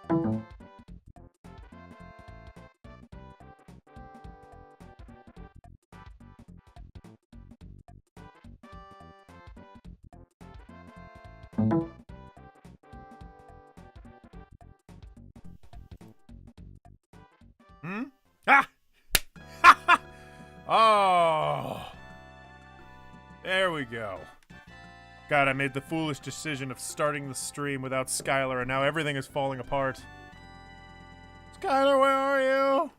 Hmm? Ah! Oh! There we go. God, I made the foolish decision of starting the stream without Skylar, and now everything is falling apart. Skylar, where are you?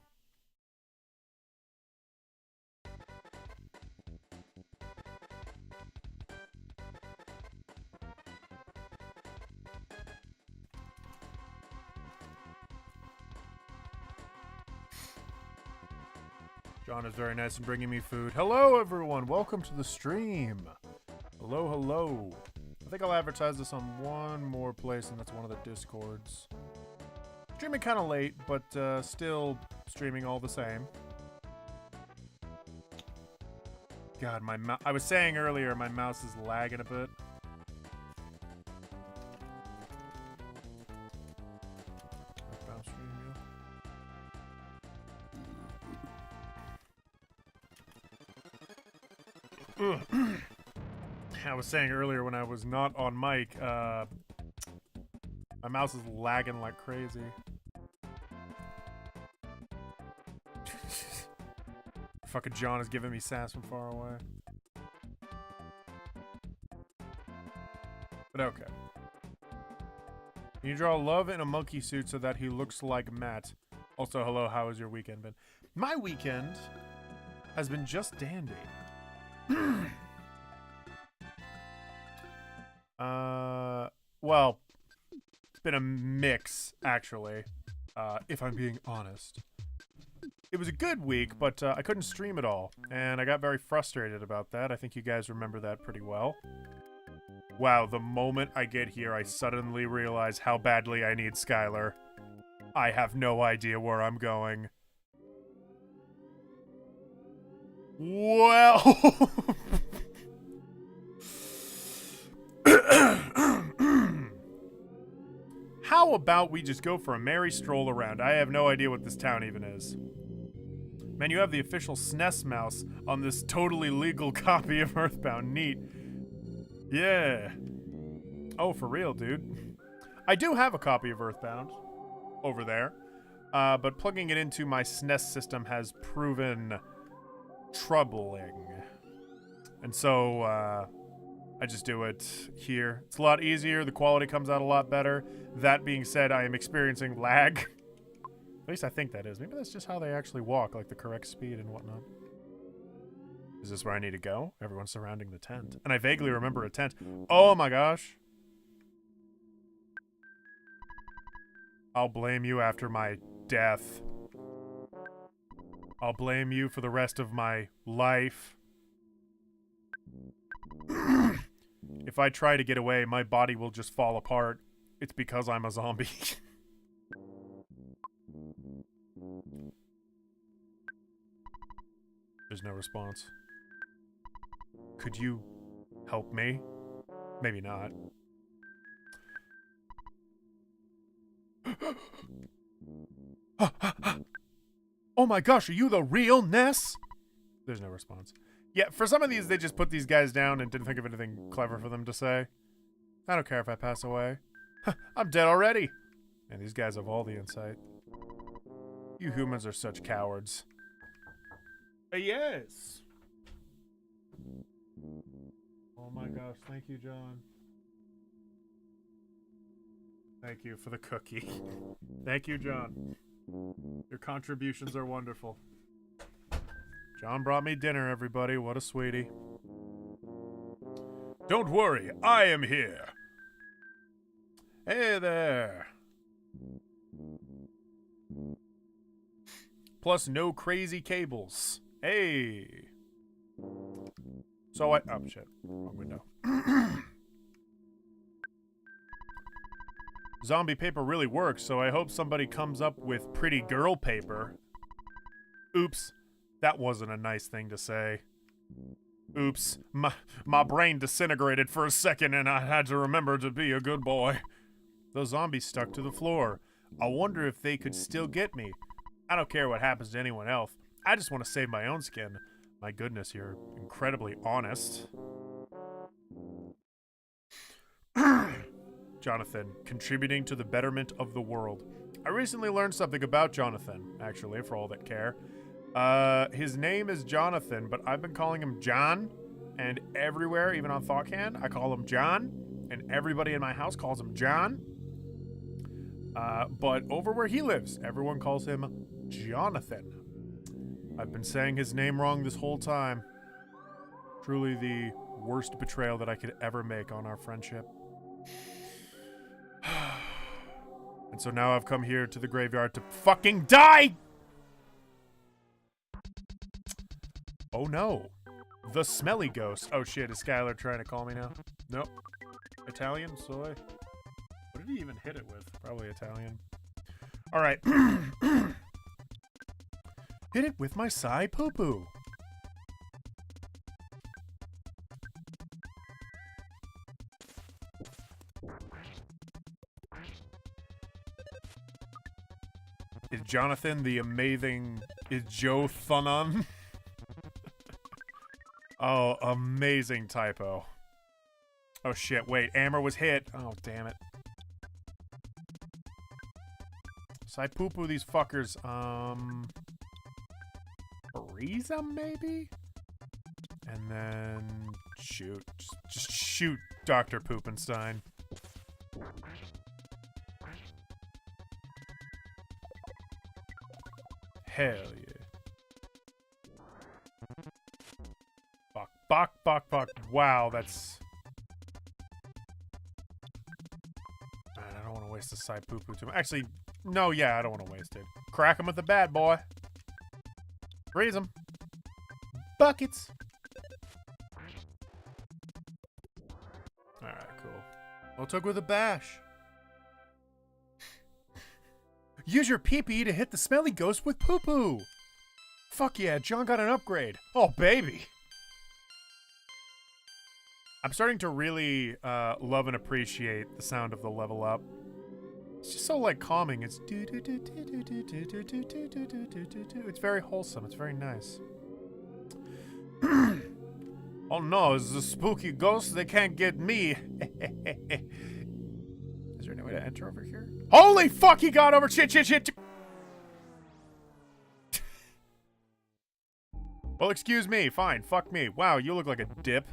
John is very nice in bringing me food. Hello, everyone. Welcome to the stream. Hello, hello. I think I'll advertise this on one more place, and that's one of the Discords. Streaming kind of late, but still streaming all the same. God, I was saying earlier, my mouse is lagging a bit. Earthbound stream, yeah. I was saying earlier when I was not on mic, my mouse is lagging like crazy. Fucking John is giving me sass from far away. But okay. Can you draw love in a monkey suit so that he looks like Matt? Also, hello, how has your weekend been? My weekend has been just dandy. Well, it's been a mix, actually, if I'm being honest. It was a good week, but I couldn't stream it all, and I got very frustrated about that. I think you guys remember that pretty well. Wow, the moment I get here, I suddenly realize how badly I need Skylar. I have no idea where I'm going. Well... How about we just go for a merry stroll around? I have no idea what this town even is. Man, you have the official SNES mouse on this totally legal copy of Earthbound. Neat. Yeah. Oh, for real, dude. I do have a copy of Earthbound over there, but plugging it into my SNES system has proven troubling. And so, I just do it here. It's a lot easier. The quality comes out a lot better. That being said, I am experiencing lag. At least I think that is. Maybe that's just how they actually walk, like the correct speed and whatnot. Is this where I need to go? Everyone's surrounding the tent. And I vaguely remember a tent. Oh my gosh. I'll blame you after my death. I'll blame you for the rest of my life. If I try to get away, my body will just fall apart. It's because I'm a zombie. There's no response. Could you help me? Maybe not. Oh my gosh, are you the real Ness? There's no response. Yeah, for some of these, they just put these guys down and didn't think of anything clever for them to say. I don't care if I pass away. I'm dead already. And these guys have all the insight. You humans are such cowards. Yes. Oh my gosh, thank you, John. Thank you for the cookie. Thank you, John. Your contributions are wonderful. John brought me dinner, everybody. What a sweetie. Don't worry, I am here. Hey there. Plus no crazy cables. Hey. So I... Oh, shit. Wrong window. Zombie paper really works, so I hope somebody comes up with pretty girl paper. Oops. That wasn't a nice thing to say. Oops. My brain disintegrated for a second and I had to remember to be a good boy. The zombie stuck to the floor. I wonder if they could still get me. I don't care what happens to anyone else. I just want to save my own skin. My goodness, you're incredibly honest. Jonathan, contributing to the betterment of the world. I recently learned something about Jonathan, actually, for all that care. His name is Jonathan, but I've been calling him John, and everywhere, even on ThoughtCan, I call him John, and everybody in my house calls him John. But over where he lives, everyone calls him Jonathan. I've been saying his name wrong this whole time. Truly the worst betrayal that I could ever make on our friendship. And so now I've come here to the graveyard to fucking die! Oh no. The smelly ghost. Oh shit, is Skylar trying to call me now? Nope. Italian? Soy? What did he even hit it with? Probably Italian. Alright. Hit it with my Sai Poo Poo. Is Jonathan the amazing... Is Joe Thunon? Oh, amazing typo. Oh shit, wait, Amber was hit. Oh, damn it. So I poo-poo these fuckers. Freeze them, maybe? And then... shoot. Just shoot Dr. Poopenstein. Hell yeah. Fuck, fuck, fuck, fuck. Wow, that's... Man, I don't want to waste the side poo-poo too much. Actually, no, yeah, I don't want to waste it. Crack him with the bad boy. Freeze him. Buckets. Alright, cool. Well, took with a bash. Use your pee-pee to hit the smelly ghost with poo-poo. Fuck yeah, John got an upgrade. Oh, baby. I'm starting to really love and appreciate the sound of the level up. It's just so, like, calming. It's it's very wholesome. It's very nice. Oh no, it's a spooky ghost. They can't get me. Is there any way to enter over here? Holy fuck, he got over. Shit, shit, shit. Well, excuse me. Fine, fuck me. Wow, you look like a dip.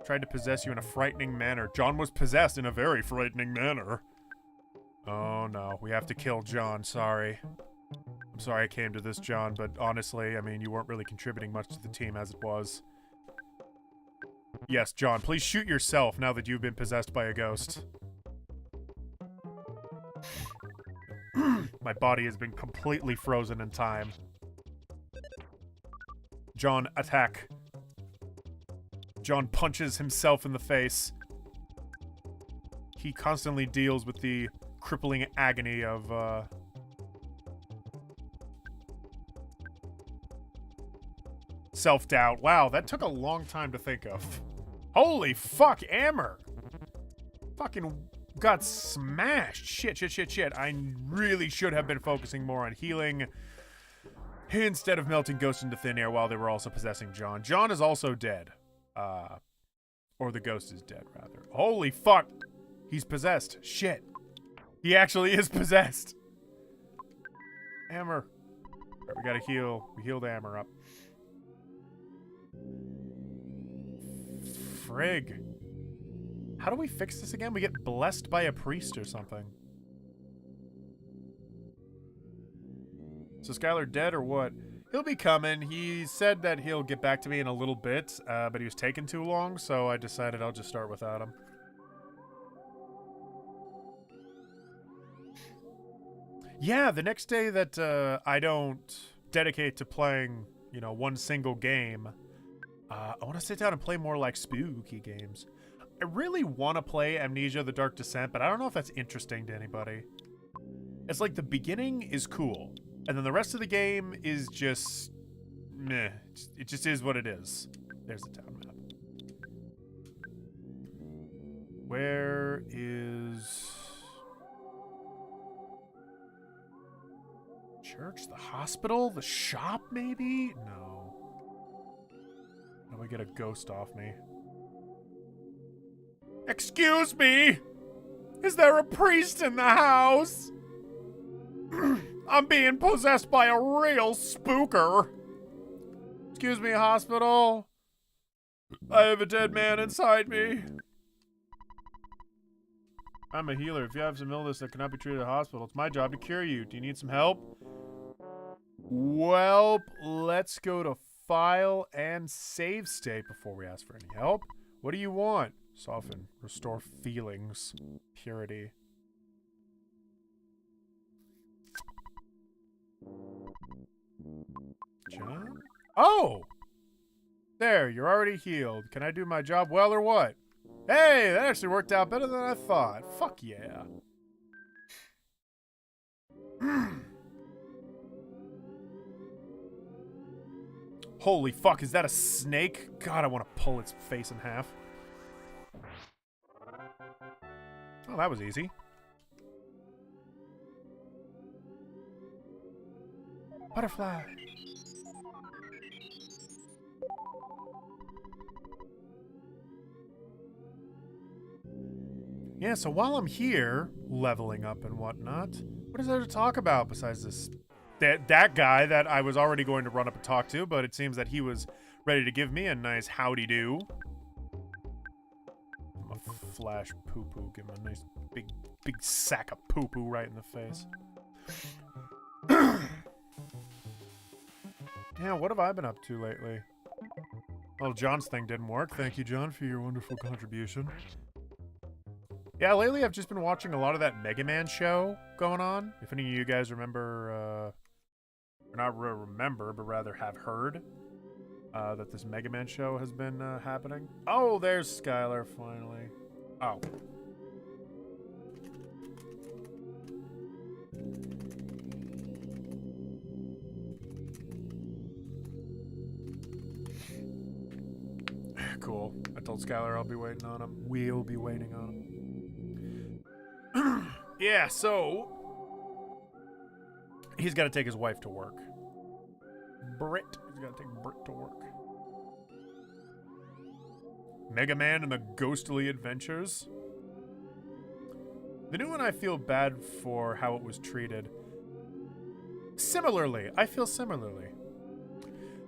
Tried to possess you in a frightening manner. John was possessed in a very frightening manner. Oh no, we have to kill John, sorry. I'm sorry I came to this, John, but honestly, I mean, you weren't really contributing much to the team as it was. Yes, John, please shoot yourself now that you've been possessed by a ghost. My body has been completely frozen in time. John, attack. John punches himself in the face. He constantly deals with the crippling agony of, self-doubt. Wow, that took a long time to think of. Holy fuck, Amber! Fucking got smashed. Shit, shit, shit, shit. I really should have been focusing more on healing instead of melting ghosts into thin air while they were also possessing John. John is also dead. Or the ghost is dead, rather. Holy fuck! He's possessed. Shit. He actually is possessed. Amber. Right, we gotta heal. We healed Amber up. Frig. How do we fix this again? We get blessed by a priest or something. So Skylar dead or what? He'll be coming. He said that he'll get back to me in a little bit, but he was taking too long, so I decided I'll just start without him. Yeah, the next day that I don't dedicate to playing, you know, one single game, I want to sit down and play more like spooky games. I really want to play Amnesia: The Dark Descent, but I don't know if that's interesting to anybody. It's like the beginning is cool, and then the rest of the game is just meh. It just is what it is. There's the town map. Where is... church, the hospital, the shop, maybe? No. How do I get a ghost off me? Excuse me! Is there a priest in the house? I'm being possessed by a real spooker. Excuse me, hospital. I have a dead man inside me. I'm a healer. If you have some illness that cannot be treated at a hospital, it's my job to cure you. Do you need some help? Well, let's go to file and save state before we ask for any help. What do you want? Soften. Restore feelings. Purity. John? Oh! There, you're already healed. Can I do my job well or what? Hey, that actually worked out better than I thought. Fuck yeah. Holy fuck, is that a snake? God, I want to pull its face in half. Oh, that was easy. Butterfly. Yeah, so while I'm here, leveling up and whatnot, what is there to talk about besides this? That guy that I was already going to run up and talk to, but it seems that he was ready to give me a nice howdy-do. I'm a flash poo-poo, give him a nice big sack of poo-poo right in the face. Yeah, what have I been up to lately? Well, John's thing didn't work. Thank you, John, for your wonderful contribution. Yeah, lately I've just been watching a lot of that Mega Man show going on. If any of you guys remember, or not remember, but rather have heard that this Mega Man show has been happening. Oh, there's Skylar finally. Oh. Cool. I told Skylar I'll be waiting on him. We'll be waiting on him. Yeah, so he's got to take his wife to work. Britt. He's got to take Britt to work. Mega Man and the Ghostly Adventures. The new one, I feel bad for how it was treated. Similarly. I feel similarly.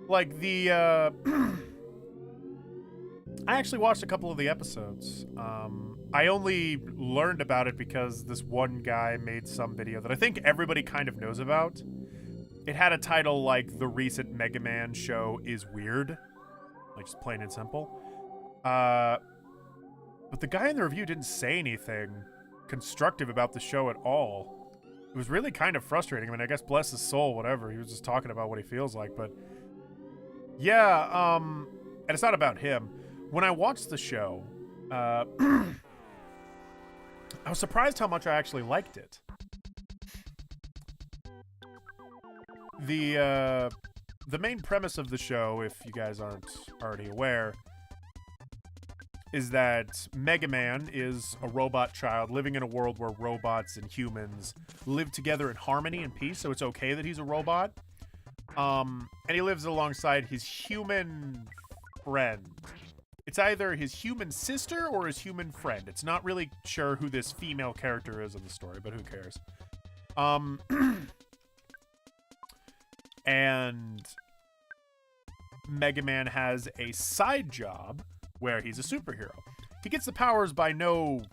Like the, I actually watched a couple of the episodes. I only learned about it because this one guy made some video that I think everybody kind of knows about. It had a title like, "The recent Mega Man show is weird." Like, just plain and simple. But the guy in the review didn't say anything constructive about the show at all. It was really kind of frustrating. I mean, I guess bless his soul, whatever. He was just talking about what he feels like, but... Yeah, and it's not about him. When I watched the show, I was surprised how much I actually liked it. The main premise of the show, if you guys aren't already aware, is that Mega Man is a robot child living in a world where robots and humans live together in harmony and peace, so it's okay that he's a robot. And he lives alongside his human friend. It's either his human sister or his human friend. It's not really sure who this female character is in the story, but who cares? And Mega Man has a side job where he's a superhero. He gets the powers by no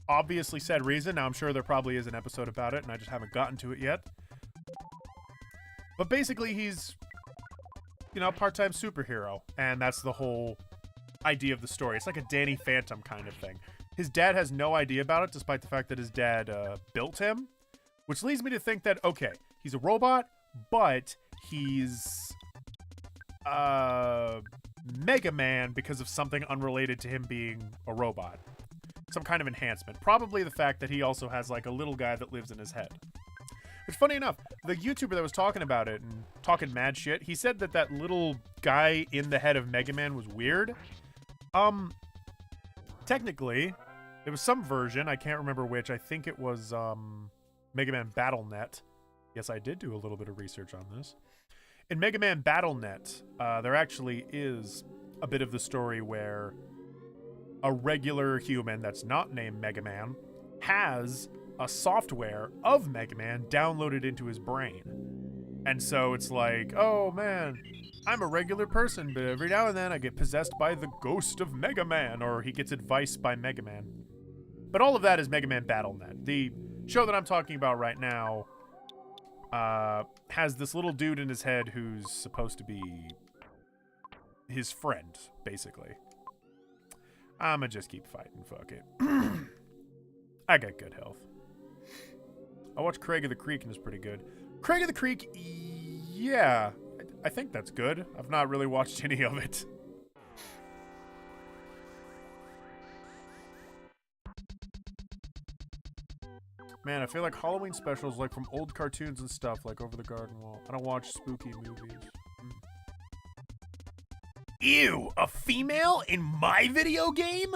obviously said reason. Now, I'm sure there probably is an episode about it, and I just haven't gotten to it yet. But basically, he's, you know, a part-time superhero, and that's the whole idea of the story. It's like a Danny Phantom kind of thing. His dad has no idea about it, despite the fact that his dad built him, which leads me to think that, okay, he's a robot, but he's Mega Man because of something unrelated to him being a robot. Some kind of enhancement. Probably the fact that he also has, like, a little guy that lives in his head. Which, funny enough, the YouTuber that was talking about it and talking mad shit, he said that that little guy in the head of Mega Man was weird. Technically, it was some version, I can't remember which, I think it was, Mega Man Battle.net, Yes, I did do a little bit of research on this. In Mega Man BattleNet, there actually is a bit of the story where a regular human that's not named Mega Man has a software of Mega Man downloaded into his brain. And so it's like, oh man, I'm a regular person, but every now and then I get possessed by the ghost of Mega Man, or he gets advice by Mega Man. But all of that is Mega Man BattleNet. The show that I'm talking about right now has this little dude in his head who's supposed to be his friend, basically. I'ma just keep fighting, fuck it. I got good health. I watched Craig of the Creek and it's pretty good. Craig of the Creek, yeah, I think that's good. I've not really watched any of it. Man, I feel like Halloween specials like from old cartoons and stuff, like Over the Garden Wall. I don't watch spooky movies. Ew, a female in my video game?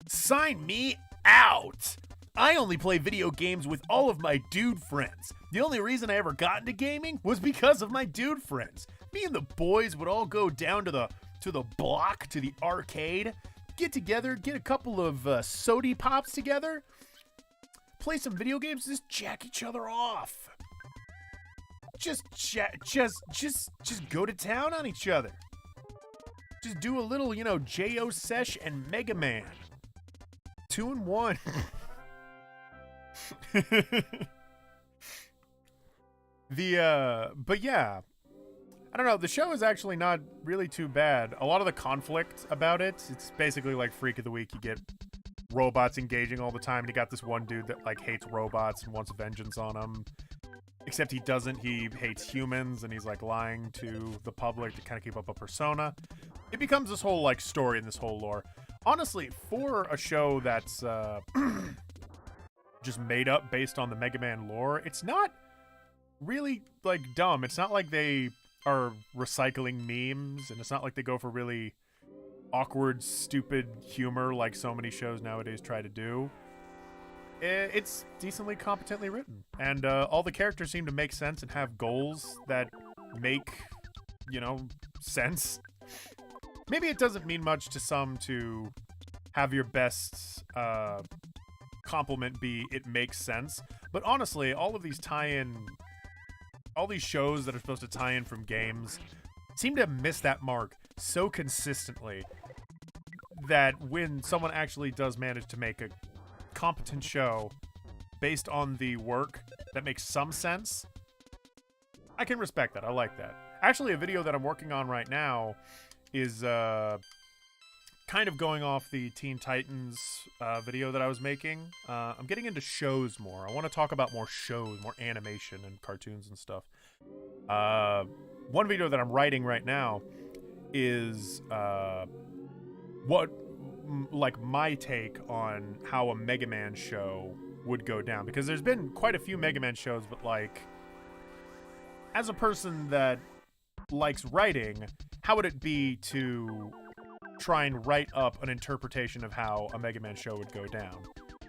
Sign me out! I only play video games with all of my dude friends. The only reason I ever got into gaming was because of my dude friends. Me and the boys would all go down to the block, to the arcade, get together, get a couple of sody pops together, play some video games, just jack each other off. Just go to town on each other. Just do a little, you know, J.O. Sesh and Mega Man. 2 in 1. But yeah, I don't know, the show is actually not really too bad. A lot of the conflict about it's basically like Freak of the Week. You get robots engaging all the time, and you got this one dude that like hates robots and wants vengeance on them. Except he doesn't, he hates humans, and he's like lying to the public to kind of keep up a persona. It becomes this whole like story and this whole lore. Honestly, for a show that's just made up based on the Mega Man lore, it's not really like dumb. It's not like they are recycling memes, and it's not like they go for really awkward, stupid humor like so many shows nowadays try to do. It's decently competently written, and all the characters seem to make sense and have goals that make, you know, sense. Maybe it doesn't mean much to some to have your best compliment be it makes sense, but honestly, all of these all these shows that are supposed to tie in from games seem to miss that mark so consistently that when someone actually does manage to make a competent show based on the work that makes some sense, I can respect that. I like that. Actually, a video that I'm working on right now is kind of going off the Teen Titans video that I was making. I'm getting into shows more. I want to talk about more shows, more animation and cartoons and stuff. One video that I'm writing right now is like my take on how a Mega Man show would go down, because there's been quite a few Mega Man shows, but like, as a person that likes writing, how would it be to try and write up an interpretation of how a Mega Man show would go down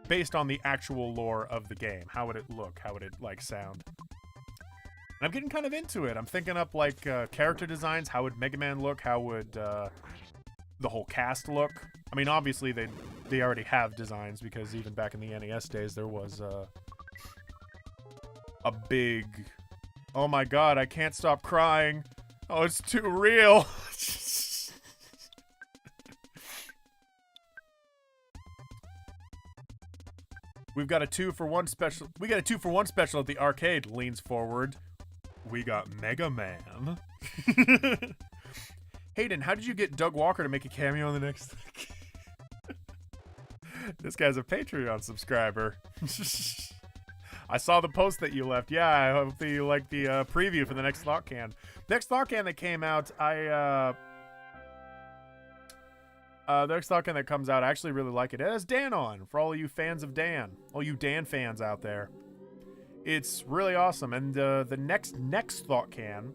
based on the actual lore of the game? How would it look? How would it like sound? And I'm getting kind of into it. I'm thinking up like character designs. How would Mega Man look? How would the whole cast look? I mean, obviously they already have designs, because even back in the NES days there was a big, oh my god, I can't stop crying. Oh, it's too real. We've got a 2-for-1 special. We got a 2-for-1 special at the arcade. Leans forward. We got Mega Man. Hayden, how did you get Doug Walker to make a cameo in the next? This guy's a Patreon subscriber. I saw the post that you left. Yeah, I hope that you like the preview for the next Thought Can. Next Thought Can that came out, the next Thought Can that comes out, I actually really like it. It has Dan on, for all you fans of Dan. All you Dan fans out there. It's really awesome. And the next Thought Can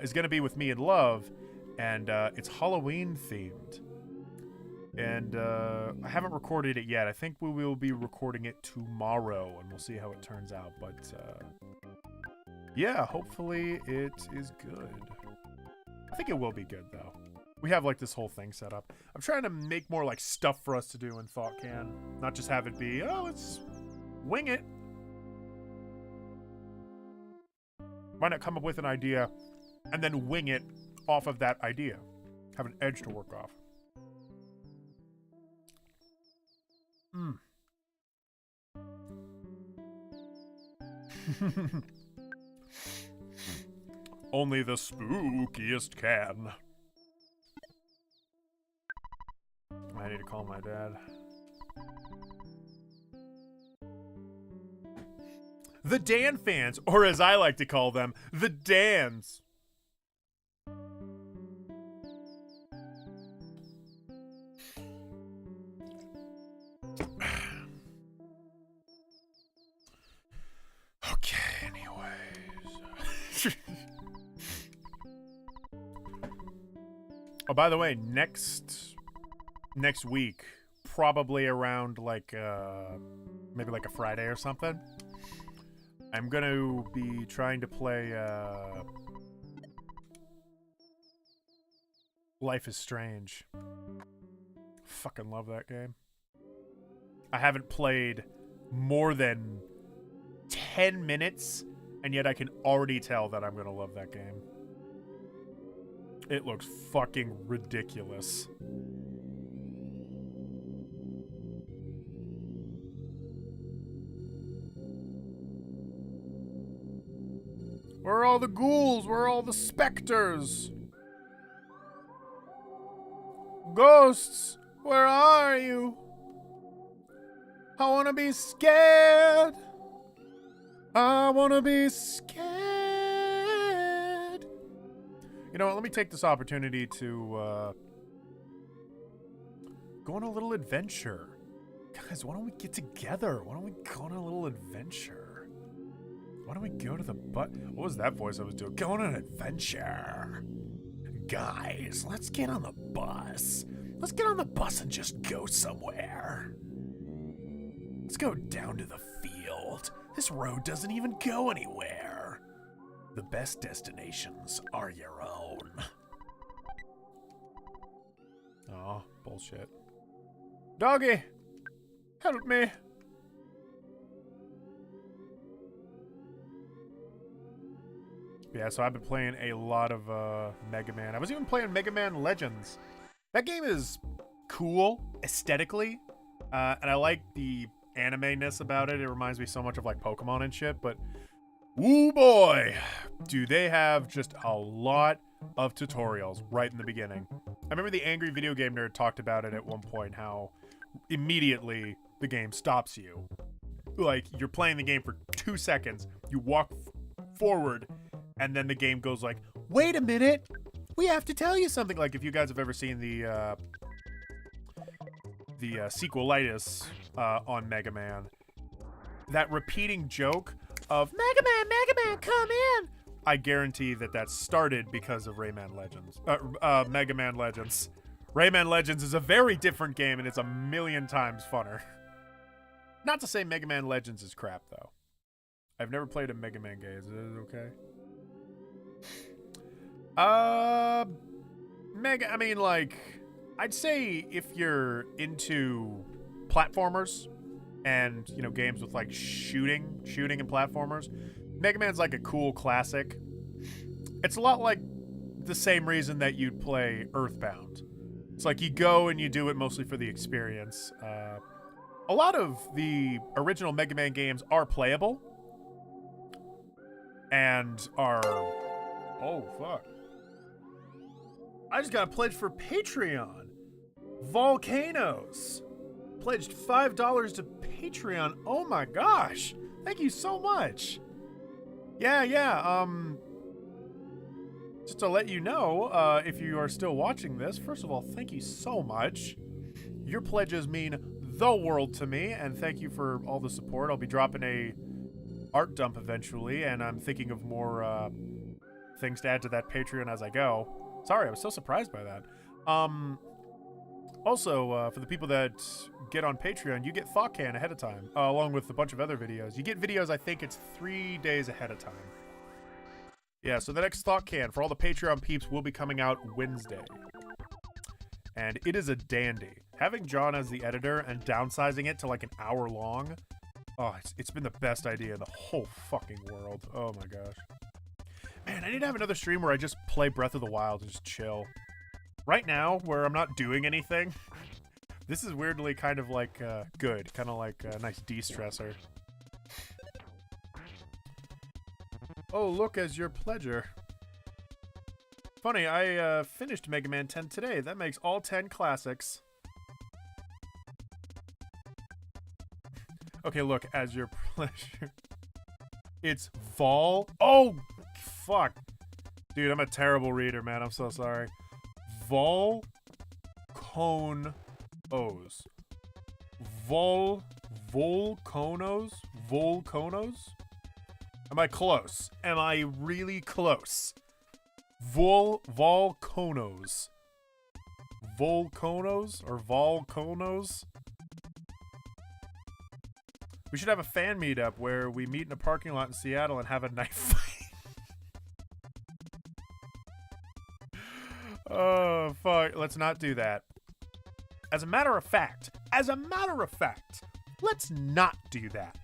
is going to be with me and Love, and it's Halloween themed. And I haven't recorded it yet. I think we will be recording it tomorrow, and we'll see how it turns out. But yeah, hopefully it is good. I think it will be good, though. We have, like, this whole thing set up. I'm trying to make more, like, stuff for us to do in Thought Can. Not just have it be, oh, let's wing it. Why not come up with an idea and then wing it off of that idea? Have an edge to work off. Only the spookiest can. I need to call my dad. The Dan fans, or as I like to call them, the Dans. Okay, anyways. Oh, by the way, next week, probably around like maybe like a Friday or something, I'm gonna be trying to play Life is Strange. Fucking love that game. I haven't played more than 10 minutes, and yet I can already tell that I'm gonna love that game. It looks fucking ridiculous. Where are all the ghouls? Where are all the specters? Ghosts, where are you? I wanna be scared. I wanna be scared. You know what? Let me take this opportunity to go on a little adventure. Guys, why don't we get together? Why don't we go on a little adventure? Why don't we go to the what was that voice I was doing? Go on an adventure. Guys, let's get on the bus. Let's get on the bus and just go somewhere. Let's go down to the field. This road doesn't even go anywhere. The best destinations are your own. Oh, bullshit. Doggy, help me. Yeah, so I've been playing a lot of Mega Man. I was even playing Mega Man Legends. That game is cool aesthetically, and I like the anime-ness about it. It reminds me so much of like Pokemon and shit, but woo boy, do they have just a lot of tutorials right in the beginning. I remember the Angry Video Game Nerd talked about it at one point, how immediately the game stops you. Like, you're playing the game for 2 seconds, you walk forward, and then the game goes like, wait a minute, we have to tell you something. Like, if you guys have ever seen the sequelitis on Mega Man, that repeating joke of Mega Man, come in. I guarantee that started because of Rayman Legends. Mega Man Legends. Rayman Legends is a very different game, and it's a million times funner. Not to say Mega Man Legends is crap, though. I've never played a Mega Man game. Is it okay? I mean, like, I'd say if you're into platformers and, you know, games with, like, shooting and platformers, Mega Man's, like, a cool classic. It's a lot like the same reason that you'd play Earthbound. It's like you go and you do it mostly for the experience. A lot of the original Mega Man games are playable and are... Oh, fuck. I just got a pledge for Patreon. Volcanoes. Pledged $5 to Patreon. Oh my gosh. Thank you so much. Yeah. Just to let you know, if you are still watching this, first of all, thank you so much. Your pledges mean the world to me, and thank you for all the support. I'll be dropping a art dump eventually, and I'm thinking of more things to add to that Patreon as I go. Sorry, I was so surprised by that. Also, for the people that get on Patreon, you get ThoughtCan ahead of time, along with a bunch of other videos. You get videos, I think it's 3 days ahead of time. Yeah, so the next ThoughtCan for all the Patreon peeps will be coming out Wednesday. And it is a dandy. Having John as the editor and downsizing it to like an hour long, oh, it's been the best idea in the whole fucking world. Oh my gosh. Man, I need to have another stream where I just play Breath of the Wild and just chill. Right now, where I'm not doing anything, this is weirdly kind of like good. Kind of like a nice de-stressor. Oh, look, as your pleasure. Funny, I finished Mega Man 10 today. That makes all 10 classics. Okay, look, as your pleasure. It's Vol. Oh, fuck. Dude, I'm a terrible reader, man. I'm so sorry. Volconos. Volconos? Volconos? Am I close? Am I really close? Volconos. Volconos? Or Volconos? We should have a fan meetup where we meet in a parking lot in Seattle and have a knife fight. Oh, fuck. Let's not do that. As a matter of fact, let's not do that.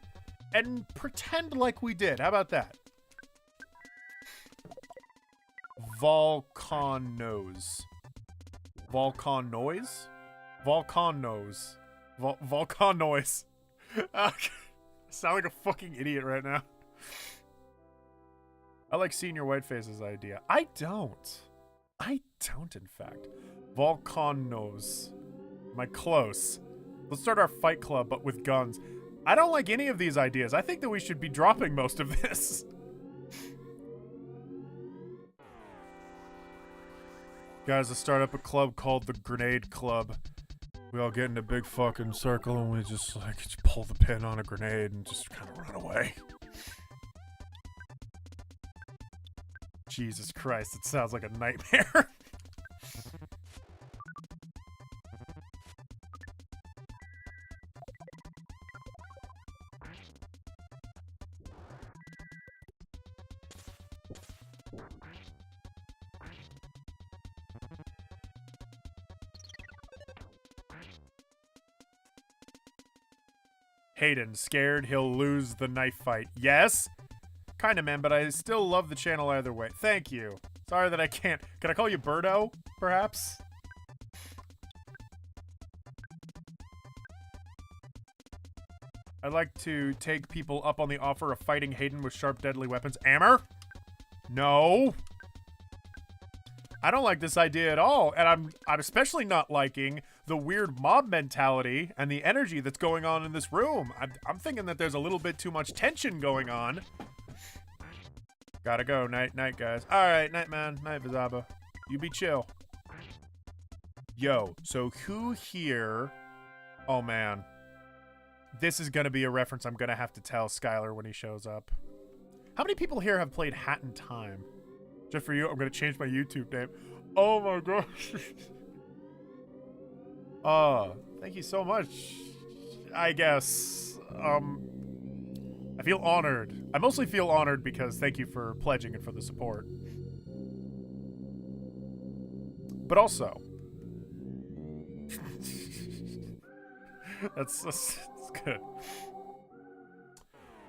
And pretend like we did. How about that? Volcanos. Volcanois? Volcanos. Volcanois. I sound like a fucking idiot right now. I like seeing your white face's idea. I don't, in fact. Volcanos. Am I close? Let's start our fight club, but with guns. I don't like any of these ideas. I think that we should be dropping most of this. Guys, let's start up a club called the Grenade Club. We all get in a big fucking circle and we just like pull the pin on a grenade and just kind of run away. Jesus Christ, it sounds like a nightmare. Hayden, scared he'll lose the knife fight. Yes? Kinda, man, but I still love the channel either way. Thank you. Sorry that I can't. Can I call you Birdo, perhaps? I'd like to take people up on the offer of fighting Hayden with sharp, deadly weapons. Ammer? No. I don't like this idea at all, and I'm especially not liking the weird mob mentality and the energy that's going on in this room. I'm thinking that there's a little bit too much tension going on. Gotta go. Night, guys. Alright, night, man. Night, Vizaba. You be chill. Yo, so who here... Oh, man. This is gonna be a reference I'm gonna have to tell Skylar when he shows up. How many people here have played Hat in Time? Just for you, I'm gonna change my YouTube name. Oh my gosh. Thank you so much. I guess. I feel honored. I mostly feel honored because thank you for pledging and for the support. But also, that's good.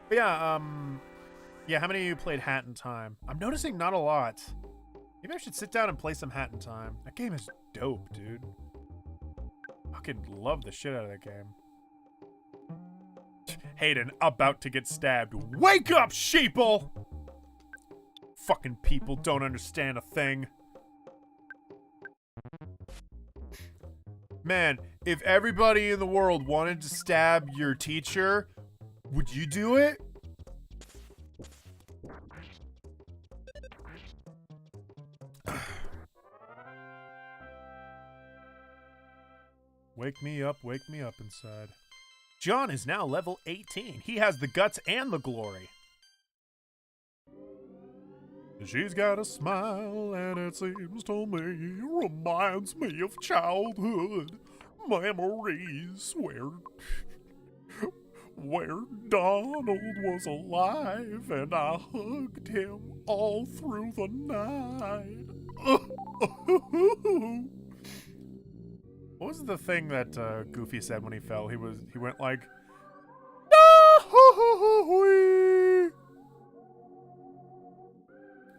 But yeah, yeah, how many of you played Hat in Time? I'm noticing not a lot. Maybe I should sit down and play some Hat in Time. That game is dope, dude. Fucking love the shit out of that game. Hayden, about to get stabbed. Wake up, sheeple! Fucking people don't understand a thing. Man, if everybody in the world wanted to stab your teacher, would you do it? Wake me up inside. John is now level 18. He has the guts and the glory. She's got a smile and it seems to me reminds me of childhood. memories where Donald was alive and I hugged him all through the night. What was the thing that Goofy said when he fell? He went like,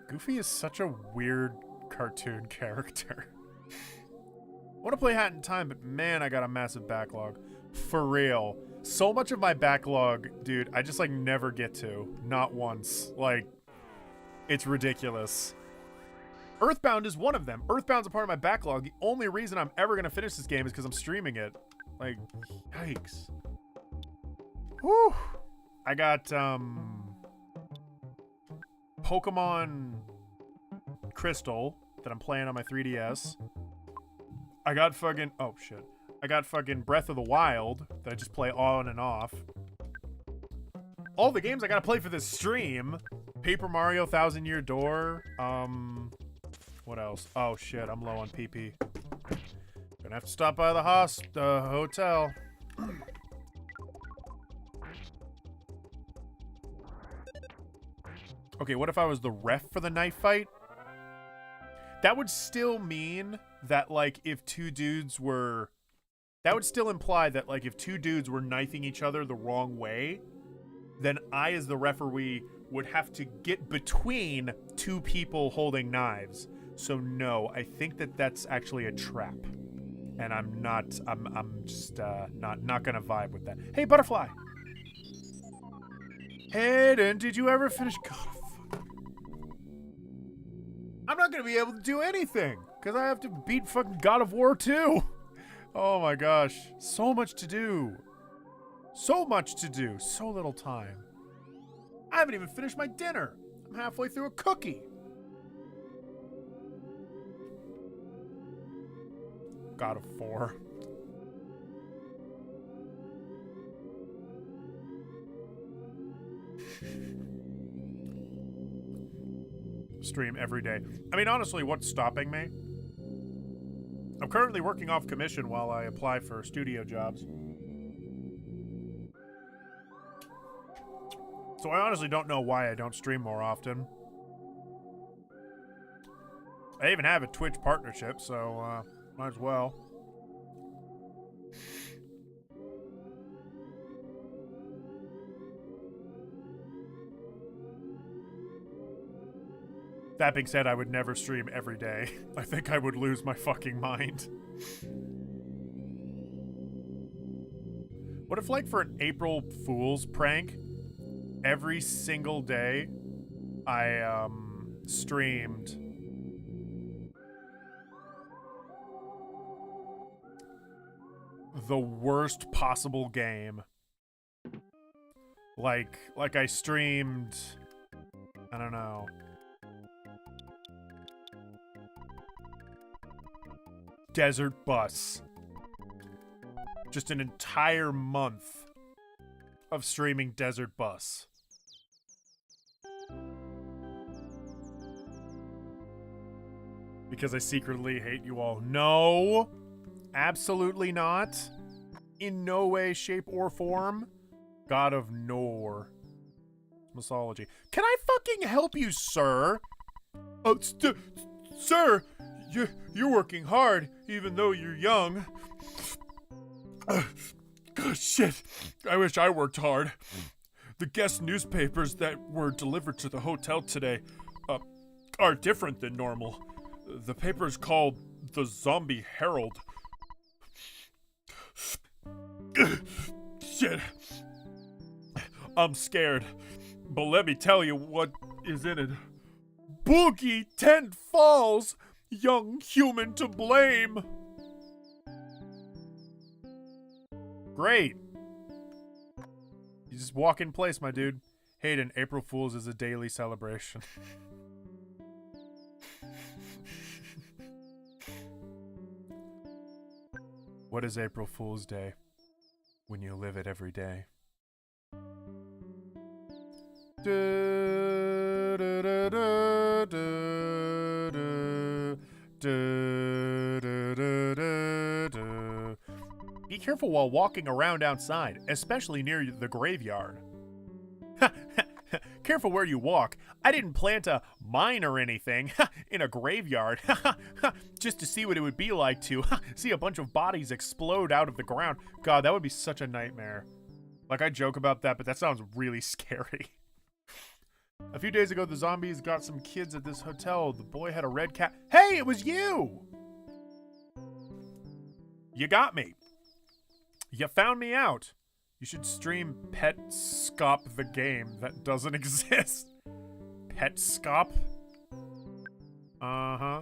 Goofy is such a weird cartoon character. I want to play Hat in Time, but man, I got a massive backlog. For real. So much of my backlog, dude, I just like never get to. Not once. Like, it's ridiculous. Earthbound is one of them. Earthbound's a part of my backlog. The only reason I'm ever going to finish this game is because I'm streaming it. Like, yikes. Whew. I got, Pokemon Crystal that I'm playing on my 3DS. I got fucking... Oh, shit. I got fucking Breath of the Wild that I just play on and off. All the games I gotta play for this stream. Paper Mario, 1000 Year Door. What else? Oh, shit. I'm low on PP. Gonna have to stop by the hotel. Okay, what if I was the ref for the knife fight? That would still mean that, like, if two dudes were... That would still imply that, like, if two dudes were knifing each other the wrong way, then I, as the referee, would have to get between two people holding knives. So, no, I think that that's actually a trap. And I'm just not gonna vibe with that. Hey, Butterfly! Hayden, did you ever finish... God, I'm not gonna be able to do anything, because I have to beat fucking God of War 2. Oh my gosh. So much to do. So much to do. So little time. I haven't even finished my dinner. I'm halfway through a cookie. God of 4. Stream every day. I mean, honestly, what's stopping me? I'm currently working off commission while I apply for studio jobs. So I honestly don't know why I don't stream more often. I even have a Twitch partnership, so might as well. That being said, I would never stream every day. I think I would lose my fucking mind. What if, like, for an April Fool's prank, every single day I streamed the worst possible game? Like I streamed, I don't know, Desert Bus. Just an entire month of streaming Desert Bus. Because I secretly hate you all. No! Absolutely not. In no way, shape, or form. God of Nor. Mythology. Can I fucking help you, sir? Oh, sir! You're working hard, even though you're young. Shit. I wish I worked hard. The guest newspapers that were delivered to the hotel today are different than normal. The paper's called the Zombie Herald. Shit. I'm scared. But let me tell you what is in it. Boogie Tent Falls! Young human to blame! Great. You just walk in place, my dude. Hayden, April Fool's is a daily celebration. What is April Fool's Day when you live it every day? careful while walking around outside, especially near the graveyard. Careful where you walk. I didn't plant a mine or anything in a graveyard just to see what it would be like to see a bunch of bodies explode out of the ground. God, that would be such a nightmare. Like, I joke about that, but that sounds really scary. A few days ago, the zombies got some kids at this hotel. The boy had a red cat. Hey, it was you! You got me. You found me out. You should stream Petscop the game that doesn't exist. Petscop? Uh-huh.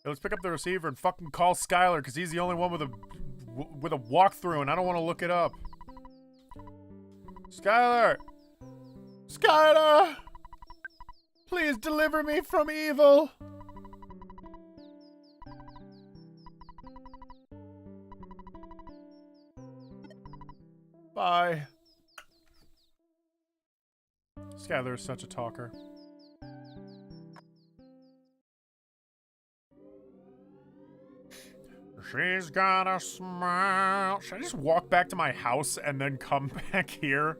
Hey, let's pick up the receiver and fucking call Skylar, because he's the only one with a walkthrough, and I don't want to look it up. Skylar! Skylar! Please deliver me from evil! Bye. Skylar is such a talker. She's got a smile. Should I just walk back to my house and then come back here?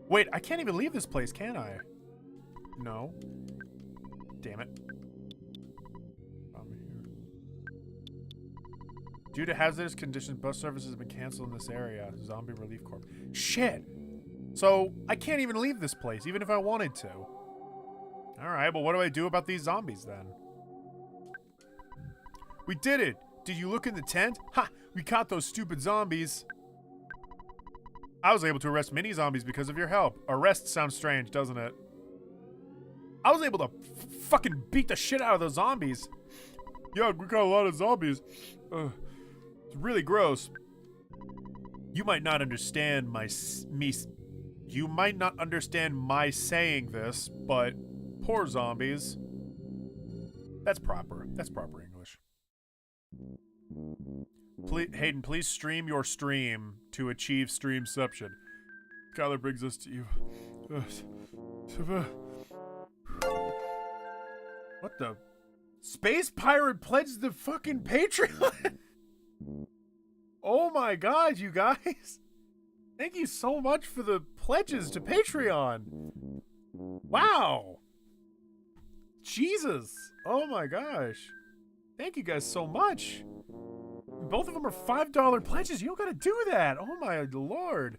Wait, I can't even leave this place, can I? No. Damn it. I'm here. Due to hazardous conditions, bus services have been canceled in this area. Zombie Relief Corps. Shit! So, I can't even leave this place, even if I wanted to. Alright, well what do I do about these zombies then? We did it! Did you look in the tent? Ha! We caught those stupid zombies! I was able to arrest many zombies because of your help. Arrest sounds strange, doesn't it? I was able to fucking beat the shit out of those zombies. Yeah, we got a lot of zombies. It's really gross. You might not understand you might not understand my saying this, but poor zombies. That's proper. That's proper English. Hayden, please stream your stream to achieve streamception. Skylar brings us to you. What the? Space Pirate pledged the fucking Patreon? Oh my god, you guys. Thank you so much for the pledges to Patreon. Wow. Jesus. Oh my gosh. Thank you guys so much. Both of them are $5 pledges. You don't gotta do that. Oh my lord.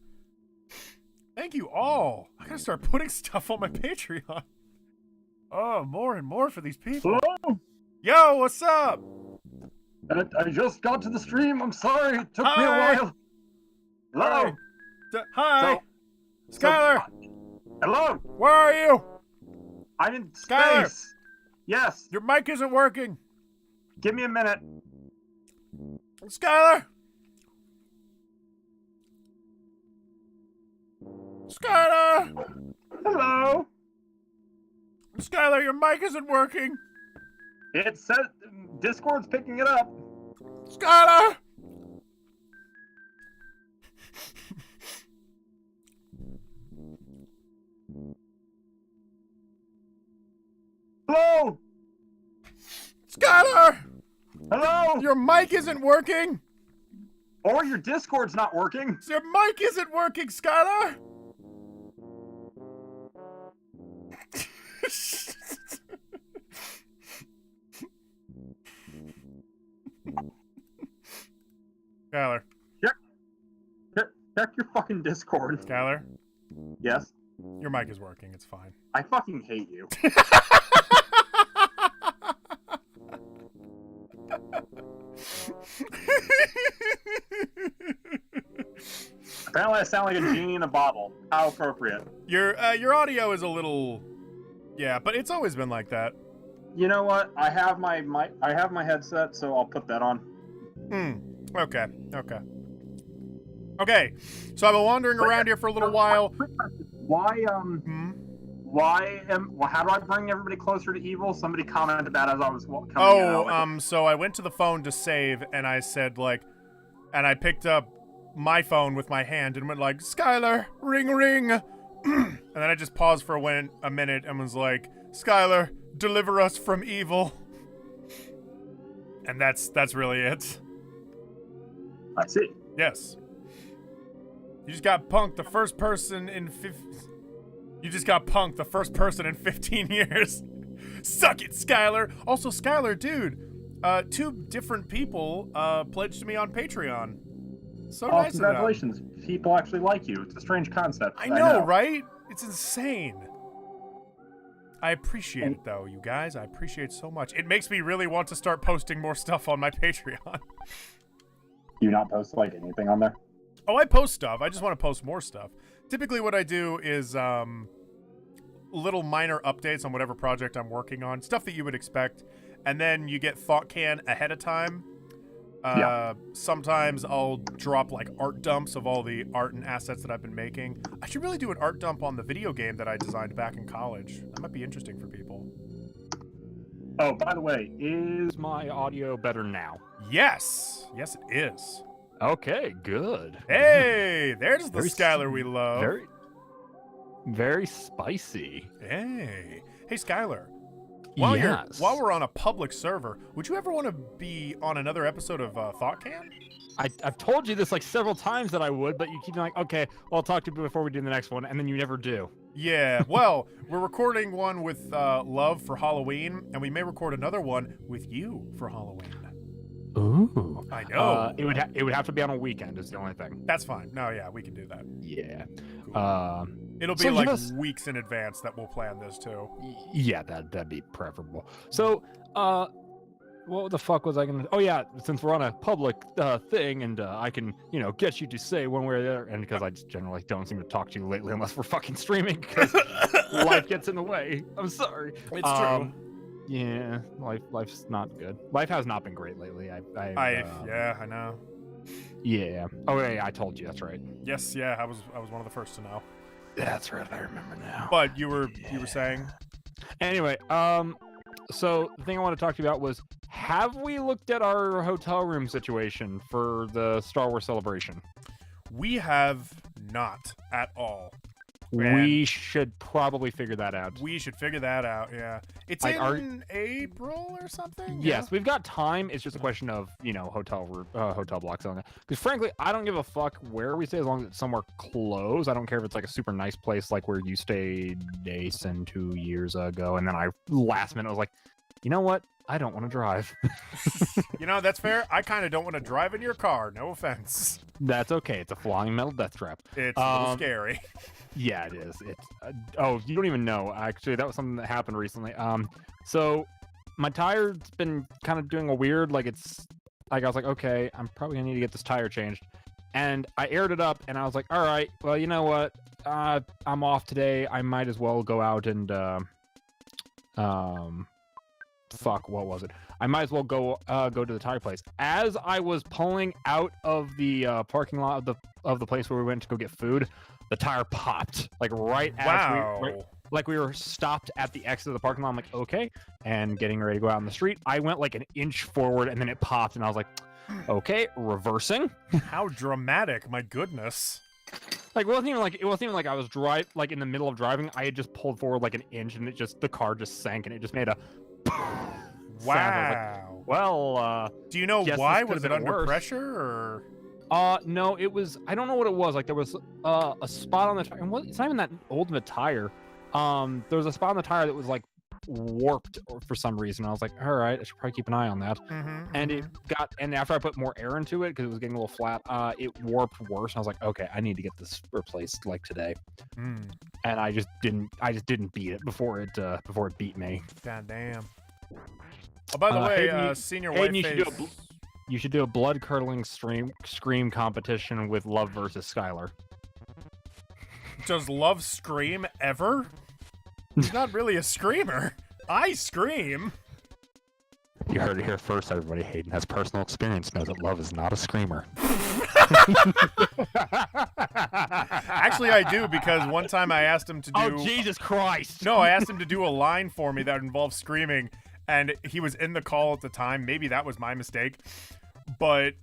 Thank you all. I gotta start putting stuff on my Patreon. Oh, more and more for these people. Hello? Yo, what's up? I just got to the stream. I'm sorry. It took me a while. Hello? Hi. Skylar. Hello? Where are you? I'm in Skylar. space. Yes. Your mic isn't working. Give me a minute. Skylar. Skylar. Hello? Skylar, your mic isn't working. It says Discord's picking it up. Skylar. Hello? Skylar. Hello? Your mic isn't working. Or your Discord's not working. Your mic isn't working, Skylar. Skylar. Check your fucking Discord. Skylar. Yes? Your mic is working. It's fine. I fucking hate you. Apparently I sound like a genie in a bottle. How appropriate. Your audio is a little... Yeah, but it's always been like that. You know what? I have my headset, so I'll put that on. Okay. Okay, so I've been wandering around here for a little while. Why, how do I bring everybody closer to evil? Somebody commented that as I was coming in. So I went to the phone to save, and I said, like, and I picked up my phone with my hand and went like, Skylar, ring, ring. And then I just paused for a minute and was like, Skylar, deliver us from evil. And that's really it. I see. Yes. You just got punked the first person in You just got punked the first person in 15 years. Suck it, Skylar. Also, Skylar, dude, 2 different people pledged to me on Patreon. So nice of them. Congratulations. People actually like you. It's a strange concept. I know, right? It's insane. I appreciate it, though, you guys. I appreciate it so much. It makes me really want to start posting more stuff on my Patreon. Do you not post, like, anything on there? Oh, I post stuff. I just want to post more stuff. Typically what I do is little minor updates on whatever project I'm working on. Stuff that you would expect. And then you get Thought Can ahead of time. Sometimes I'll drop like art dumps of all the art and assets that I've been making. I should really do an art dump on the video game that I designed back in college. That might be interesting for people. Oh, by the way, is my audio better now? Yes. Yes, it is. Okay, good. Hey, there's the Very Skylar we love. Very spicy. Hey, Skylar. Yes. While we're on a public server, would you ever want to be on another episode of Thought Can? I've told you this like several times that I would, but you keep being like, okay, well, I'll talk to you before we do the next one, and then you never do. Yeah, well, we're recording one with Love for Halloween, and we may record another one with you for Halloween. Ooh. I know. It would have to be on a weekend is the only thing. That's fine. No, yeah, we can do that. Yeah. Cool. It'll be so like weeks in advance that we'll plan this too. Yeah, that'd be preferable. So, what the fuck was I gonna? Oh yeah, since we're on a public thing, and I can get you to say one way or the other, and because I just generally don't seem to talk to you lately unless we're fucking streaming because life gets in the way. I'm sorry. It's true. Yeah, life's not good. Life has not been great lately. Yeah, I know. Yeah. Oh yeah, I told you. That's right. Yes, yeah, I was one of the first to know. That's right. I remember now. But you were saying. Anyway, so the thing I want to talk to you about was, have we looked at our hotel room situation for the Star Wars celebration? We have not at all. We should probably figure that out. We should figure that out, yeah. It's in April or something? Yes, yeah. We've got time. It's just a question of, hotel blocks on it. Because frankly, I don't give a fuck where we stay as long as it's somewhere close. I don't care if it's like a super nice place like where you stayed Asen 2 years ago. And then last minute was like, you know what? I don't want to drive. That's fair. I kind of don't want to drive in your car. No offense. That's okay. It's a flying metal death trap. It's a little scary. Yeah, it is. It's you don't even know. Actually, that was something that happened recently. So my tire's been kind of doing a weird, I was like, okay, I'm probably gonna need to get this tire changed. And I aired it up, and I was like, all right, well, you know what? I'm off today. I might as well go out and fuck, what was it? I might as well go to the tire place. As I was pulling out of the parking lot of the place where we went to go get food, the tire popped right as we were stopped at the exit of the parking lot. I'm like, okay, and getting ready to go out on the street. I went like an inch forward, and then it popped, and I was like, okay, reversing. How dramatic! My goodness. It wasn't even like I was in the middle of driving. I had just pulled forward like an inch, and the car just sank, and it just made a wow. Like, well, do you know why? Was it under pressure or? No, it was. I don't know what it was. Like there was a spot on the tire. It's not even that old of a tire. There was a spot on the tire that was like warped for some reason. I was like, all right, I should probably keep an eye on that. And after I put more air into it because it was getting a little flat, it warped worse. I was like, okay, I need to get this replaced like today. And I just didn't beat it before it beat me. God damn. Oh, by the way, senior white face. You should do a blood-curdling scream competition with Love versus Skylar. Does Love scream ever? He's not really a screamer. I scream. You heard it here first, everybody. Hayden has personal experience. Knows that Love is not a screamer. Actually, I do, because one time I asked him to do... Oh, Jesus Christ! No, I asked him to do a line for me that involved screaming, and he was in the call at the time. Maybe that was my mistake. But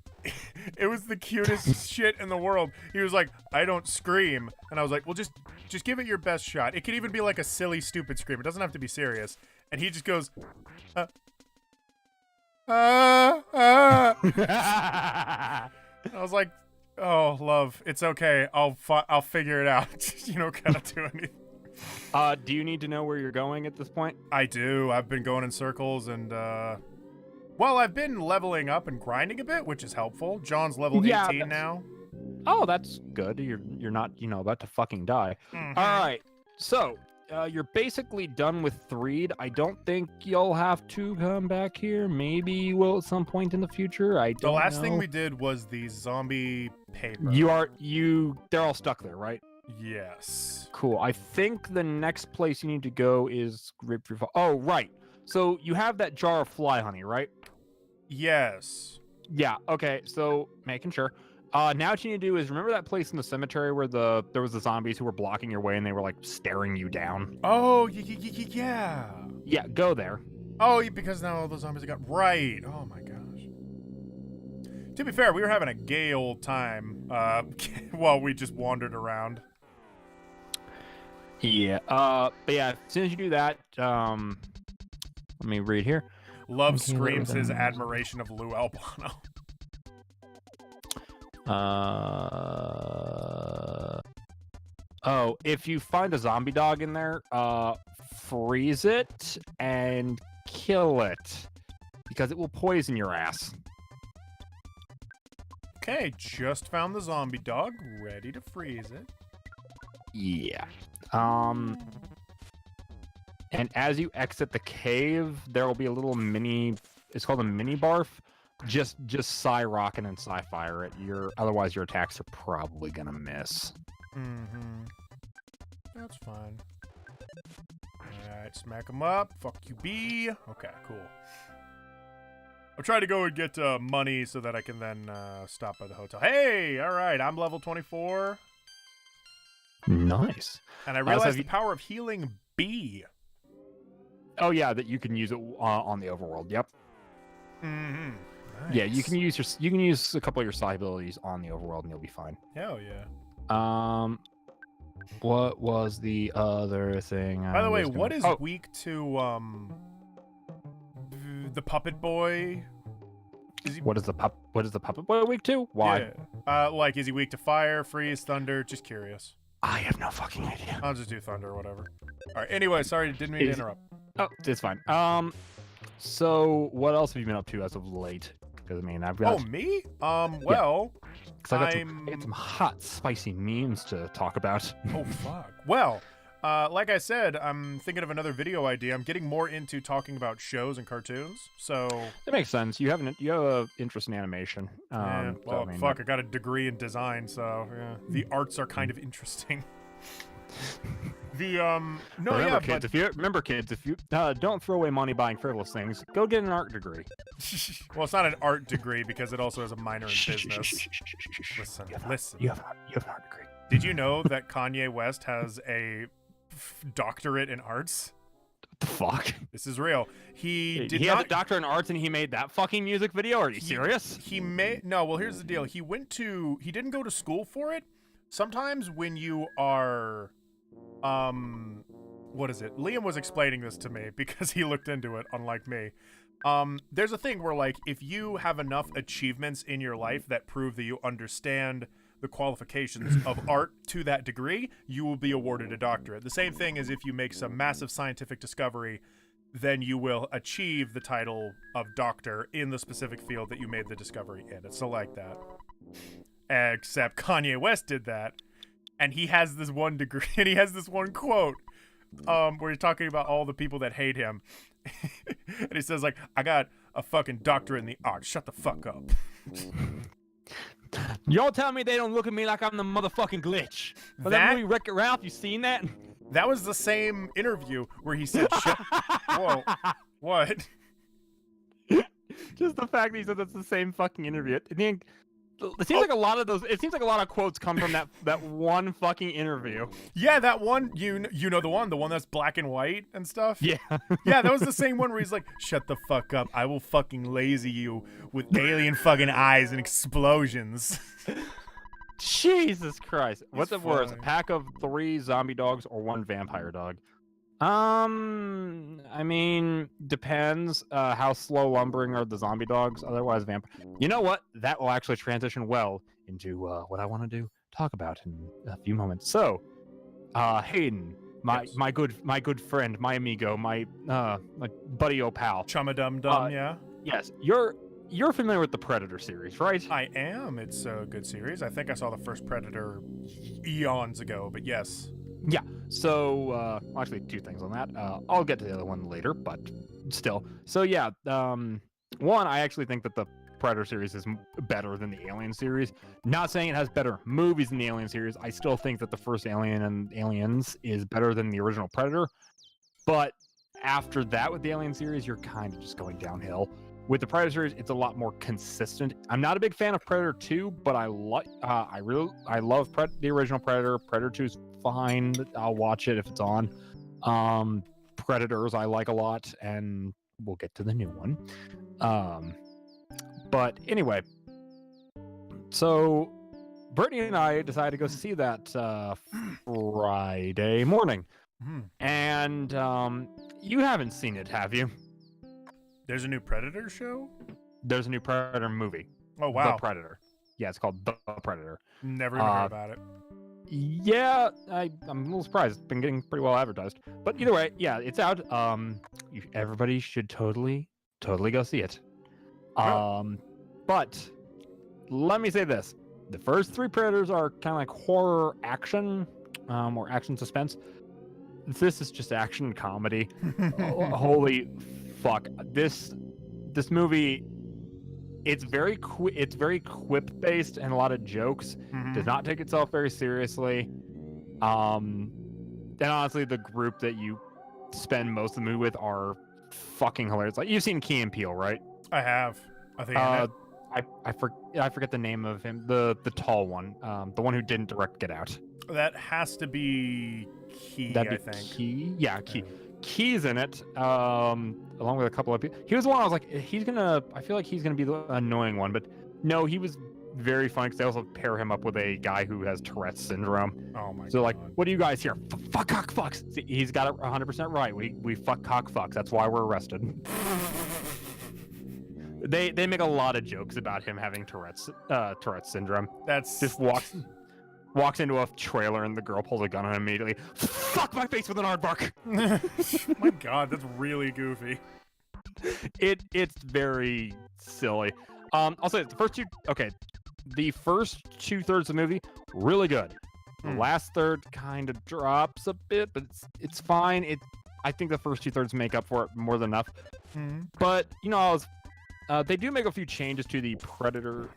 it was the cutest shit in the world. He was like, I don't scream. And I was like, well, just give it your best shot. It could even be like a silly, stupid scream. It doesn't have to be serious. And he just goes, I was like, oh, love, it's okay. I'll figure it out. You don't gotta do anything. Do you need to know where you're going at this point? I do. I've been going in circles and, well, I've been leveling up and grinding a bit, which is helpful. John's level 18 now. Oh, that's good. You're not, about to fucking die. Mhm. All right. So, you're basically done with Threed. I don't think you'll have to come back here. Maybe you will at some point in the future. I don't know. The last thing we did was the zombie paper. They're all stuck there, right? Yes. Cool. I think the next place you need to go is Grapefruit. Oh, right. So you have that jar of fly honey, right? Yes. Yeah. Okay. So making sure. Now what you need to do is remember that place in the cemetery where there was the zombies who were blocking your way and they were like staring you down. Oh, yeah. Yeah. Go there. Oh, because now all those zombies got right. Oh my gosh. To be fair, we were having a gay old time while we just wandered around. Yeah. But yeah, as soon as you do that, let me read here. Love Okay, screams his then. admiration of Lou Albano. Oh, if you find a zombie dog in there, freeze it and kill it because it will poison your ass. Okay, just found the zombie dog, ready to freeze it. Yeah. And as you exit the cave, there will be a little mini. It's called a mini barf. Just psi rockin' and psi fire it. Otherwise your attacks are probably gonna miss. Mm-hmm. That's fine. Alright, smack him up. Fuck you, B. Okay, cool. I'll try to go and get money so that I can then stop by the hotel. Hey! Alright, I'm level 24. Nice. And I realized the power of healing B. Oh yeah, that you can use it on the overworld. Yep. Mm-hmm. Nice. Yeah, you can use a couple of your psi abilities on the overworld and you'll be fine. Hell yeah. What was the other thing? By the way, what is weak to the puppet boy? What is the puppet boy weak to? Why? Yeah. Like, is he weak to fire, freeze, thunder? Just curious. I have no fucking idea. I'll just do thunder or whatever. All right. Anyway, sorry, didn't mean to interrupt. Oh, it's fine. So what else have you been up to as of late? Because I mean, I've got. Oh, me? Well, I got some hot, spicy memes to talk about. Oh fuck. Well, like I said, I'm thinking of another video idea. I'm getting more into talking about shows and cartoons. So that makes sense. You have an interest in animation. Yeah, well, so, I mean, fuck. I got a degree in design, so yeah. The arts are kind of interesting. Remember, kids, if you don't throw away money buying frivolous things, go get an art degree. Well, it's not an art degree because it also has a minor in business. Listen. You have an art degree. Did you know that Kanye West has a doctorate in arts? What the fuck? This is real. He had a doctorate in arts and he made that fucking music video? Are you serious? No, well, here's the deal. He didn't go to school for it. Sometimes when you are what is it? Liam was explaining this to me because he looked into it, unlike me. There's a thing where, like, if you have enough achievements in your life that prove that you understand the qualifications of art to that degree, you will be awarded a doctorate. The same thing as if you make some massive scientific discovery, then you will achieve the title of doctor in the specific field that you made the discovery in. It's so like that. Except Kanye West did that, and he has this one degree, and he has this one quote, where he's talking about all the people that hate him. And he says, like, I got a fucking doctorate in the arts. Shut the fuck up. Y'all tell me they don't look at me like I'm the motherfucking glitch. But that movie Wreck-It Ralph, you seen that? That was the same interview where he said, whoa, what? Just the fact that he said that's the same fucking interview. I think it seems like a lot of those. It seems like a lot of quotes come from that one fucking interview. Yeah, that one. You know the one that's black and white and stuff. Yeah, yeah, that was the same one where he's like, "Shut the fuck up! I will fucking laser you with alien fucking eyes and explosions." Jesus Christ! What's it worse, a funny. pack of 3 zombie dogs or 1 vampire dog? I mean, depends. How slow lumbering are the zombie dogs? Otherwise, vampire. You know what? That will actually transition well into what I want to talk about in a few moments. So, Hayden, Yes. my good friend, my amigo, my buddy pal. Chum-a-dum-dum, yeah? Yes, you're familiar with the Predator series, right? I am. It's a good series. I think I saw the first Predator eons ago, but yes. Yeah. So, well, actually, two things on that. I'll get to the other one later, but still. So yeah, one, I actually think that the Predator series is better than the Alien series. Not saying it has better movies than the Alien series. I still think that the first Alien and Aliens is better than the original Predator. But after that, with the Alien series, you're kind of just going downhill. With the Predator series, it's a lot more consistent. I'm not a big fan of Predator 2, but I love the original Predator. Predator 2 is fine. I'll watch it if it's on. Predators I like a lot, and we'll get to the new one. But anyway, so Brittany and I decided to go see that Friday morning. And you haven't seen it, have you? There's a new Predator show? There's a new Predator movie. Oh, wow. The Predator. Yeah, it's called The Predator. Never even heard about it. Yeah, I'm a little surprised. It's been getting pretty well advertised. But either way, yeah, it's out. Everybody should totally go see it. But let me say this. The first three Predators are kind of like horror action, or action suspense. This is just action comedy. Holy fuck. This movie, it's very quip based and a lot of jokes. Does not take itself very seriously. And honestly, the group that you spend most of the movie with are fucking hilarious. Like, you've seen Key and Peele, right? I have. I think I forget the name of him. The tall one. The one who didn't direct Get Out. That has to be Key, That'd I be think. Key. Yeah, Key. Key's in it, along with a couple of people. He was the one I was like, I feel like he's gonna be the annoying one, but no, he was very funny because they also pair him up with a guy who has Tourette's syndrome. Oh my god. So like, what do you guys here? Fuck cock fucks. See, he's got it 100% right. We fuck cock fucks. That's why we're arrested. They make a lot of jokes about him having Tourette's syndrome. That's just walks into a trailer and the girl pulls a gun on him immediately. Fuck my face with an aardvark. My god, that's really goofy. It's very silly. I'll say the first two. Okay, the first 2/3 of the movie really good. The last third kind of drops a bit, but it's fine. I think the first 2/3 make up for it more than enough. But they do make a few changes to the Predator.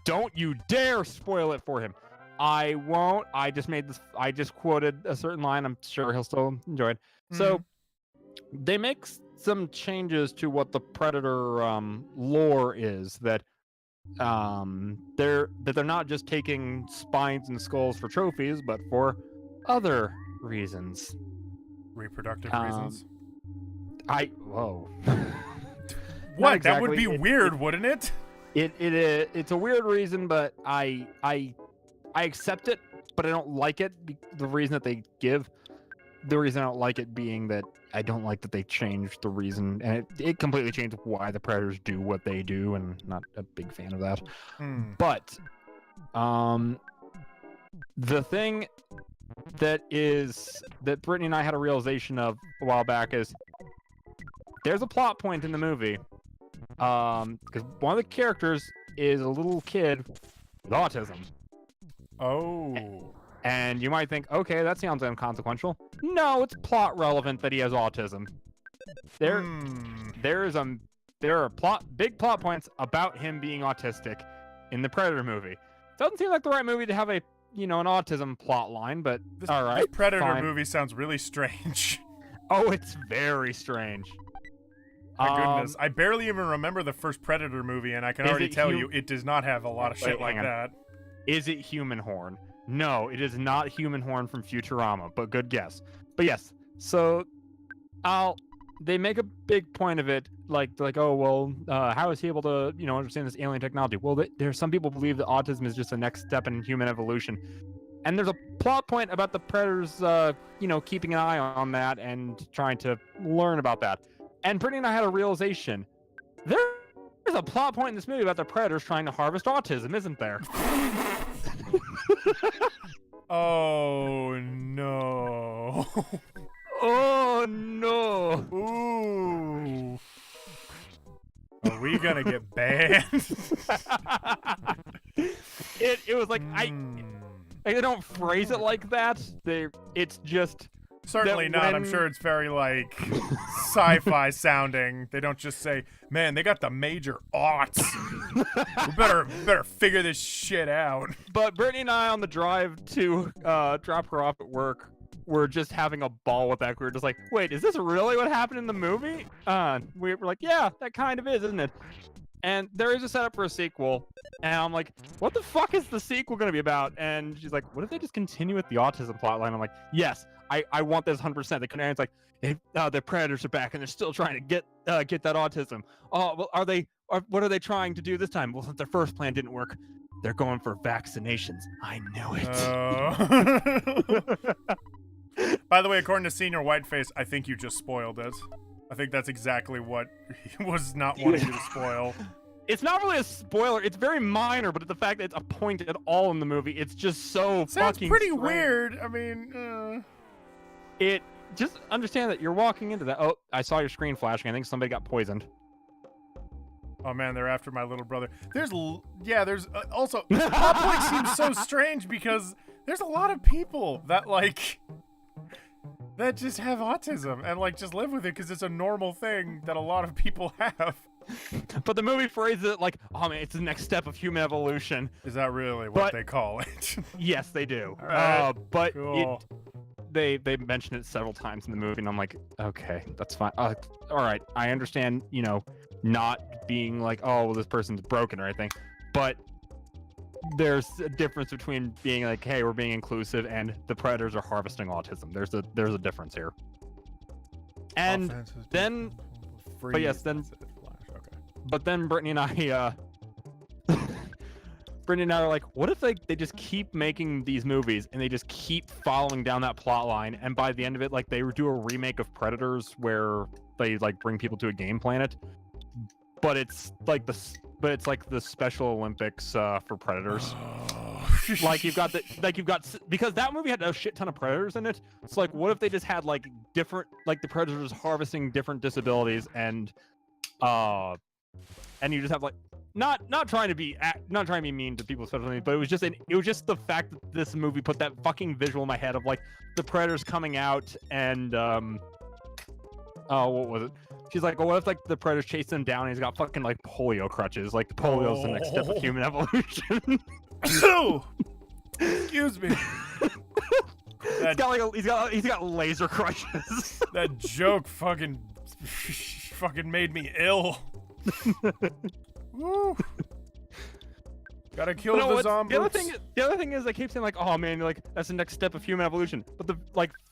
Don't you dare spoil it for him. I won't. I just quoted a certain line. I'm sure he'll still enjoy it. So they make some changes to what the Predator lore is, that they're not just taking spines and skulls for trophies, but for other reasons. Reproductive reasons. Whoa. What? Exactly. That would be weird, wouldn't it? It's a weird reason, but I accept it, but I don't like it. The reason that they give, the reason I don't like it being that I don't like that they changed the reason, and it completely changed why the Predators do what they do, and I'm not a big fan of that. But the thing that Brittany and I had a realization of a while back is there's a plot point in the movie, because one of the characters is a little kid with autism. Oh. And you might think, okay, that sounds inconsequential. No, it's plot relevant that he has autism. There are big plot points about him being autistic in the Predator movie. Doesn't seem like the right movie to have an autism plot line, but all right. This Predator fine. movie sounds really strange. Oh, it's very strange. My goodness, I barely even remember the first Predator movie, and I can already tell you it does not have a lot of shit like that. Is it Human Horn? No, it is not Human Horn from Futurama, but good guess. But yes, so they make a big point of it, like oh well, how is he able to understand this alien technology? Well, there's some people believe that autism is just the next step in human evolution, and there's a plot point about the predators, keeping an eye on that and trying to learn about that. And Brittany and I had a realization. There's a plot point in this movie about the predators trying to harvest autism, isn't there? Oh no. Oh no. Ooh. Are we gonna get banned? It was like they don't phrase it like that. It's just Certainly not. I'm sure it's very like sci-fi sounding. They don't just say, "Man, they got the major aughts. We better figure this shit out." But Brittany and I on the drive to drop her off at work were just having a ball with that. We were just like, "Wait, is this really what happened in the movie?" We were like, "Yeah, that kind of is, isn't it?" And there is a setup for a sequel, and I'm like, "What the fuck is the sequel going to be about?" And she's like, "What if they just continue with the autism plotline?" I'm like, "Yes, I want this 100%." The Canarians like, the predators are back, and they're still trying to get that autism. Oh, well, what are they trying to do this time? Well, since their first plan didn't work, they're going for vaccinations. I knew it. By the way, according to Senior Whiteface, I think you just spoiled it. I think that's exactly what he was not wanting you to spoil. It's not really a spoiler. It's very minor, but the fact that it's a point at all in the movie, it's just so Sounds fucking pretty strange. weird. I mean, It just understand that you're walking into that. Oh, I saw your screen flashing. I think somebody got poisoned. Oh man, they're after my little brother. There's also the plot point seems so strange because there's a lot of people that that just have autism and like just live with it because it's a normal thing that a lot of people have. But the movie phrases it like, "Oh man, it's the next step of human evolution." Is that really what they call it? Yes, they do. All right, but cool. they mention it several times in the movie, and I'm like, okay, that's fine. All right, I understand. Not being like, oh, well, this person's broken or anything, but there's a difference between being like, hey, we're being inclusive, and the predators are harvesting autism. There's a difference here. And then, but yes, then, but then Brittany and I, Brittany and I are like, what if they just keep making these movies and they just keep following down that plot line, and by the end of it, like they do a remake of Predators where they like bring people to a game planet, but it's like the Special Olympics for Predators. Because that movie had a shit ton of predators in it. It's like, what if they just had like different, like the predators harvesting different disabilities, and you just have like not trying to be mean to people, especially, but it was just the fact that this movie put that fucking visual in my head of like the predators coming out and what was it? She's like, well, what if like the predators chase him down and he's got fucking like polio crutches? Like the polio's the next step of human evolution. Excuse me. He's got laser crutches. That joke fucking made me ill. Woo. Gotta kill the zombies. The other thing is, I keep saying like, oh man, like that's the next step of human evolution. But the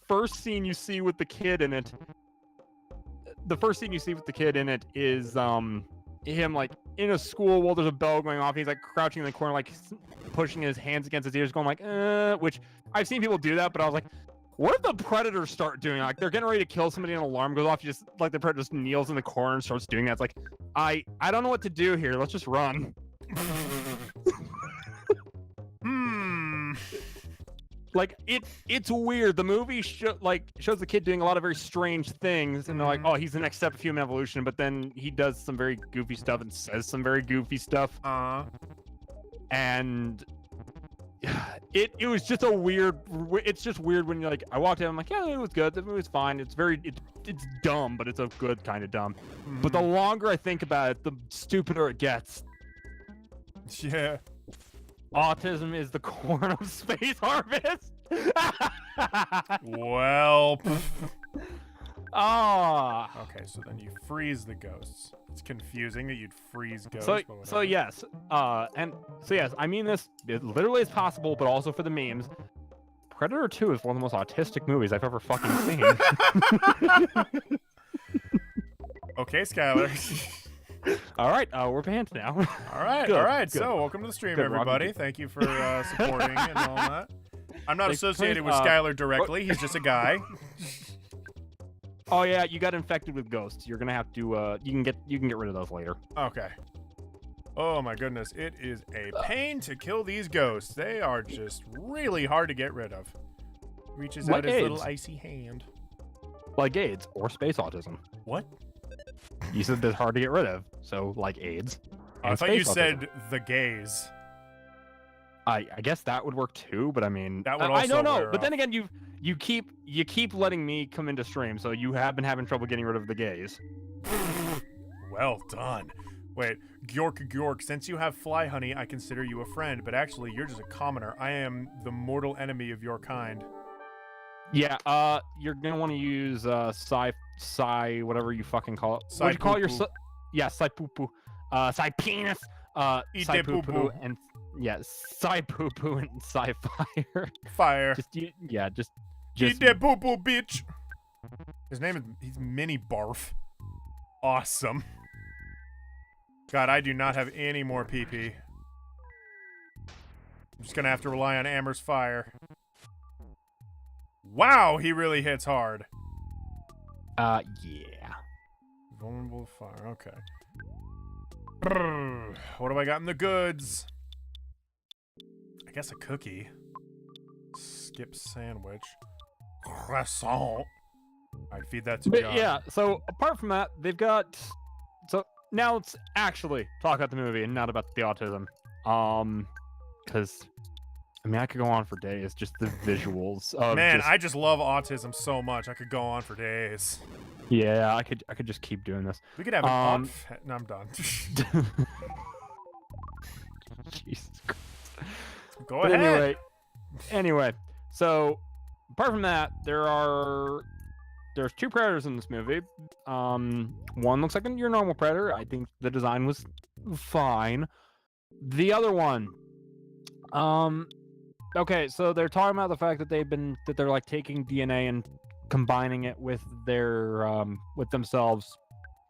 first scene you see with the kid in it, is him like in a school while there's a bell going off. He's like crouching in the corner, like pushing his hands against his ears, going like, which I've seen people do that, but I was like, what if the predators start doing like they're getting ready to kill somebody and an alarm goes off, you just like the predator just kneels in the corner and starts doing that. It's like, I don't know what to do here. Let's just run. Like it's weird. The movie shows the kid doing a lot of very strange things, and they're like, oh, he's the next step of human evolution, but then he does some very goofy stuff and says some very goofy stuff. And it was just it's just weird when you're like, I walked in, I'm like, yeah, it was good, the movie's fine, it's dumb, but it's a good kind of dumb. But the longer I think about it, the stupider it gets. Yeah. Autism is the corn of space harvest. Well. Okay, so then you freeze the ghosts. It's confusing that you'd freeze ghosts. So yes, I mean this. It literally is possible, but also for the memes. Predator 2 is one of the most autistic movies I've ever fucking seen. Okay, Skylar. All right, we're banned now. All right. Good. So welcome to the stream, everybody. Thank you for supporting and all that. I'm not associated with Skylar directly. He's just a guy. Oh yeah, you got infected with ghosts. You're gonna have to. You can get rid of those later. Okay. Oh my goodness, it is a pain to kill these ghosts. They are just really hard to get rid of. Reaches Like out his little AIDS. icy hand. Like AIDS or space autism. What? You said they're hard to get rid of, so like AIDS. I and thought you space autism. said the gays. I guess that would work too, but I mean, That would I also don't know. wear But then off. again, you keep letting me come into stream, so you have been having trouble getting rid of the gays. Well done. Wait, Gyork, since you have fly honey, I consider you a friend, but actually you're just a commoner. I am the mortal enemy of your kind. Yeah, you're gonna want to use psi whatever you fucking call it. What'd you call your Psi-poo-poo. psi poo poo, psi penis, Eat psi that poo poo, poo-poo. and yeah, psi poo poo and psi fire. Fire. Just Eat that poo-poo, bitch. His name is he's Mini Barf. Awesome. God, I do not have any more PP. I'm just gonna have to rely on Amber's fire. Wow, he really hits hard. yeah. Vulnerable to fire, okay. Brrr. What do I got in the goods? I guess a cookie. Skip sandwich. Croissant. I'd feed that to But John. yeah, so apart from that, they've got. So now let's actually talk about the movie and not about the autism. Because I mean, I could go on for days. Just the visuals. Of Man, just, I just love autism so much. I could go on for days. yeah, I could just keep doing this. We could have an No, I'm done. Jesus Christ. Go But ahead. anyway, so apart from that, there's two predators in this movie. One looks like your normal predator. I think the design was fine. The other one, okay, so they're talking about the fact that they're like taking DNA and combining it with their with themselves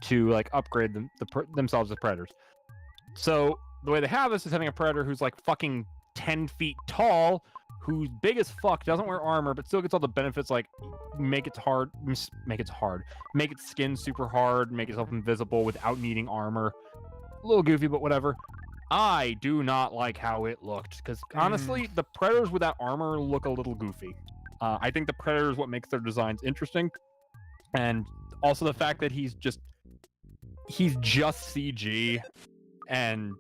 to like upgrade themselves as predators. So the way they have this is having a predator who's like fucking 10 feet tall, who's big as fuck, doesn't wear armor, but still gets all the benefits like make its skin super hard, make itself invisible without needing armor. A little goofy, but whatever. I do not like how it looked, because honestly, the predators without armor look a little goofy. I think the predator is what makes their designs interesting, and also the fact that he's just CG, and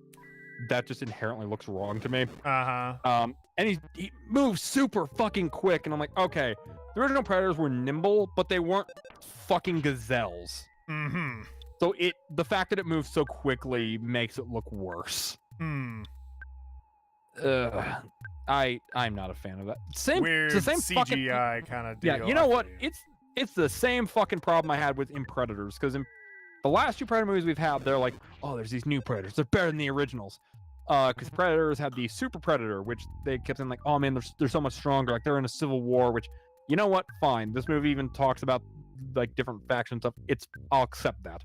that just inherently looks wrong to me. And he moves super fucking quick, and I'm like, okay, the original predators were nimble, but they weren't fucking gazelles. Mm-hmm. So the fact that it moves so quickly makes it look worse. Hmm. I'm not a fan of that. Weird it's the same CGI kind of deal. Yeah, you know what? I feel. It's the same fucking problem I had with in Predators, because in the last two Predator movies we've had, they're like, oh, there's these new Predators. They're better than the originals. Because Predators had the Super Predator, which they kept saying like, oh man, they're so much stronger. Like they're in a civil war. Which, you know what? Fine. This movie even talks about like different factions stuff. I'll accept that.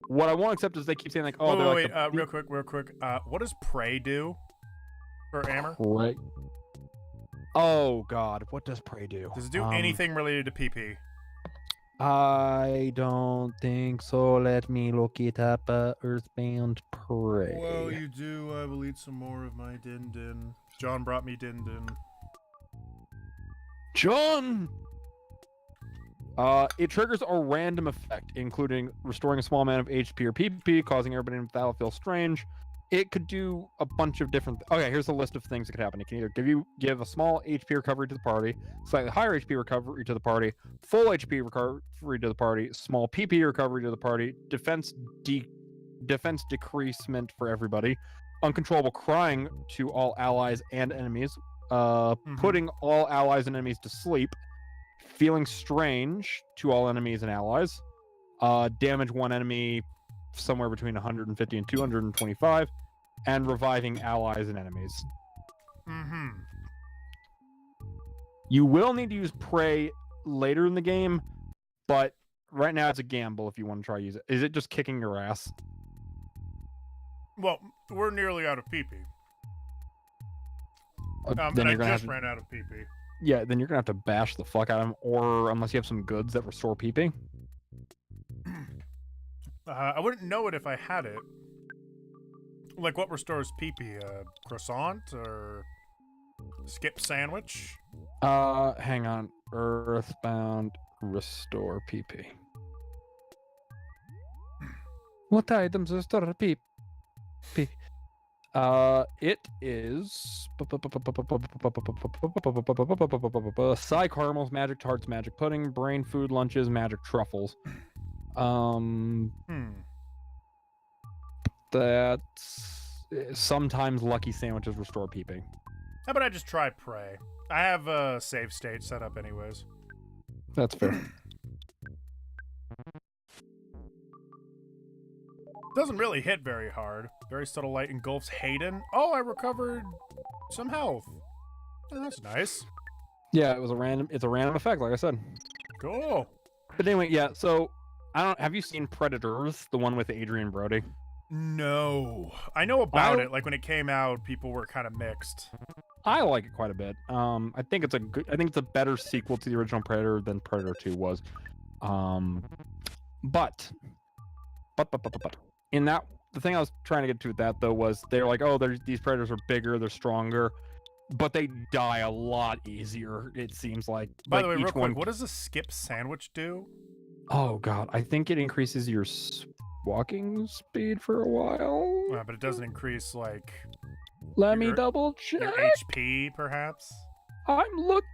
What I won't accept is they keep saying like, oh, they're wait, like real quick. What does Prey do for Amber? Right. Oh God, what does Prey do? Does it do anything related to PP? I don't think so. Let me look it up. Earthbound Prey. Well, you do. I will eat some more of my din din. John brought me din din. John! It triggers a random effect, including restoring a small amount of HP or PP, causing everybody in the battle to feel strange. It could do a bunch of different... Okay, here's a list of things that could happen. It can either give a small HP recovery to the party, slightly higher HP recovery to the party, full HP recovery to the party, small PP recovery to the party, defense decreasement for everybody, uncontrollable crying to all allies and enemies, putting all allies and enemies to sleep, feeling strange to all enemies and allies, damage one enemy somewhere between 150 and 225, and reviving allies and enemies. Mm-hmm. You will need to use Prey later in the game, but right now it's a gamble if you want to try to use it. Is it just kicking your ass? Well, we're nearly out of PP. then But I you're gonna have just to, ran out of PP. yeah, then you're gonna have to bash the fuck out of him, or unless you have some goods that restore PP. I wouldn't know it if I had it. Like, what restores PP? Croissant or skip sandwich? Hang on. Earthbound restore PP. What items restore PP? It is Psy caramels, magic tarts, magic pudding, brain food lunches, magic truffles. That's sometimes lucky sandwiches restore PP. How about I just try pray? I have a save state set up anyways. That's fair. Doesn't really hit very hard. Very subtle light engulfs Hayden. Oh, I recovered some health. Oh, that's nice. Yeah, it's a random effect, like I said. Cool. But anyway, yeah, so have you seen Predators, the one with Adrian Brody? No. I know about it. Like when it came out, people were kind of mixed. I like it quite a bit. I think it's a better sequel to the original Predator than Predator 2 was. But in that, the thing I was trying to get to with that though was they're like, oh, these Predators are bigger, they're stronger, but they die a lot easier. It seems like. By the way, real quick, what does a skip sandwich do? Oh god, I think it increases your walking speed for a while. Yeah, but it doesn't increase like. Let me double check. Your HP, perhaps. I'm looking.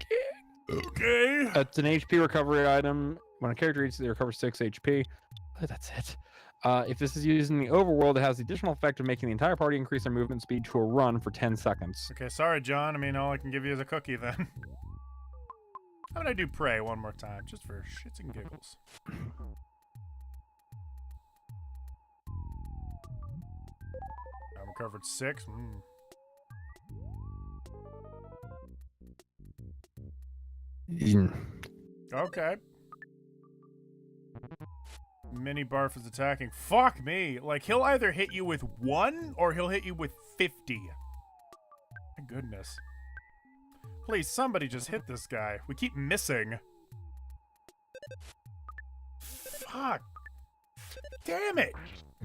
Okay. It's an HP recovery item. When a character eats, they recover 6 HP. Oh, that's it. If this is used in the overworld, it has the additional effect of making the entire party increase their movement speed to a run for 10 seconds. Okay, sorry, John. I mean, all I can give you is a cookie then. How about I do pray one more time, just for shits and giggles? I recovered 6. Okay. Mini Barf is attacking. Fuck me! Like, he'll either hit you with 1 or he'll hit you with 50. My goodness. Please, somebody just hit this guy. We keep missing. Fuck. Damn it.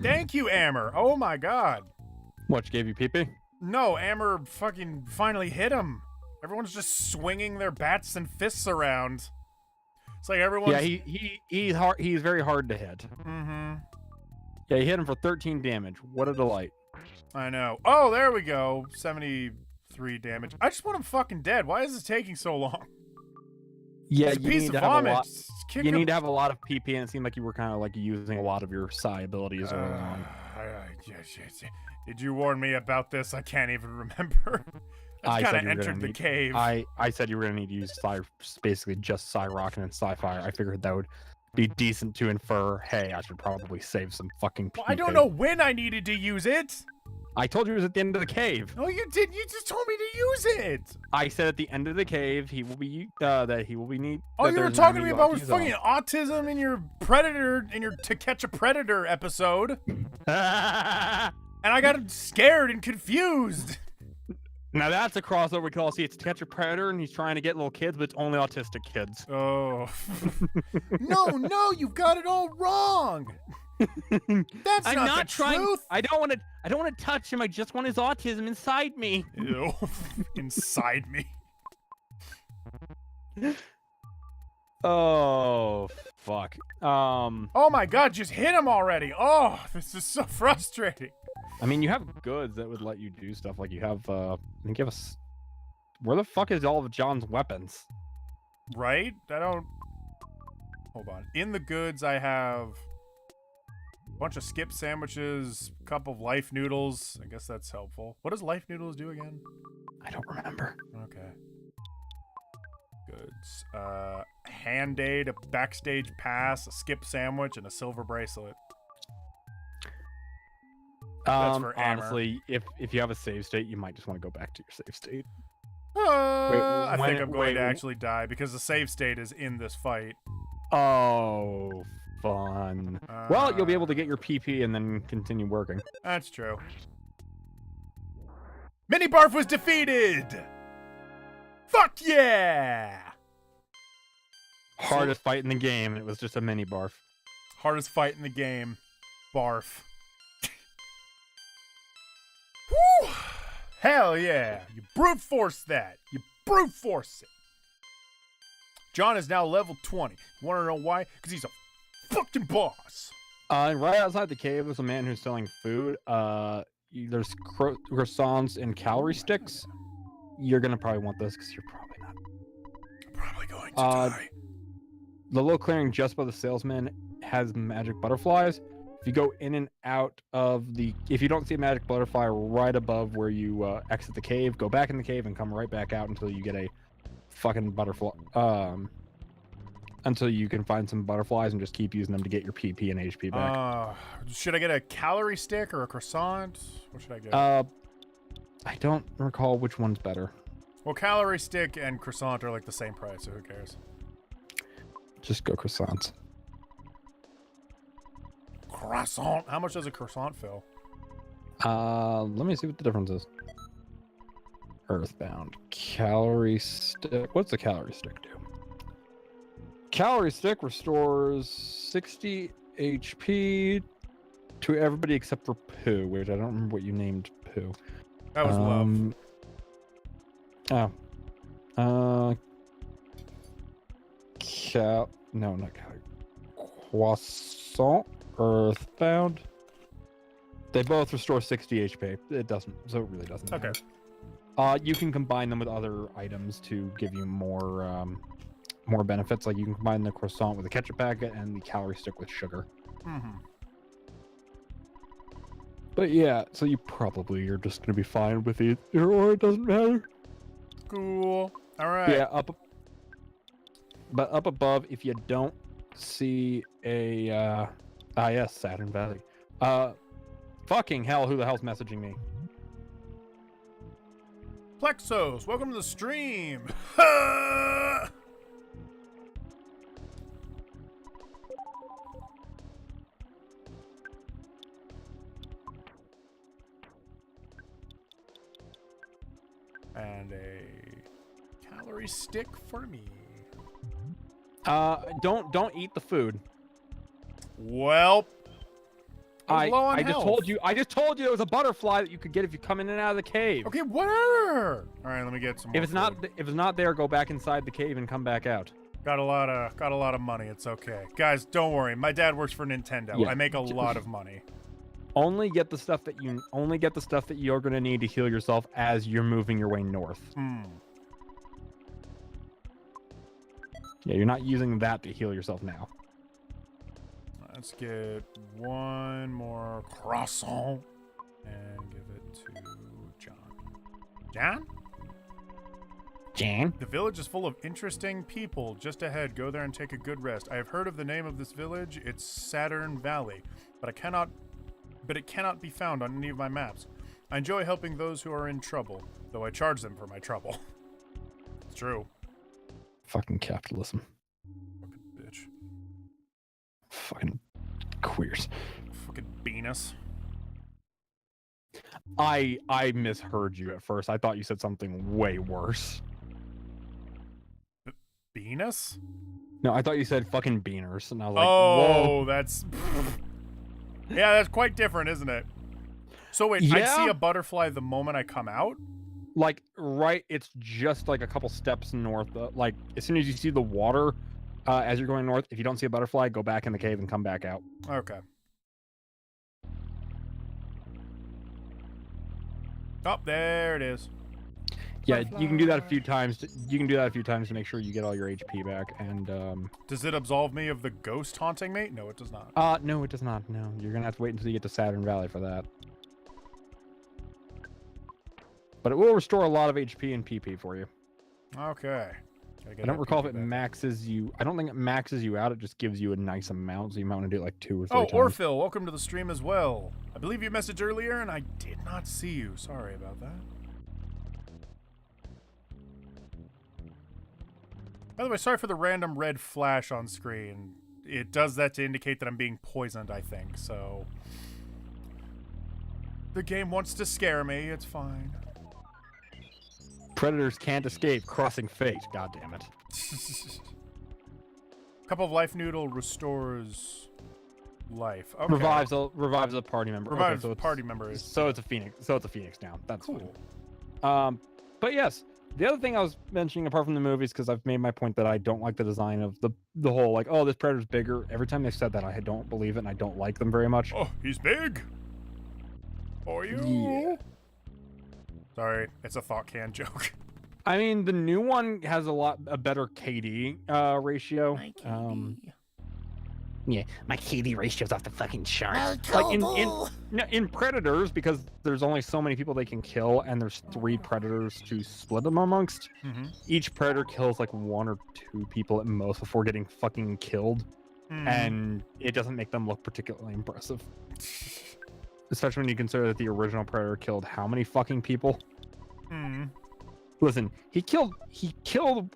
Thank you, Amber. Oh my god. What, gave you PP? No, Amber fucking finally hit him. Everyone's just swinging their bats and fists around. It's like everyone's... Yeah, he's hard. He's very hard to hit. Mm-hmm. Yeah, he hit him for 13 damage. What a delight. I know. Oh, there we go. 73 damage. I just want him fucking dead. Why is this taking so long? Yeah, It's a piece of vomit. You need to have a lot of PP, and it seemed like you were kind of like using a lot of your psi abilities early on. Yes. Did you warn me about this? I can't even remember. I kind of entered the cave. I said you were going to need to use basically just Psi Rocket and Psi Fire. I figured that would be decent to infer, hey, I should probably save some fucking PP. Well, I don't know when I needed to use it. I told you it was at the end of the cave. No, you didn't. You just told me to use it. I said at the end of the cave, he will be neat. Oh, you were talking to me about fucking autism in your Predator, in your To Catch a Predator episode. And I got scared and confused. Now that's a crossover we can all see. It's To Catch a Predator, and he's trying to get little kids, but it's only autistic kids. Oh. No, you've got it all wrong. That's not the truth. I don't want to touch him. I just want his autism inside me. Ew. Inside me. Oh, fuck. Oh my god, just hit him already. Oh, this is so frustrating. I mean, you have goods that would let you do stuff. Like you have, I think you have where the fuck is all of John's weapons? Right? Hold on. In the goods, I have a bunch of skip sandwiches, a couple of life noodles. I guess that's helpful. What does life noodles do again? I don't remember. Okay. Goods. Hand aid, a backstage pass, a skip sandwich, and a silver bracelet. That's for honestly, if you have a save state, you might just want to go back to your save state. I think I'm going to actually die because the save state is in this fight. Oh, fun. Well, you'll be able to get your PP and then continue working. That's true. Mini Barf was defeated! Fuck yeah! Hardest fight in the game. It was just a mini barf. Hardest fight in the game. Barf. Woo! Hell yeah! You brute force that. You brute force it. John is now level 20. You want to know why? Because he's a fucking boss. Right outside the cave is a man who's selling food. There's croissants and calorie sticks. You're gonna probably want this because you're probably not. Probably going to die. The little clearing just by the salesman has magic butterflies. If you go in and out of if you don't see a magic butterfly right above where you exit the cave, go back in the cave and come right back out until you get a fucking butterfly. Until you can find some butterflies and just keep using them to get your PP and HP back. Should I get a calorie stick or a croissant? What should I get? I don't recall which one's better. Well, calorie stick and croissant are like the same price, so who cares? Just go croissants. Croissant? How much does a croissant fill? Let me see what the difference is. Earthbound. Calorie stick. What's the calorie stick do? Calorie stick restores 60 HP to everybody except for Pooh, which I don't remember what you named Pooh. That was love. No, not calorie. Croissant. Earthbound. They both restore 60 HP. It doesn't, so it really doesn't matter. Okay. You can combine them with other items to give you more benefits. Like you can combine the croissant with a ketchup packet and the calorie stick with sugar. Mm-hmm. But yeah, so you're just gonna be fine with either, or it doesn't matter. Cool. All right. Yeah, but up above, if you don't see a yes, Saturn Valley. Fucking hell, who the hell's messaging me? Plexos, welcome to the stream. And a calorie stick for me. Don't eat the food. Well, I just told you there was a butterfly that you could get if you come in and out of the cave. Okay, whatever. All right, let me get some more If it's not there, go back inside the cave and come back out. Got a lot of money. It's okay. Guys, don't worry. My dad works for Nintendo. Yeah. I make a lot of money. Only get the stuff that you're going to need to heal yourself as you're moving your way north. Yeah, you're not using that to heal yourself now. Let's get one more croissant and give it to John. John? Jan? The village is full of interesting people. Just ahead, go there and take a good rest. I have heard of the name of this village. It's Saturn Valley, but it cannot be found on any of my maps. I enjoy helping those who are in trouble, though I charge them for my trouble. It's true. Fucking capitalism. Fucking bitch. Fucking queers. Fucking Venus. I misheard you at first. I thought you said something way worse. Venus? No, I thought you said fucking beaners, and I was like, oh, whoa. that's... Yeah, that's quite different, isn't it? So wait, Yeah. I see a butterfly the moment I come out? Like, right, it's just like a couple steps north. Like, as soon as you see the water, as you're going north, if you don't see a butterfly, go back in the cave and come back out. Okay. Oh, there it is. Yeah, you can do that a few times. You can do that a few times to make sure you get all your HP back. And does it absolve me of the ghost haunting me? No, it does not. No, it does not. No, you're gonna have to wait until you get to Saturn Valley for that. But it will restore a lot of HP and PP for you. Okay. I don't recall if it maxes you. I don't think it maxes you out. It just gives you a nice amount, so you might want to do it like 2 or 3 times. Oh, Orphil, welcome to the stream as well. I believe you messaged earlier, and I did not see you. Sorry about that. By the way, sorry for the random red flash on screen. It does that to indicate that I'm being poisoned, I think, so... The game wants to scare me. It's fine. Predators can't escape crossing fate. God damn it. Cup of life noodle restores life. Okay. Revives a party member. Revives so it's, party member. So it's a phoenix. So it's a phoenix now. That's Cool. fine. But yes, the other thing I was mentioning apart from the movies, because I've made my point that I don't like the design of the whole like, oh, this Predator's bigger. Every time they've said that, I don't believe it, and I don't like them very much. Oh, he's big. Are you? Yeah. Sorry, it's a thought can joke. I mean, the new one has a better KD ratio. My KD. Yeah, my KD ratio's off the fucking charts. Well, Like in Predators, because there's only so many people they can kill, and there's 3 Predators to split them amongst. Mm-hmm. Each Predator kills like 1 or 2 people at most before getting fucking killed, and it doesn't make them look particularly impressive. Especially when you consider that the original Predator killed how many fucking people? Listen, he killed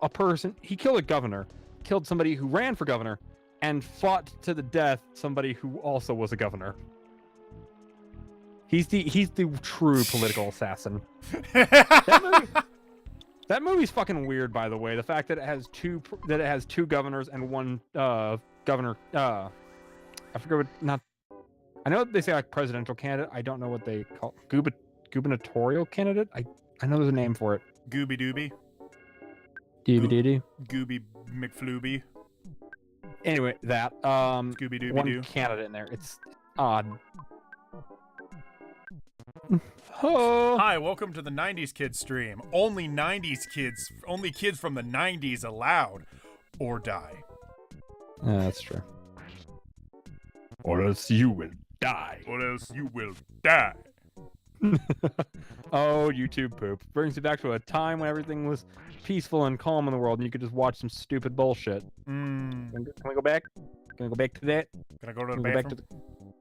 a person. He killed a governor, killed somebody who ran for governor, and fought to the death somebody who also was a governor. He's the true political assassin. That movie's fucking weird, by the way. The fact that it has two governors and 1 governor. I forget what. Not. I know they say like presidential candidate. I don't know what they call gubernatorial candidate. I know there's a name for it. Gooby Dooby. Doobie Gooby McFlooby. Anyway, that Scooby Dooby one Doo. candidate in there. It's odd. Oh. Hi, welcome to the 90s Kids stream. Only kids from the 90s allowed. Or die. Yeah, that's true. Or else you will die. Or else you will die. Oh, YouTube poop. Brings me back to a time when everything was peaceful and calm in the world and you could just watch some stupid bullshit. Can we go back? Can we go back to that? Can I go to the Can we go back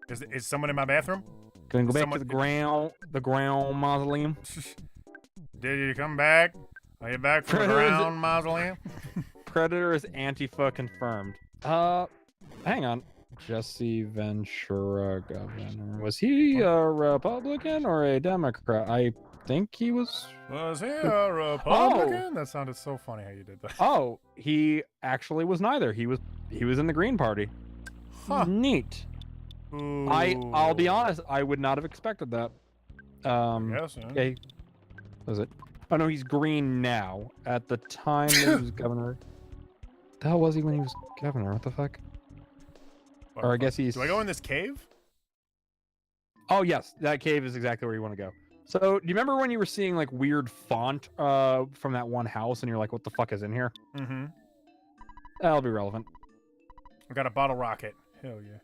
bathroom? Is someone in my bathroom? Can we go back to the ground mausoleum? Did you come back? Are you back from the ground mausoleum? Predator is Antifa confirmed. Hang on. Jesse Ventura governor. Was he a Republican or a Democrat? I think he was. Was he a Republican? That sounded so funny how you did that. Oh, he actually was neither. He was in the Green Party. Huh. Neat. Ooh. I'll be honest, I would not have expected that. Yes, Okay. Was it? Oh no, he's green now. At the time that he was governor. The hell was he when he was governor? What the fuck? Or I guess he's. Do I go in this cave? Oh yes, that cave is exactly where you want to go. So, do you remember when you were seeing like weird font from that one house, and you're like, "What the fuck is in here?" Mm-hmm. That'll be relevant. I got a bottle rocket. Hell yeah.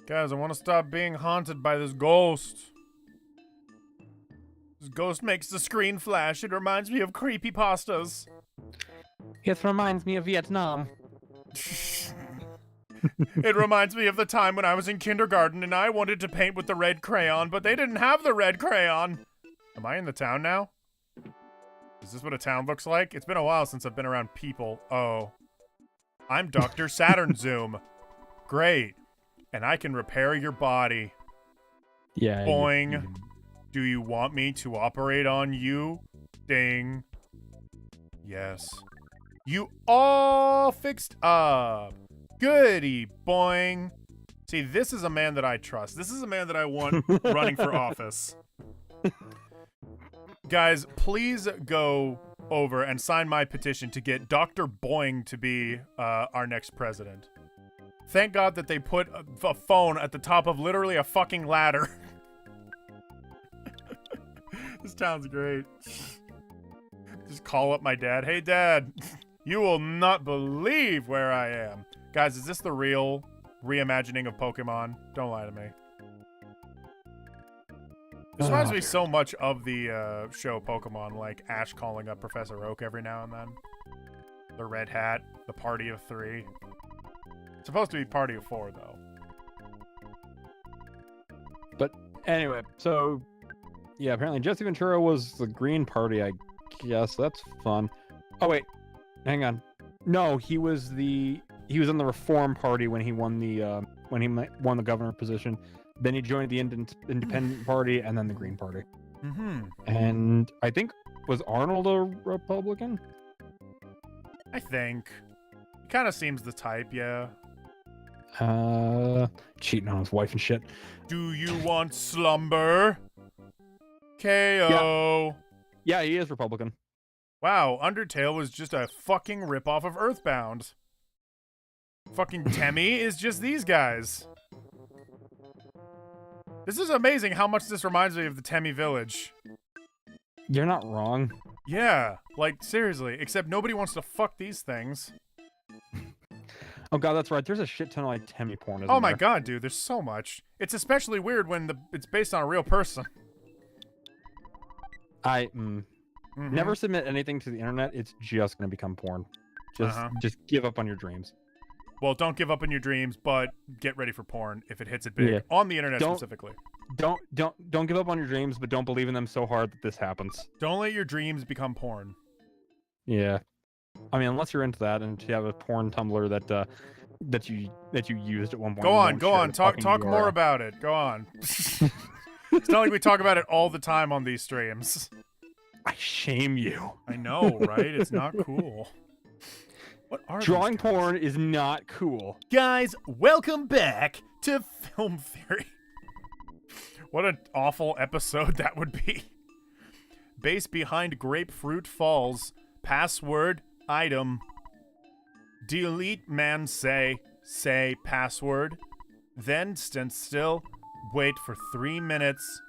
Guys, I want to stop being haunted by this ghost. This ghost makes the screen flash. It reminds me of creepypastas. It reminds me of Vietnam. It reminds me of the time when I was in kindergarten and I wanted to paint with the red crayon, but they didn't have the red crayon. Am I in the town now? Is this what a town looks like? It's been a while since I've been around people. Oh. I'm Dr. Saturn Zoom. Great. And I can repair your body. Yeah. Boing. Do you want me to operate on you? Ding. Yes. You all fixed up. Goody, boing. See, this is a man that I trust. This is a man that I want running for office. Guys, please go over and sign my petition to get Dr. Boing to be our next president. Thank God that they put a phone at the top of literally a fucking ladder. This town's great. Just call up my dad. Hey, Dad, you will not believe where I am. Guys, is this the real reimagining of Pokemon? Don't lie to me. This reminds me so much of the show Pokemon, like Ash calling up Professor Oak every now and then. The Red Hat, the Party of 3. It's supposed to be Party of 4, though. But anyway, so yeah, apparently Jesse Ventura was the Green Party, I guess. That's fun. Oh wait, hang on. No, he was in the Reform Party when he won the when he won the governor position. Then he joined the Independent Party and then the Green Party. Mm-hmm. And I think, was Arnold a Republican? I think. He kind of seems the type, yeah. Cheating on his wife and shit. Do you want slumber? KO. Yeah, he is Republican. Wow, Undertale was just a fucking ripoff of Earthbound. Fucking Temmie is just these guys. This is amazing how much this reminds me of the Temmie village. You're not wrong. Yeah, like, seriously. Except nobody wants to fuck these things. Oh god, that's right. There's a shit ton of like Temmie porn. Isn't Oh my there? god, dude, there's so much. It's especially weird when it's based on a real person. Mhm. Never submit anything to the internet. It's just gonna become porn. Just give up on your dreams. Well, don't give up on your dreams, but get ready for porn if it hits it big. Yeah. On the internet Don't- specifically. Don't give up on your dreams, but don't believe in them so hard that this happens. Don't let your dreams become porn. Yeah, I mean, unless you're into that and you have a porn Tumblr that you used at one point. Go and on, don't go share on. the Talk fucking more URL. about it. Go on. It's not like we talk about it all the time on these streams. I shame you. I know, right? It's not cool. What are Drawing these guys? porn is not cool. Guys, welcome back to Film Theory. What an awful episode that would be. Base behind Grapefruit Falls. Password item. Delete man say password. Then stand still. Wait for 3 minutes.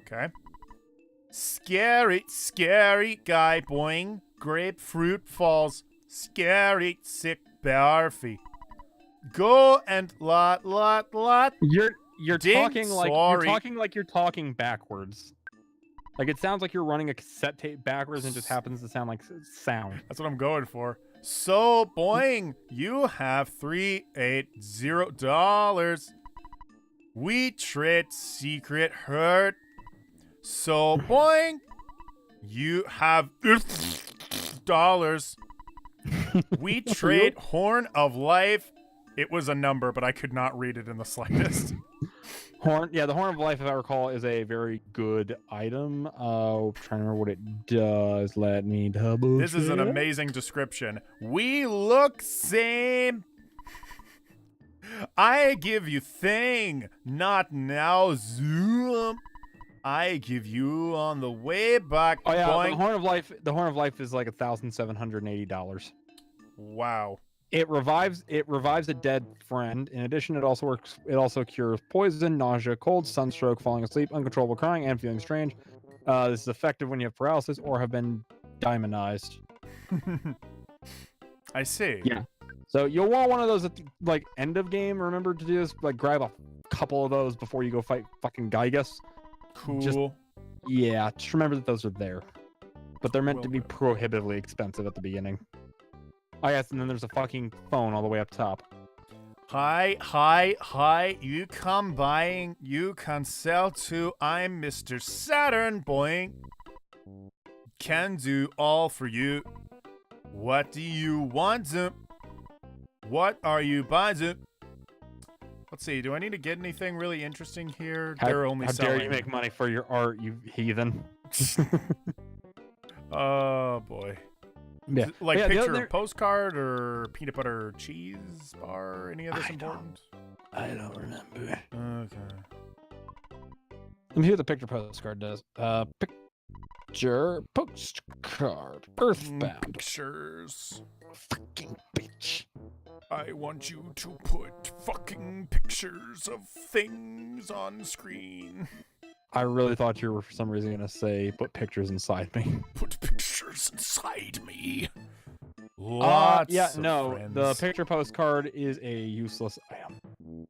Okay. Scary guy boing. Grapefruit Falls. Scary sick barfy. Go and lot. You're Ding, talking like sorry. you're talking backwards. Like it sounds like you're running a cassette tape backwards and it just happens to sound like sound. That's what I'm going for. So, boing, you have $380. We trade secret hurt. So, boing, you have dollars. We trade Horn of Life. It was a number, but I could not read it in the slightest. The Horn of Life, if I recall, is a very good item. Trying to remember what it does. Let me double. This is an check. amazing description. We look same. I give you thing, not now zoom. I give you on the way back. Oh yeah, boing. the Horn of Life is like $1,780. Wow. It revives a dead friend. In addition, it also cures poison, nausea, cold, sunstroke, falling asleep, uncontrollable crying, and feeling strange. This is effective when you have paralysis or have been demonized. I see. Yeah. So you'll want one of those at the end of game. Remember to do this. Grab a couple of those before you go fight fucking Gygus. Cool. Yeah, just remember that those are there. But they're meant to be Will do. prohibitively expensive at the beginning. Oh yes, and then there's a fucking phone all the way up top. Hi. You come buying. You can sell too. I'm Mr. Saturn, boing. Can do all for you. What do you want? What are you buying? Let's see. Do I need to get anything really interesting here? They're only How selling. dare you make money for your art, you heathen? Oh boy. Yeah. Like Yeah, the picture other- of postcard or peanut butter cheese bar? Any of this I important? I don't remember. Okay. Let me hear what the picture postcard does. Picture postcard. Earthbound. Pictures. Fucking bitch. I want you to put fucking pictures of things on screen. I really thought you were for some reason gonna say put pictures inside me. Put pictures inside me. Lots Yeah, of no. friends. The picture postcard is a useless item.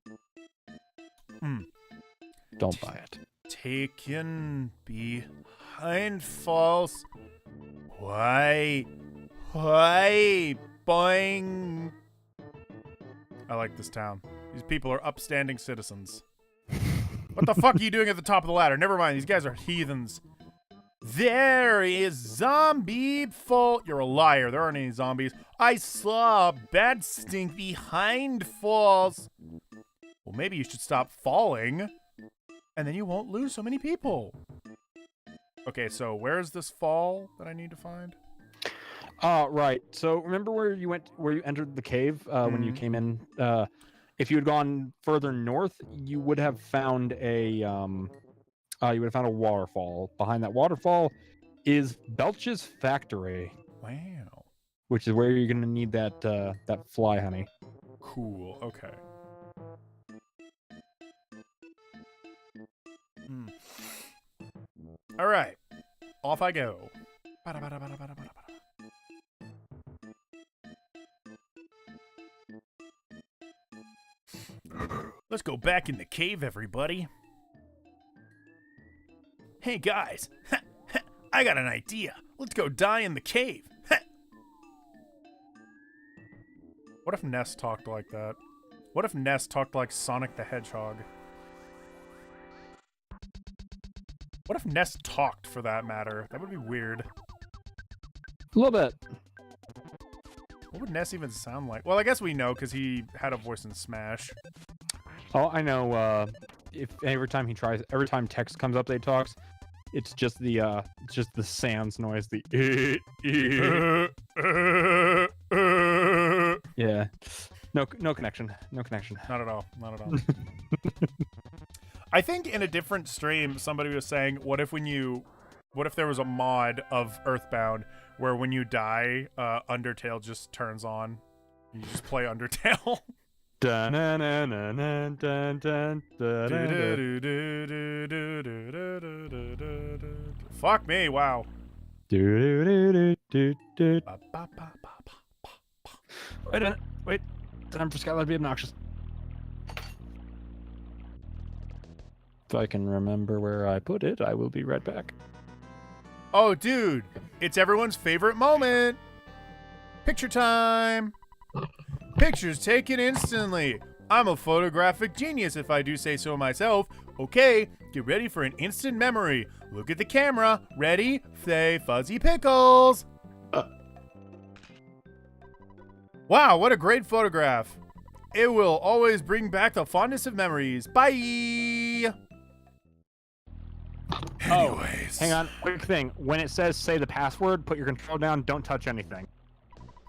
Don't buy it. Taken behind false. Why, boing. I like this town. These people are upstanding citizens. What the fuck are you doing at the top of the ladder? Never mind, these guys are heathens. There is zombie fall. You're a liar. There aren't any zombies. I saw a bad stink behind falls. Well, maybe you should stop falling, and then you won't lose so many people. Okay, so where's this fall that I need to find? Right. So remember where you entered the cave when you came in? If you had gone further north, you would have found a waterfall. Behind that waterfall is Belch's factory, Wow. which is where you're gonna need that fly honey. Cool. Okay. All right. Off I go. Let's go back in the cave, everybody. Hey, guys. I got an idea. Let's go die in the cave. What if Ness talked like that? What if Ness talked like Sonic the Hedgehog? What if Ness talked, for that matter? That would be weird. A little bit. What would Ness even sound like? Well, I guess we know because he had a voice in Smash. Oh, I know. If every time Tex comes up, they talks. It's just the sans noise. Yeah. No connection. No connection. Not at all. Not at all. I think in a different stream, somebody was saying, what if there was a mod of Earthbound where when you die, Undertale just turns on. You just play Undertale. Fuck me, wow. Wait a minute. Wait. Time for Skylar to be obnoxious. If I can remember where I put it, I will be right back. Oh, dude. It's everyone's favorite moment. Picture time. Pictures taken instantly. I'm a photographic genius if I do say so myself. Okay, get ready for an instant memory. Look at the camera. Ready? Say Fuzzy Pickles. Wow, what a great photograph. It will always bring back the fondest of memories. Bye. Anyways. Hang on. Quick thing. When it says say the password, put your control down. Don't touch anything.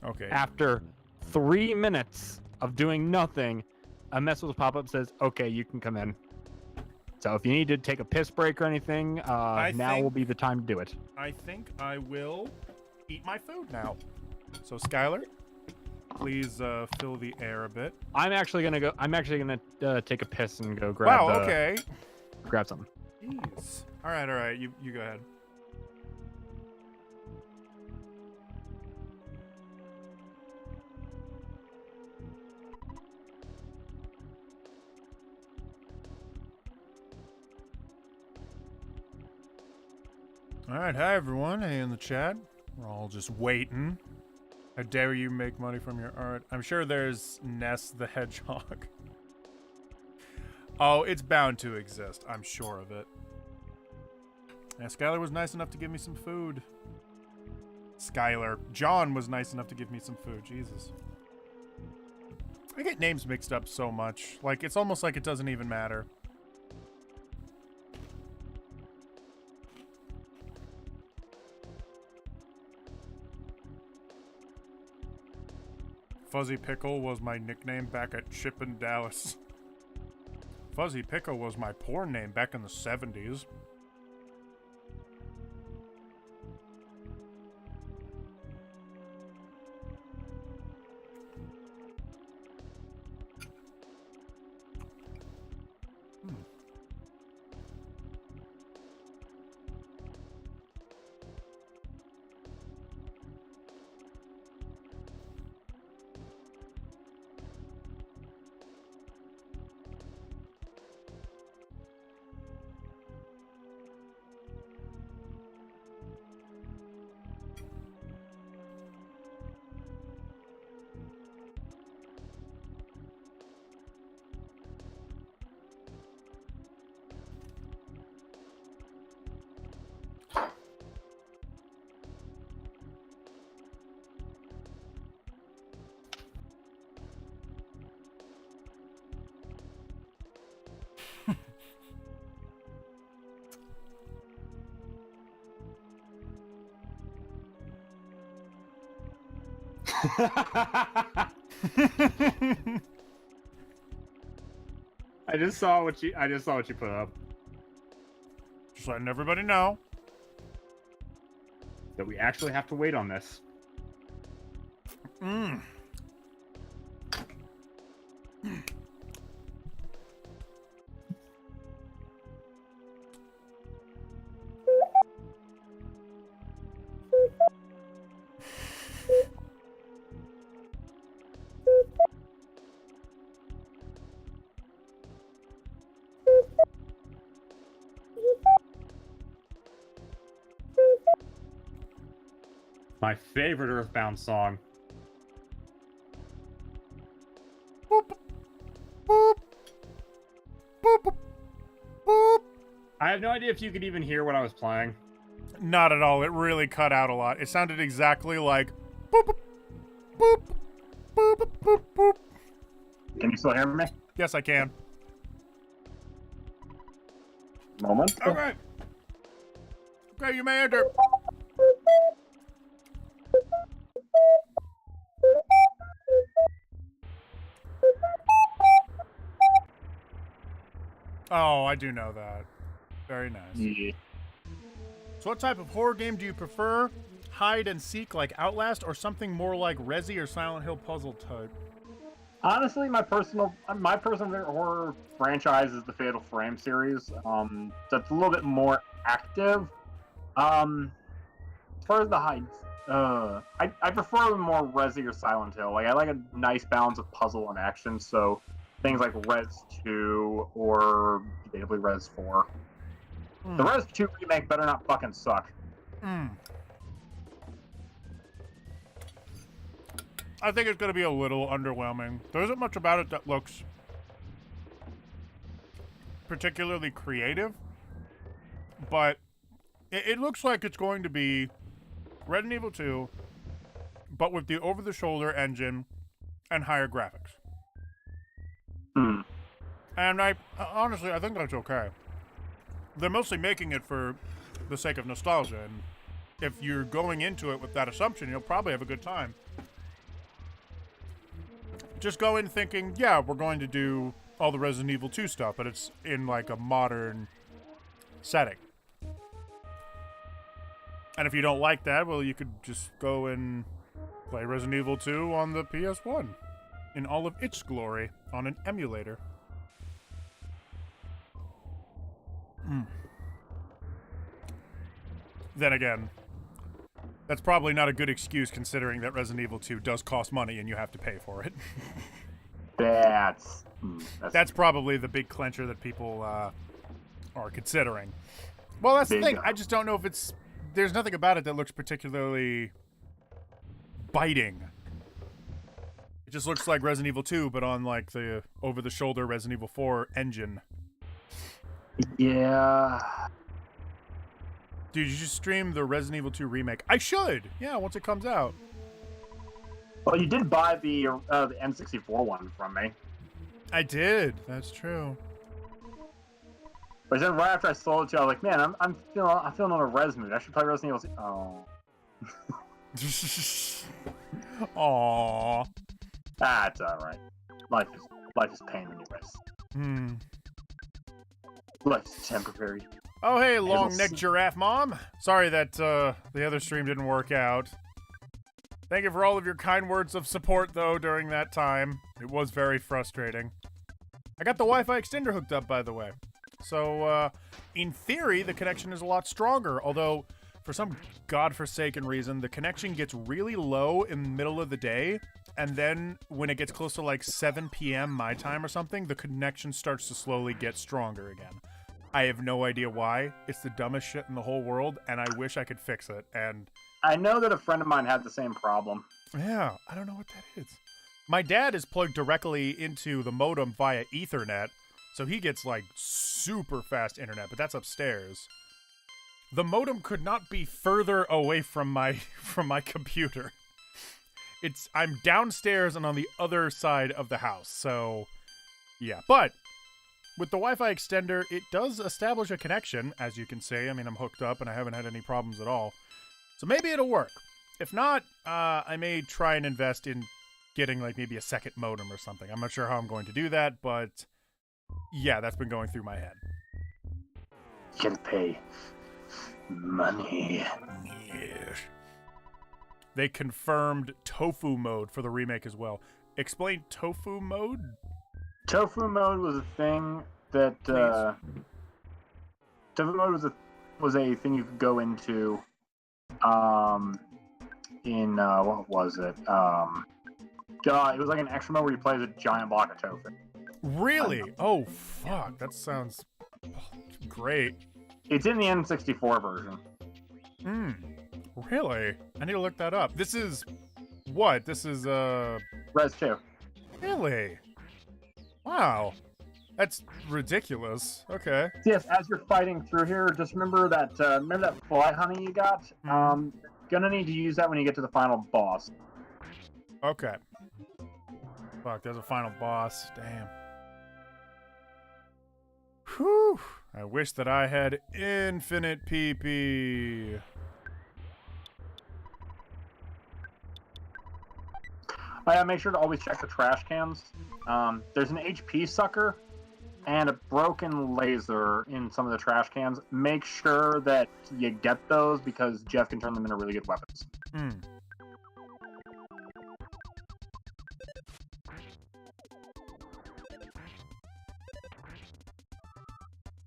Okay. After 3 minutes of doing nothing, a message will pop up says, okay, you can come in. So if you need to take a piss break or anything, now will be the time to do it. I think I will eat my food now. So Skylar, please fill the air a bit. I'm actually gonna take a piss and go grab. Wow. Okay. Grab something. Jeez. All right. You go ahead. All right, hi everyone. Hey in the chat. We're all just waiting. How dare you make money from your art? I'm sure there's Ness the Hedgehog. Oh, it's bound to exist. I'm sure of it. Yeah, Skylar was nice enough to give me some food. Skylar. John was nice enough to give me some food. Jesus. I get names mixed up so much. Like, it's almost like it doesn't even matter. Fuzzy Pickle was my nickname back at Chip in Dallas. Fuzzy Pickle was my porn name back in the 70s. I just saw what you put up. Just letting everybody know. That we actually have to wait on this. Mmm. My favorite Earthbound song. Boop. Boop. Boop. Boop. Boop. I have no idea if you could even hear what I was playing. Not at all. It really cut out a lot. It sounded exactly like boop, boop, boop, boop, boop, boop. Can you still hear me? Yes, I can. Moment. Okay. Okay, you may enter. Oh, I do know that. Very nice. Yeah. So what type of horror game do you prefer? Hide and seek like Outlast, or something more like Resi or Silent Hill puzzle type? Honestly, my personal favorite horror franchise is the Fatal Frame series. That's a little bit more active. As far as the hides, I prefer more Resi or Silent Hill. Like I like a nice balance of puzzle and action. So things like Res 2 or debatably Res 4. The Res 2 remake better not fucking suck. I think it's going to be a little underwhelming. There isn't much about it that looks particularly creative, but it looks like it's going to be Resident Evil 2, but with the over-the-shoulder engine and higher graphics. And honestly, I think that's okay. They're mostly making it for the sake of nostalgia, and if you're going into it with that assumption, you'll probably have a good time. Just go in thinking, yeah, we're going to do all the Resident Evil 2 stuff, but it's in like a modern setting. And if you don't like that, well, you could just go and play Resident Evil 2 on the PS1 in all of its glory on an emulator. Then again, that's probably not a good excuse considering that Resident Evil 2 does cost money and you have to pay for it. That's probably the big clincher that people are considering. Well, that's the thing. I just don't know if it's... There's nothing about it that looks particularly biting. It just looks like Resident Evil 2, but on like the over-the-shoulder Resident Evil 4 engine. Yeah. Dude, you should stream the Resident Evil 2 remake. I should! Yeah, once it comes out. Well, you did buy the N64 one from me. I did. That's true. But then right after I sold it to you, I was like, man, I'm feeling on a res mood. I should play Resident Evil 2. Oh. Aww. That's alright. Life is pain when you res. Life's temporary. Oh, hey, long-necked giraffe mom. Sorry that the other stream didn't work out. Thank you for all of your kind words of support, though, during that time. It was very frustrating. I got the Wi-Fi extender hooked up, by the way. So, in theory, the connection is a lot stronger, although, for some godforsaken reason, the connection gets really low in the middle of the day, and then when it gets close to, like, 7 p.m. my time or something, the connection starts to slowly get stronger again. I have no idea why. It's the dumbest shit in the whole world, and I wish I could fix it, and... I know that a friend of mine had the same problem. Yeah, I don't know what that is. My dad is plugged directly into the modem via Ethernet, so he gets, like, super fast internet, but that's upstairs. The modem could not be further away from my computer. I'm downstairs and on the other side of the house, so yeah. But with the Wi-Fi extender, it does establish a connection, as you can see. I mean, I'm hooked up and I haven't had any problems at all. So maybe it'll work. If not, I may try and invest in getting like maybe a second modem or something. I'm not sure how I'm going to do that, but yeah, that's been going through my head. You can pay money. Yes. They confirmed tofu mode for the remake as well. Explain tofu mode? Tofu mode was a thing that tofu mode was a thing you could go into in what was it? It was like an extra mode where you play as a giant block of tofu. Really? Oh fuck, that sounds great. It's in the N64 version. Really? I need to look that up. This is what? This is Res 2. Really? Wow. That's ridiculous. Okay. Yes, as you're fighting through here, just remember that fly honey you got? Gonna need to use that when you get to the final boss. Okay. Fuck, there's a final boss. Damn. Whew. I wish that I had infinite PP. Make sure to always check the trash cans. There's an HP sucker and a broken laser in some of the trash cans. Make sure that you get those because Jeff can turn them into really good weapons.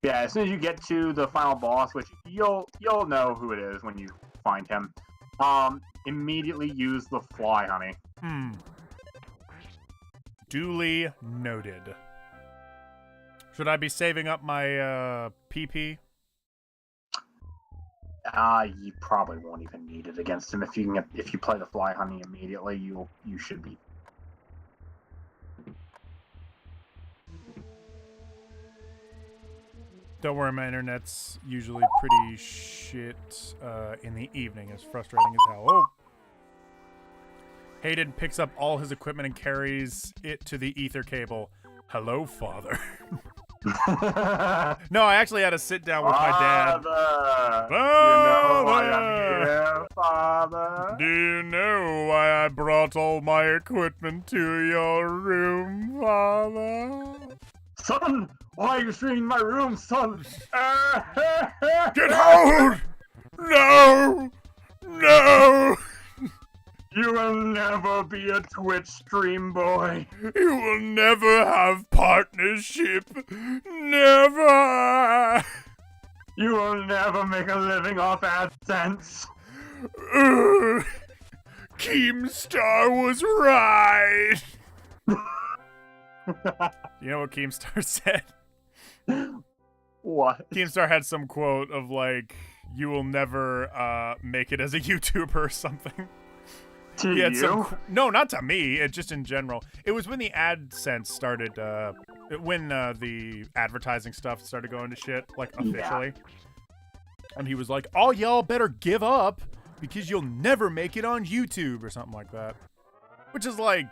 Yeah, as soon as you get to the final boss, which you'll know who it is when you find him, immediately use the fly honey. Duly noted. Should I be saving up my PP? You probably won't even need it against him. If you play the fly honey immediately, you should be. Don't worry, my internet's usually pretty shit in the evening. It's frustrating as hell. Oh! Hayden picks up all his equipment and carries it to the ether cable. Hello, father. No, I actually had to sit down with my dad. Father! You know why I'm here, Father? Do you know why I brought all my equipment to your room, Father? Son, why are you streaming my room, son? Get out! No! No! You will never be a Twitch stream boy. You will never have partnership. Never! You will never make a living off AdSense. Keemstar was right! You know what Keemstar said? What? Keemstar had some quote of like, you will never make it as a YouTuber or something. To you? No, not to me. It just in general. It was when the AdSense started, when the advertising stuff started going to shit, like officially. Yeah. And he was like, all y'all better give up because you'll never make it on YouTube or something like that. Which is like,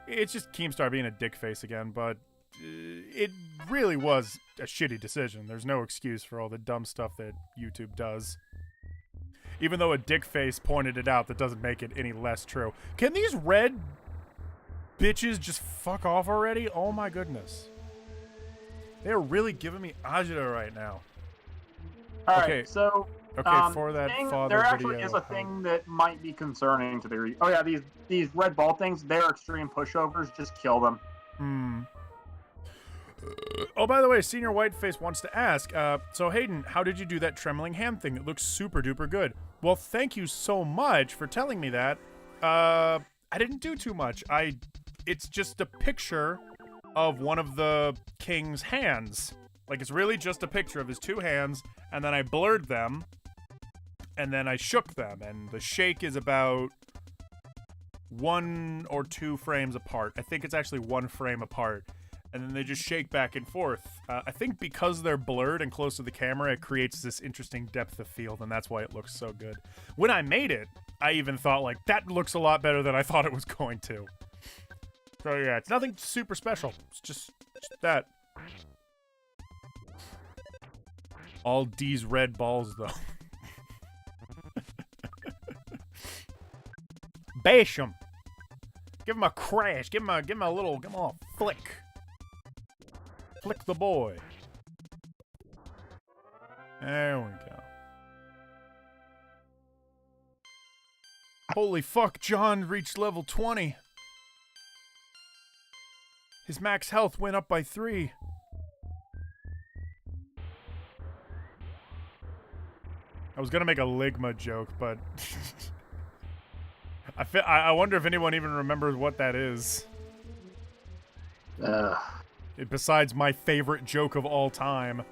it's just Keemstar being a dick face again, but it really was a shitty decision. There's no excuse for all the dumb stuff that YouTube does. Even though a dick face pointed it out, that doesn't make it any less true. Can these red bitches just fuck off already? Oh my goodness. They're really giving me agita right now. Alright, okay. So... Okay, for that father there video. actually is a thing that might be concerning to the... Oh yeah, these red ball things, they're extreme pushovers. Just kill them. Oh, by the way, Senior Whiteface wants to ask, so Hayden, how did you do that trembling hand thing? It looks super duper good. Well, thank you so much for telling me that. I didn't do too much. It's just a picture of one of the king's hands. Like, it's really just a picture of his two hands, and then I blurred them, and then I shook them, and the shake is about 1 or 2 frames apart. I think it's actually 1 frame apart. And then they just shake back and forth. I think because they're blurred and close to the camera, it creates this interesting depth of field, and that's why it looks so good. When I made it, I even thought, like, that looks a lot better than I thought it was going to. So yeah, it's nothing super special. It's just that. All D's red balls, though. Bash him. Give him a crash. Give him a little flick. Flick the boy. There we go. Holy fuck, John reached level 20. His max health went up by 3. I was gonna make a Ligma joke, but I wonder if anyone even remembers what that is. Besides my favorite joke of all time.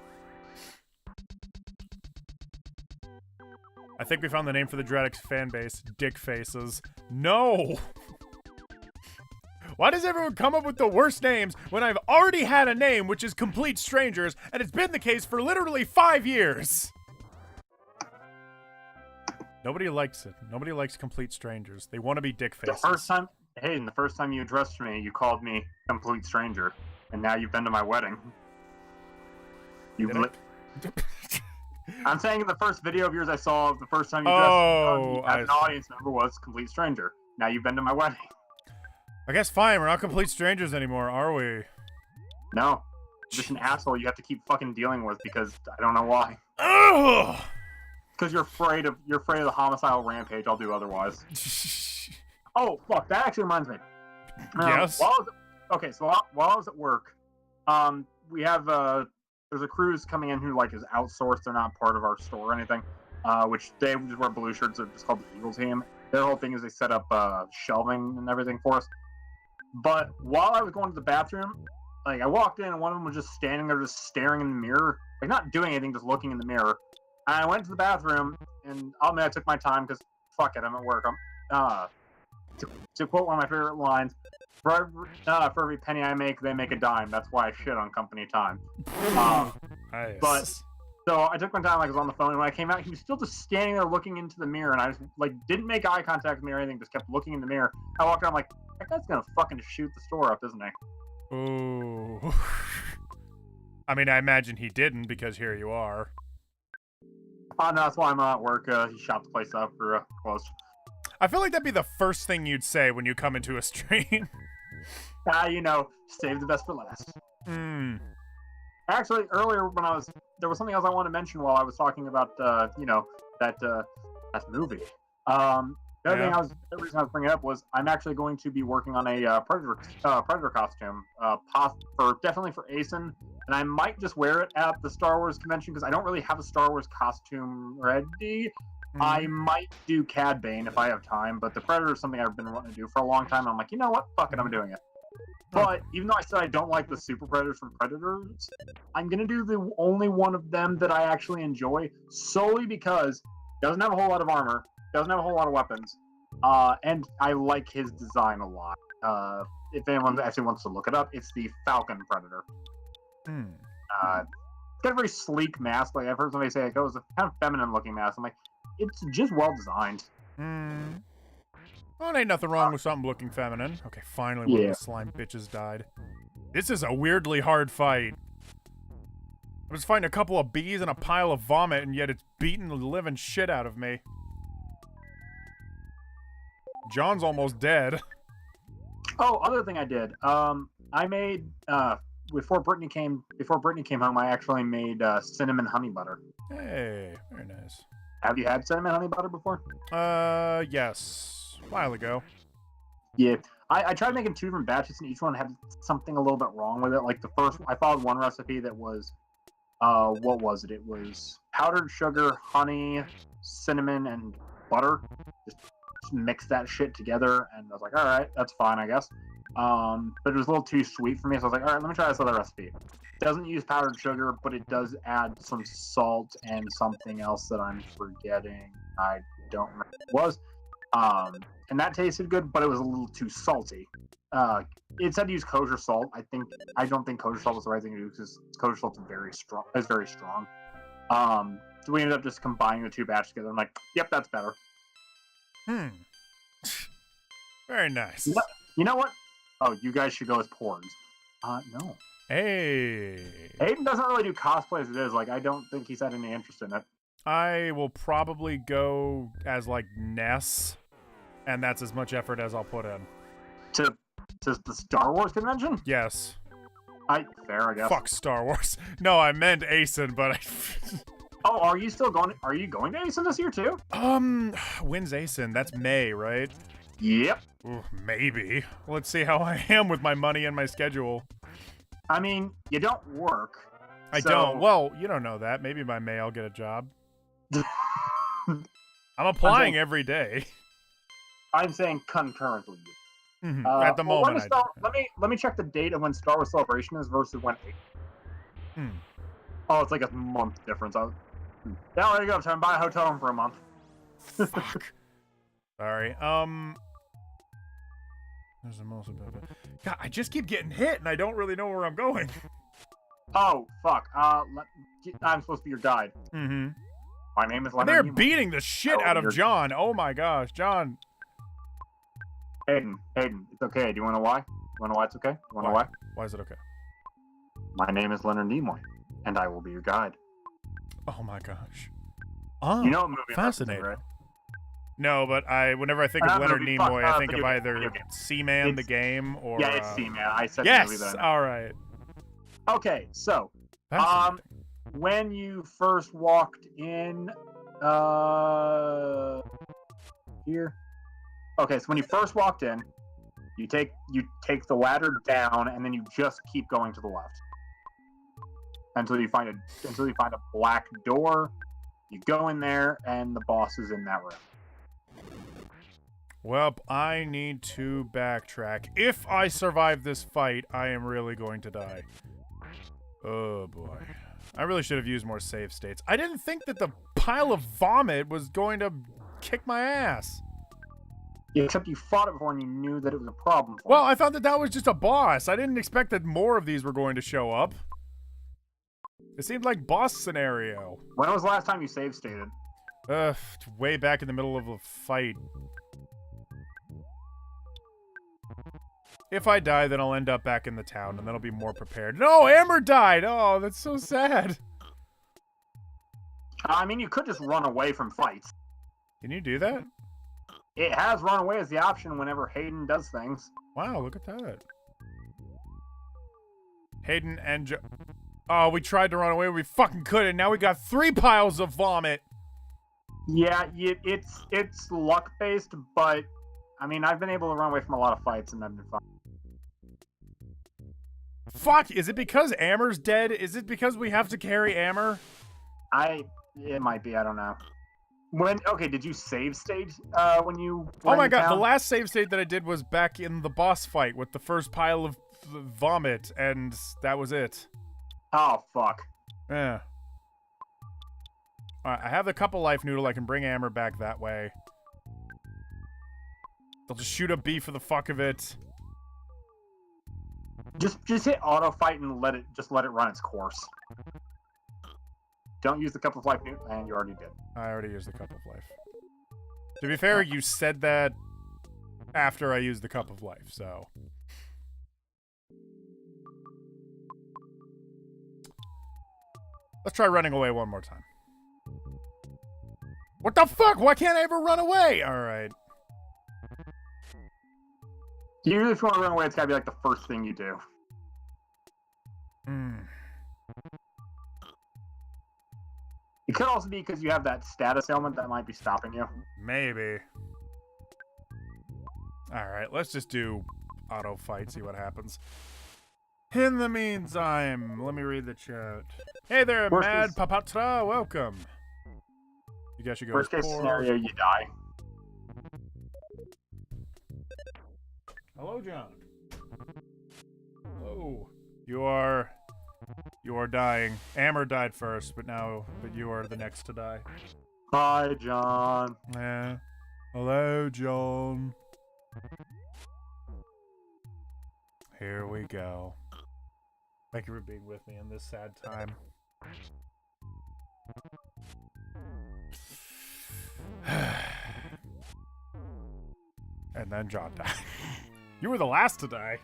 I think we found the name for the Dreadix fan base. Dick Faces. No! Why does everyone come up with the worst names when I've already had a name which is Complete Strangers, and it's been the case for literally 5 years? Nobody likes it. Nobody likes Complete Strangers. They want to be Dick Faces. The first time you addressed me, you called me Complete Stranger, and now you've been to my wedding. I'm saying in the first video of yours I saw, the first time you addressed me as an audience member was Complete Stranger. Now you've been to my wedding. I guess fine, we're not complete strangers anymore, are we? No. I'm just an asshole you have to keep fucking dealing with because I don't know why. Ugh! Because you're afraid of the homicidal rampage. I'll do otherwise. Oh fuck! That actually reminds me. Yes. While I was at work, we have there's a cruise coming in who like is outsourced. They're not part of our store or anything. Which they just wear blue shirts. They're just called the Eagle Team. Their whole thing is they set up shelving and everything for us. But while I was going to the bathroom, like I walked in and one of them was just standing there, just staring in the mirror, like not doing anything, just looking in the mirror. And I went to the bathroom, and I'll admit I took my time because fuck it, I'm at work. To quote one of my favorite lines, for every penny I make, they make a dime. That's why I shit on company time. Nice. But so I took my time, like I was on the phone, and when I came out, he was still just standing there looking into the mirror, and I just like didn't make eye contact with me or anything, just kept looking in the mirror. I walked out, I'm like, that guy's gonna fucking shoot the store up, isn't he? Ooh. I mean, I imagine he didn't because here you are. Oh no, that's why I'm at work. He shot the place up or closed. I feel like that'd be the first thing you'd say when you come into a stream. Save the best for last. Hmm. Actually, earlier when there was something else I wanted to mention while I was talking about, that movie. The reason I was bringing it up was I'm actually going to be working on a Predator costume, definitely for Asen, and I might just wear it at the Star Wars convention because I don't really have a Star Wars costume ready. I might do Cad Bane if I have time, but the Predator is something I've been wanting to do for a long time. And I'm like, you know what? Fuck it, I'm doing it. But even though I said I don't like the Super Predators from Predators, I'm gonna do the only one of them that I actually enjoy, solely because it doesn't have a whole lot of armor, doesn't have a whole lot of weapons, and I like his design a lot. If anyone actually wants to look it up, it's the Falcon Predator. It's got a very sleek mask. Like I've heard somebody say, it was a kind of feminine-looking mask. I'm like, it's just well designed. Well, ain't nothing wrong with something looking feminine. Okay, finally one of the slime bitches died. This is a weirdly hard fight. I was fighting a couple of bees and a pile of vomit, and yet it's beating the living shit out of me. John's almost dead. Oh, other thing I did. I made before Brittany came home. I actually made cinnamon honey butter. Hey, very nice. Have you had cinnamon honey butter before? Yes. A while ago. Yeah. I tried making 2 different batches, and each one had something a little bit wrong with it. Like the first, I followed one recipe that was, what was it? It was powdered sugar, honey, cinnamon, and butter. Just mix that shit together, and I was like, all right, that's fine, I guess. But it was a little too sweet for me, so I was like, all right, let me try this other recipe. It doesn't use powdered sugar, but it does add some salt and something else that I'm forgetting. I don't remember what it was. And that tasted good, but it was a little too salty. It said to use kosher salt. I don't think kosher salt was the right thing to do because kosher salt is very strong. So we ended up just combining the 2 batches together. I'm like, yep, that's better. Very nice. You know what? Oh, you guys should go as porgs. No. Hey. Aiden doesn't really do cosplay as it is. Like, I don't think he's had any interest in it. I will probably go as, like, Ness. And that's as much effort as I'll put in. To the Star Wars convention? Yes. Fair, I guess. Fuck Star Wars. No, I meant ASIN, but I... Oh, are you going to ASIN this year too? When's ASIN? That's May, right? Yep. Ooh, maybe. Let's see how I am with my money and my schedule. I mean, you don't work. I don't. Well, you don't know that. Maybe by May I'll get a job. I'm applying every day. I'm saying concurrently. At the moment, let me check the date of when Star Wars Celebration is versus when. Oh, it's like a month difference. Yeah, there you go. Time to buy a hotel room for a month. Fuck. Sorry. There's a most about it. God, I just keep getting hit, and I don't really know where I'm going. Oh fuck. I'm supposed to be your guide. Mm-hmm. My name is Leonard. They're beating the shit out of John. Oh my gosh, John. Hayden, it's okay. Do you want to know why? You want to know why it's okay? You want to know why? Why is it okay? My name is Leonard Nimoy, and I will be your guide. Oh my gosh. Oh, you know what movie? Fascinating. Right? No, but whenever I think of Leonard Nimoy, I think of either Seaman the game or... Yeah, it's Seaman. I said yes! the movie that All right. Okay, so when you first walked in here. Okay, so when you first walked in, you take the ladder down and then you just keep going to the left. Until you find a black door. You go in there and the boss is in that room. Well, I need to backtrack. If I survive this fight, I am really going to die. Oh boy. I really should have used more save states. I didn't think that the pile of vomit was going to kick my ass. Except you fought it before and you knew that it was a problem. Well, I thought that was just a boss. I didn't expect that more of these were going to show up. It seemed like boss scenario. When was the last time you save stated? Way back in the middle of a fight. If I die, then I'll end up back in the town, and then I'll be more prepared. No, Amber died! Oh, that's so sad. I mean, you could just run away from fights. Can you do that? It has run away as the option whenever Hayden does things. Wow, look at that. Hayden and oh, we tried to run away. We fucking couldn't. Now we got 3 piles of vomit. Yeah, it's luck-based, but... I mean, I've been able to run away from a lot of fights, and I've been fine. Fuck, is it because Amber's dead? Is it because we have to carry Amber? It might be, I don't know. Okay, did you save state when you oh my god, the last save state that I did was back in the boss fight with the first pile of vomit, and that was it. Oh, fuck. Yeah. Alright, I have the couple life noodle. I can bring Amber back that way. They'll just shoot a bee for the fuck of it. Just hit auto fight and let it run its course. Don't use the cup of life, and you already did. I already used the cup of life. To be fair, you said that after I used the cup of life, so. Let's try running away one more time. What the fuck? Why can't I ever run away? Alright. Usually if you want to run away, it's gotta be like the first thing you do. It could also be because you have that status ailment that might be stopping you. Maybe. Alright, let's just do auto fight, see what happens. In the meantime, let me read the chat. Hey there, Mad Papatra, welcome. You guys should go. Worst case scenario, you die. Hello, John. Hello. You are dying. Amber died first, but you are the next to die. Hi, John. Yeah. Hello, John. Here we go. Thank you for being with me in this sad time. And then John died. You were the last to die.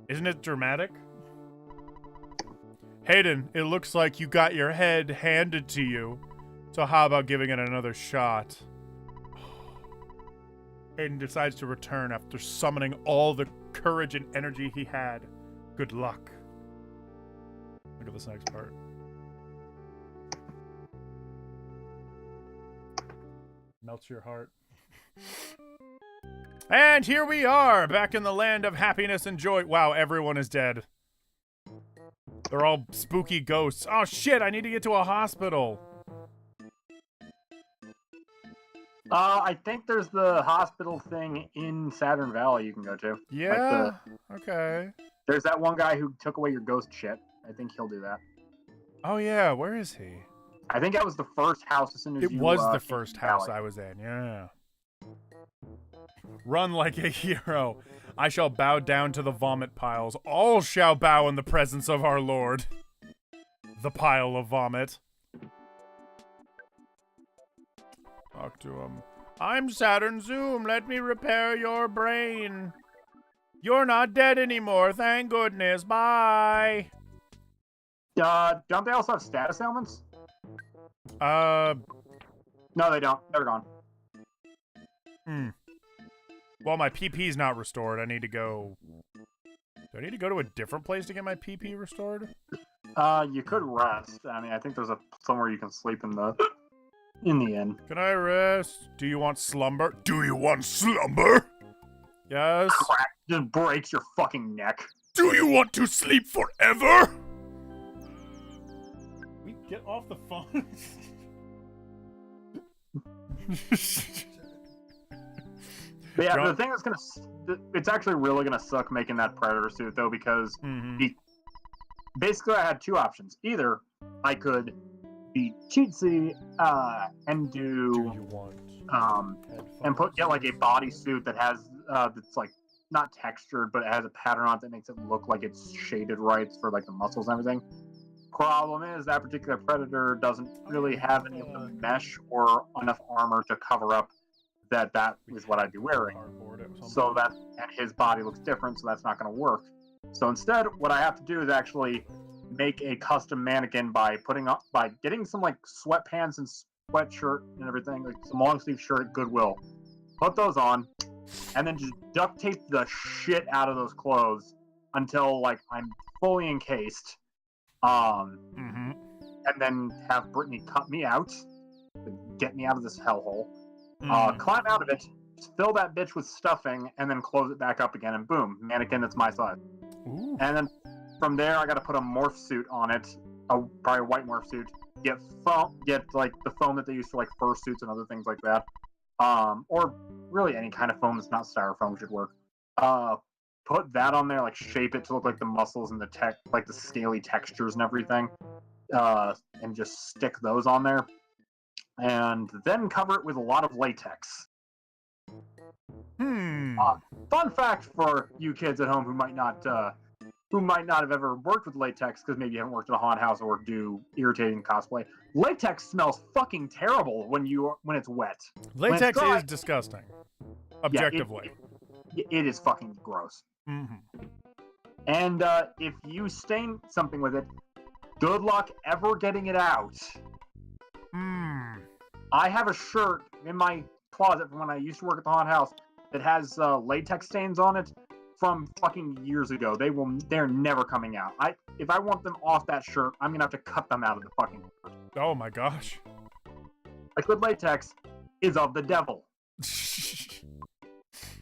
Isn't it dramatic? Hayden, it looks like you got your head handed to you. So how about giving it another shot? Hayden decides to return after summoning all the courage and energy he had. Good luck. Look at this next part. Melts your heart. And here we are, back in the land of happiness and joy. Wow, everyone is dead. They're all spooky ghosts. Oh shit, I need to get to a hospital. I think there's the hospital thing in Saturn Valley you can go to. Yeah, okay. There's that one guy who took away your ghost shit. I think he'll do that. Oh yeah, where is he? I think that was the first house as soon as It you was the came first to house Valley. I was in, yeah. Run like a hero. I shall bow down to the vomit piles. All shall bow in the presence of our Lord. The pile of vomit. Talk to him. I'm Saturn Zoom. Let me repair your brain. You're not dead anymore. Thank goodness. Bye. Don't they also have status ailments? No, they don't. They're gone. Well, my PP's not restored. I need to go... Do I need to go to a different place to get my PP restored? You could rest. I mean, I think there's somewhere you can sleep in the inn. Can I rest? Do you want slumber? Do you want slumber? Yes. Crack just breaks your fucking neck. Do you want to sleep forever? We get off the phone. But yeah, Drunk. the thing that's it's actually really gonna suck making that Predator suit though, because basically I had two options. Either I could be cheatsy and Do do you want and get like a bodysuit that has that's like not textured, but it has a pattern on it that makes it look like it's shaded right for like the muscles and everything. Problem is that particular Predator doesn't really have any of the mesh or enough armor to cover up that is what I'd be wearing. So that, and his body looks different, so that's not going to work. So instead, what I have to do is actually make a custom mannequin by getting some like sweatpants and sweatshirt and everything, like some long sleeve shirt at Goodwill. Put those on, and then just duct tape the shit out of those clothes until like I'm fully encased. And then have Brittany cut me out, get me out of this hellhole. Climb out of it, fill that bitch with stuffing, and then close it back up again, and boom, mannequin that's my size. Ooh. And then from there, I got to put a morph suit on it, probably a white morph suit. Get like the foam that they use for like fursuits and other things like that, or really any kind of foam that's not styrofoam should work. Put that on there, like shape it to look like the muscles and like the scaly textures and everything, and just stick those on there. And then cover it with a lot of latex. Fun fact for you kids at home who might not have ever worked with latex, because maybe you haven't worked at a haunted house or do irritating cosplay. Latex smells fucking terrible when it's wet. Latex dry, is disgusting. Objectively. It is fucking gross. And if you stain something with it, good luck ever getting it out. I have a shirt in my closet from when I used to work at the haunted house that has latex stains on it from fucking years ago. They're never coming out. If I want them off that shirt, I'm gonna have to cut them out of the fucking shirt. Oh my gosh. Liquid latex is of the devil.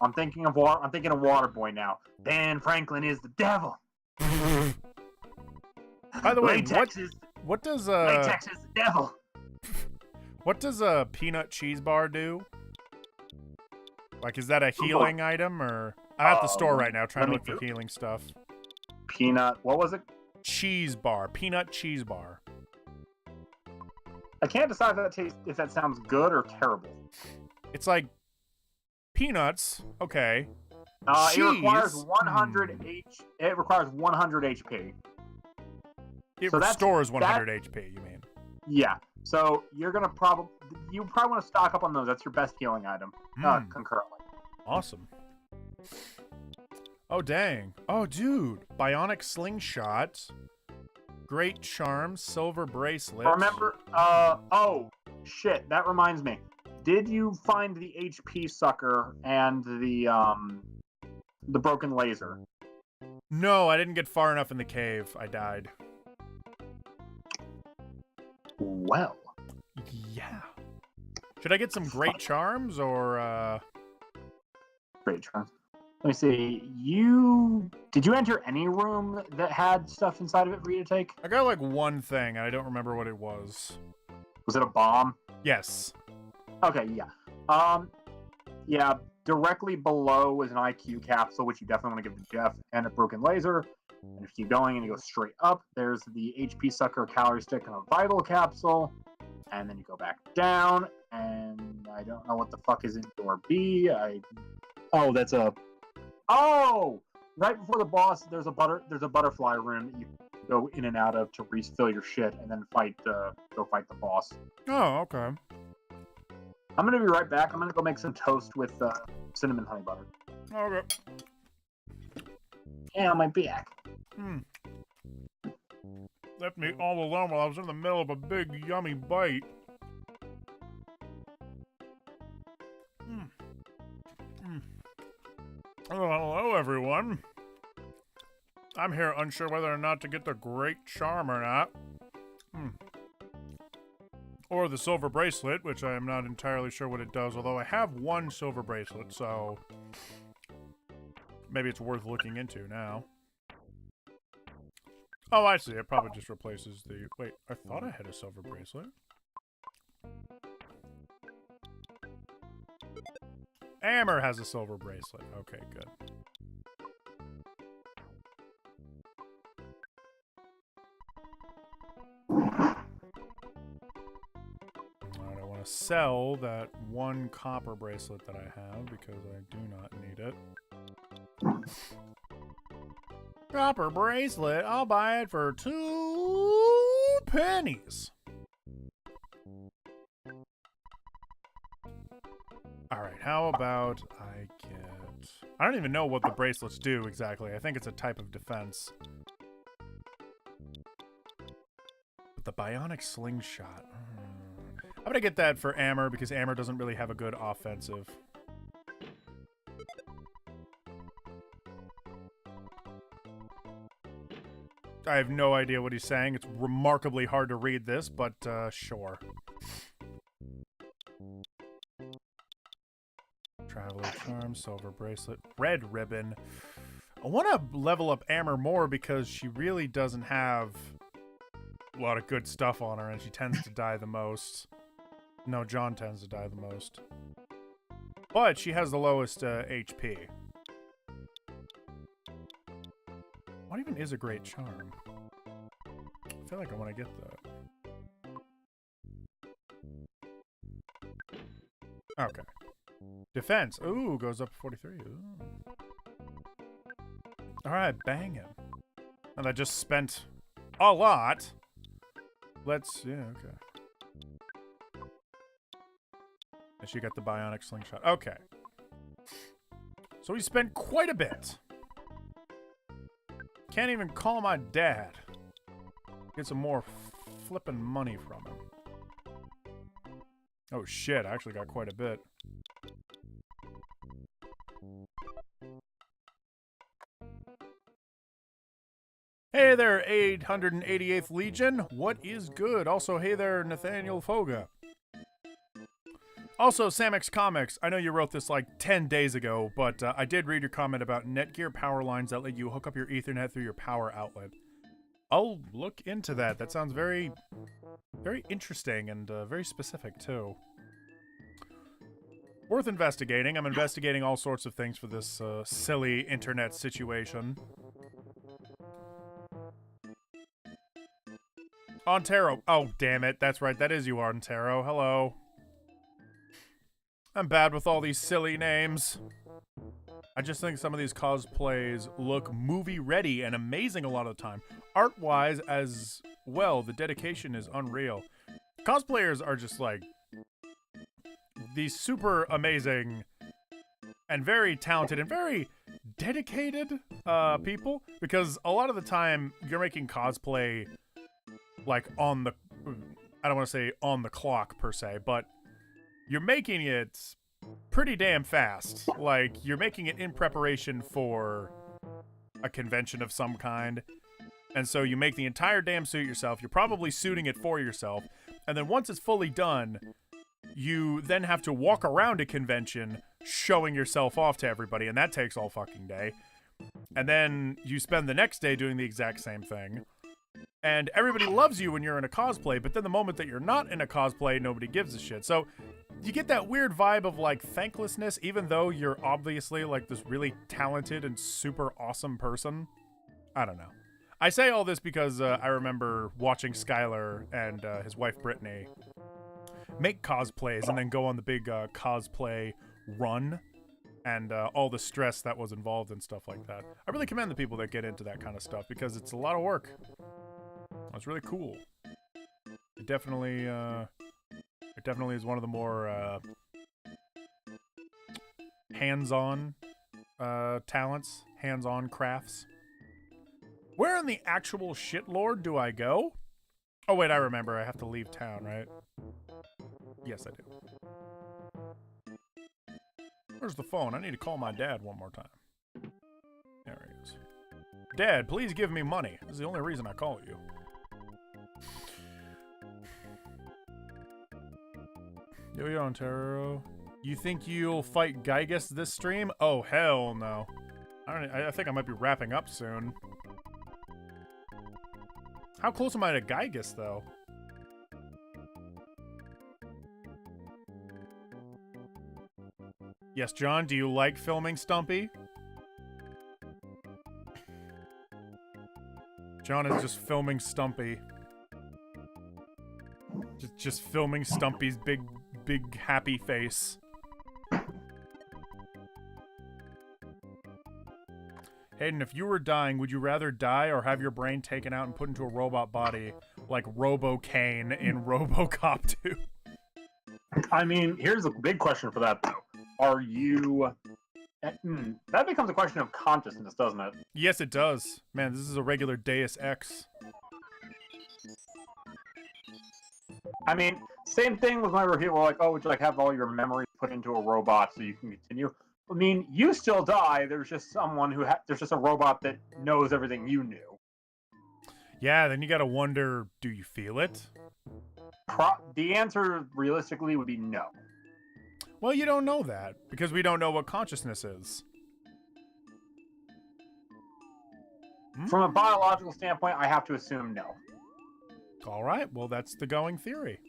I'm thinking of Waterboy now. Ben Franklin is the devil. By the way, latex what does latex is the devil. What does a peanut cheese bar do? Like, is that a healing item, or I'm at the store right now trying to look for healing stuff. Peanut, what was it? Cheese bar, peanut cheese bar. I can't decide if that sounds good or terrible. It's like peanuts, okay. It requires 100 HP. It So restores 100 HP, you mean? Yeah. So you probably want to stock up on those. That's your best healing item concurrently. Awesome. Oh dang. Oh dude, bionic slingshot. Great charm, silver bracelet. Remember, oh, shit, that reminds me. Did you find the HP sucker and the broken laser? No, I didn't get far enough in the cave. I died. Well. Yeah. Should I get some great charms or Great charms. Let me see. Did you enter any room that had stuff inside of it for you to take? I got like one thing and I don't remember what it was. Was it a bomb? Yes. Okay, yeah. Yeah, directly below is an IQ capsule, which you definitely want to give to Jeff, and a broken laser. And if you keep going and you go straight up, there's the HP sucker, calorie stick, and a vital capsule. And then you go back down, and I don't know what the fuck is in door B. Oh, that's a... Oh! Right before the boss, there's a butterfly room that you go in and out of to refill your shit, and then go fight the boss. Oh, okay. I'm gonna be right back. I'm gonna go make some toast with cinnamon honey butter. Okay. Yeah, I'll be back. Left me all alone while I was in the middle of a big yummy bite. Oh, hello, everyone. I'm here unsure whether or not to get the great charm or not. Or the silver bracelet, which I am not entirely sure what it does, although I have one silver bracelet, so maybe it's worth looking into now. Oh, I see. It probably just replaces the... Wait, I thought I had a silver bracelet. Amber has a silver bracelet. Okay, good. Alright, I want to sell that one copper bracelet that I have because I do not need it. Copper bracelet? I'll buy it for 2 pennies. Alright, how about I get... I don't even know what the bracelets do exactly. I think it's a type of defense. But the bionic slingshot... I'm gonna get that for Amber because Amber doesn't really have a good offensive. I have no idea what he's saying. It's remarkably hard to read this, but sure. Traveler charm, silver bracelet, red ribbon. I want to level up Amber more because she really doesn't have a lot of good stuff on her, and she tends to die the most. No, John tends to die the most. But she has the lowest HP. What even is a great charm? I feel like I want to get that. Okay. Defense. Ooh, goes up to 43. Ooh. Alright, bang him. And I just spent a lot. Let's... Yeah, okay. And she got the bionic slingshot. Okay. So we spent quite a bit. Can't even call my dad. Get some more flippin' money from him. Oh shit, I actually got quite a bit. Hey there, 888th Legion. What is good? Also, hey there, Nathaniel Foga. Also, Samex Comics, I know you wrote this like 10 days ago, but I did read your comment about Netgear power lines that let you hook up your Ethernet through your power outlet. I'll look into that. That sounds very, very interesting and very specific, too. Worth investigating. I'm investigating all sorts of things for this silly internet situation. Ontero. Oh, damn it. That's right. That is you, Ontero. Hello. I'm bad with all these silly names. I just think some of these cosplays look movie-ready and amazing a lot of the time. Art-wise as well, the dedication is unreal. Cosplayers are just like these super amazing and very talented and very dedicated people, because a lot of the time you're making cosplay like on the, I don't want to say on the clock per se, but you're making it pretty damn fast. Like, you're making it in preparation for a convention of some kind. And so you make the entire damn suit yourself. You're probably suiting it for yourself. And then once it's fully done, you then have to walk around a convention showing yourself off to everybody. And that takes all fucking day. And then you spend the next day doing the exact same thing. And everybody loves you when you're in a cosplay. But then the moment that you're not in a cosplay, nobody gives a shit. So you get that weird vibe of like thanklessness, even though you're obviously like this really talented and super awesome person. I don't know. I say all this because I remember watching Skylar and his wife Brittany make cosplays and then go on the big cosplay run and all the stress that was involved and stuff like that. I really commend the people that get into that kind of stuff because it's a lot of work. It's really cool. It definitely is one of the more hands-on talents, hands-on crafts. Where in the actual shitlord do I go? Oh, wait, I remember. I have to leave town, right? Yes, I do. Where's the phone? I need to call my dad one more time. There he is. Dad, please give me money. This is the only reason I call you. Yo, Ontario. You think you'll fight Gygus this stream? Oh, hell no. I think I might be wrapping up soon. How close am I to Gygus, though? Yes, John, do you like filming Stumpy? John is just filming Stumpy. Just filming Stumpy's big happy face. Hayden, if you were dying, would you rather die or have your brain taken out and put into a robot body like Robo-Kane in RoboCop 2? I mean, here's a big question for that, though. Are you... that becomes a question of consciousness, doesn't it? Yes, it does. Man, this is a regular Deus Ex. I mean, same thing with my review. We're like, oh, would you like have all your memories put into a robot so you can continue? I mean, you still die. There's just someone who there's just a robot that knows everything you knew. Yeah, then you gotta wonder, do you feel it? The answer, realistically, would be no. Well, you don't know that, because we don't know what consciousness is. From a biological standpoint, I have to assume no. Alright, well that's the going theory.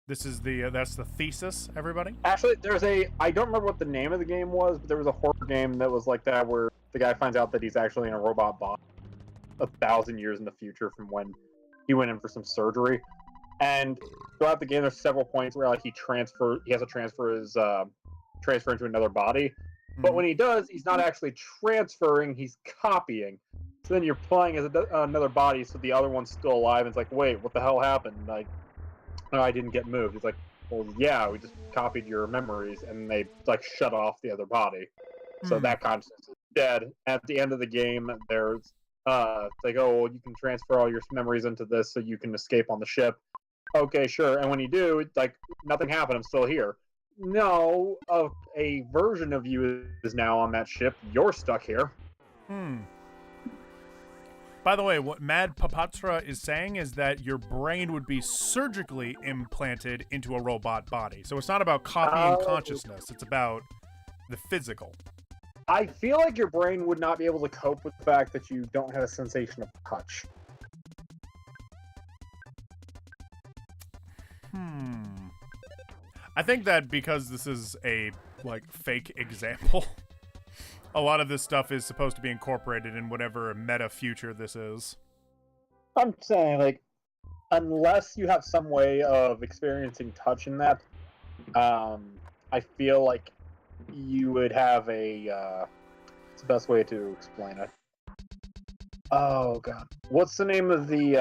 This is that's the thesis, everybody? Actually, I don't remember what the name of the game was, but there was a horror game that was like that where the guy finds out that he's actually in a robot body 1,000 years in the future from when he went in for some surgery. And throughout the game, there's several points where like he has to transfer into another body. But when he does, he's not actually transferring, he's copying. So then you're playing as another body, so the other one's still alive, and it's like, wait, what the hell happened? Like, no, I didn't get moved. It's like, well, yeah, we just copied your memories, and they, like, shut off the other body. So that consciousness is dead. At the end of the game, there's, it's like, oh, well, you can transfer all your memories into this so you can escape on the ship. Okay, sure. And when you do, it's like, nothing happened, I'm still here. No, a version of you is now on that ship. You're stuck here. By the way, what Mad Papatra is saying is that your brain would be surgically implanted into a robot body. So it's not about copying consciousness. It's about the physical. I feel like your brain would not be able to cope with the fact that you don't have a sensation of touch. I think that because this is a, like, fake example, a lot of this stuff is supposed to be incorporated in whatever meta future this is. I'm saying, like, unless you have some way of experiencing touch in that, I feel like you would have a, it's the best way to explain it. Oh, God. What's the name of the,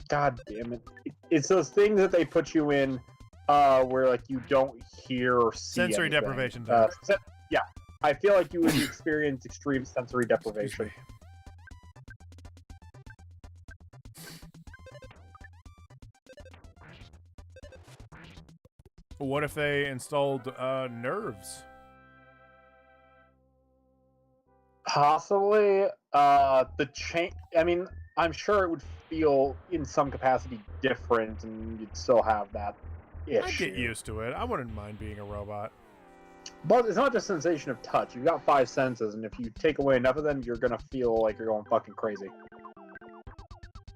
God damn it. It's those things that they put you in, where, like, you don't hear or see Sensory anything. deprivation. Yeah. I feel like you would experience extreme sensory deprivation. What if they installed nerves? Possibly. The chain. I mean, I'm sure it would feel in some capacity different, and you'd still have that issue. I'd get used to it. I wouldn't mind being a robot. But it's not just sensation of touch. You've got 5 senses, and if you take away enough of them, you're gonna feel like you're going fucking crazy.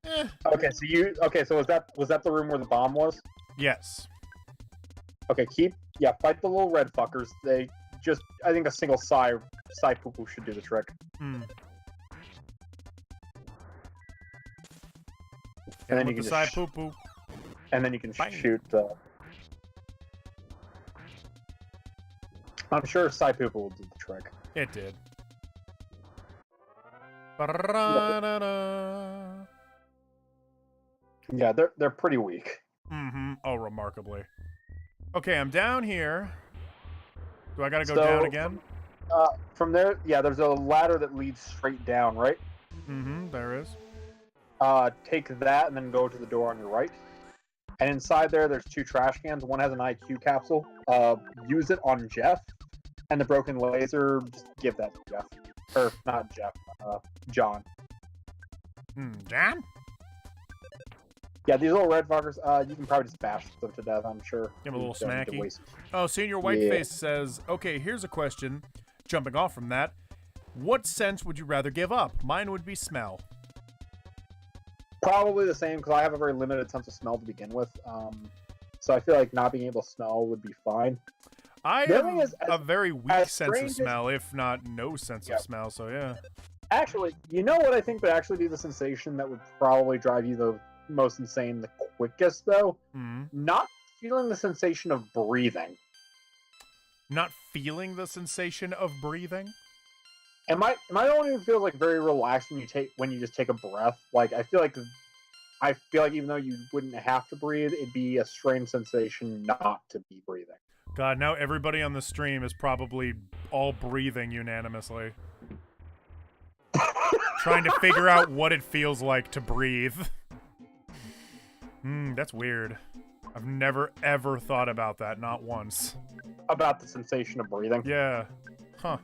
Eh. Okay, so was that the room where the bomb was? Yes. Okay, fight the little red fuckers. They just, I think a single Psy poo-poo should do the trick. Hmm. And then with you the can side just poo-poo. And then you can Bang. shoot the... I'm sure Psy poo-poo will do the trick. It did. Ba-da-da-da. Yeah, they're pretty weak. Mm-hmm. Oh, remarkably. Okay, I'm down here. Do I gotta go So, down again? From there, yeah, there's a ladder that leads straight down, right? Mm-hmm, there is. Take that and then go to the door on your right. And inside there's 2 trash cans. One has an IQ capsule. Use it on Jeff. And the broken laser, just give that to Jeff. Or, not Jeff, John. John? Yeah, these little red fuckers, you can probably just bash them to death, I'm sure. Give 'em a little You don't need to smacky. waste- Oh, Senior Whiteface Yeah. says, okay, here's a question. Jumping off from that. What sense would you rather give up? Mine would be smell. Probably the same, because I have a very limited sense of smell to begin with. So I feel like not being able to smell would be fine. I The have thing is, a very weak as sense of strange as- smell, if not no sense Yeah. of smell, so yeah. Actually, you know what I think would actually be the sensation that would probably drive you the most insane the quickest, though? Hmm. Not feeling the sensation of breathing. Not feeling the sensation of breathing? And my own even feels like very relaxed when you just take a breath. Like I feel like even though you wouldn't have to breathe, it'd be a strange sensation not to be breathing. God, now everybody on the stream is probably all breathing unanimously. Trying to figure out what it feels like to breathe. That's weird. I've never ever thought about that, not once. About the sensation of breathing. Yeah. Huh.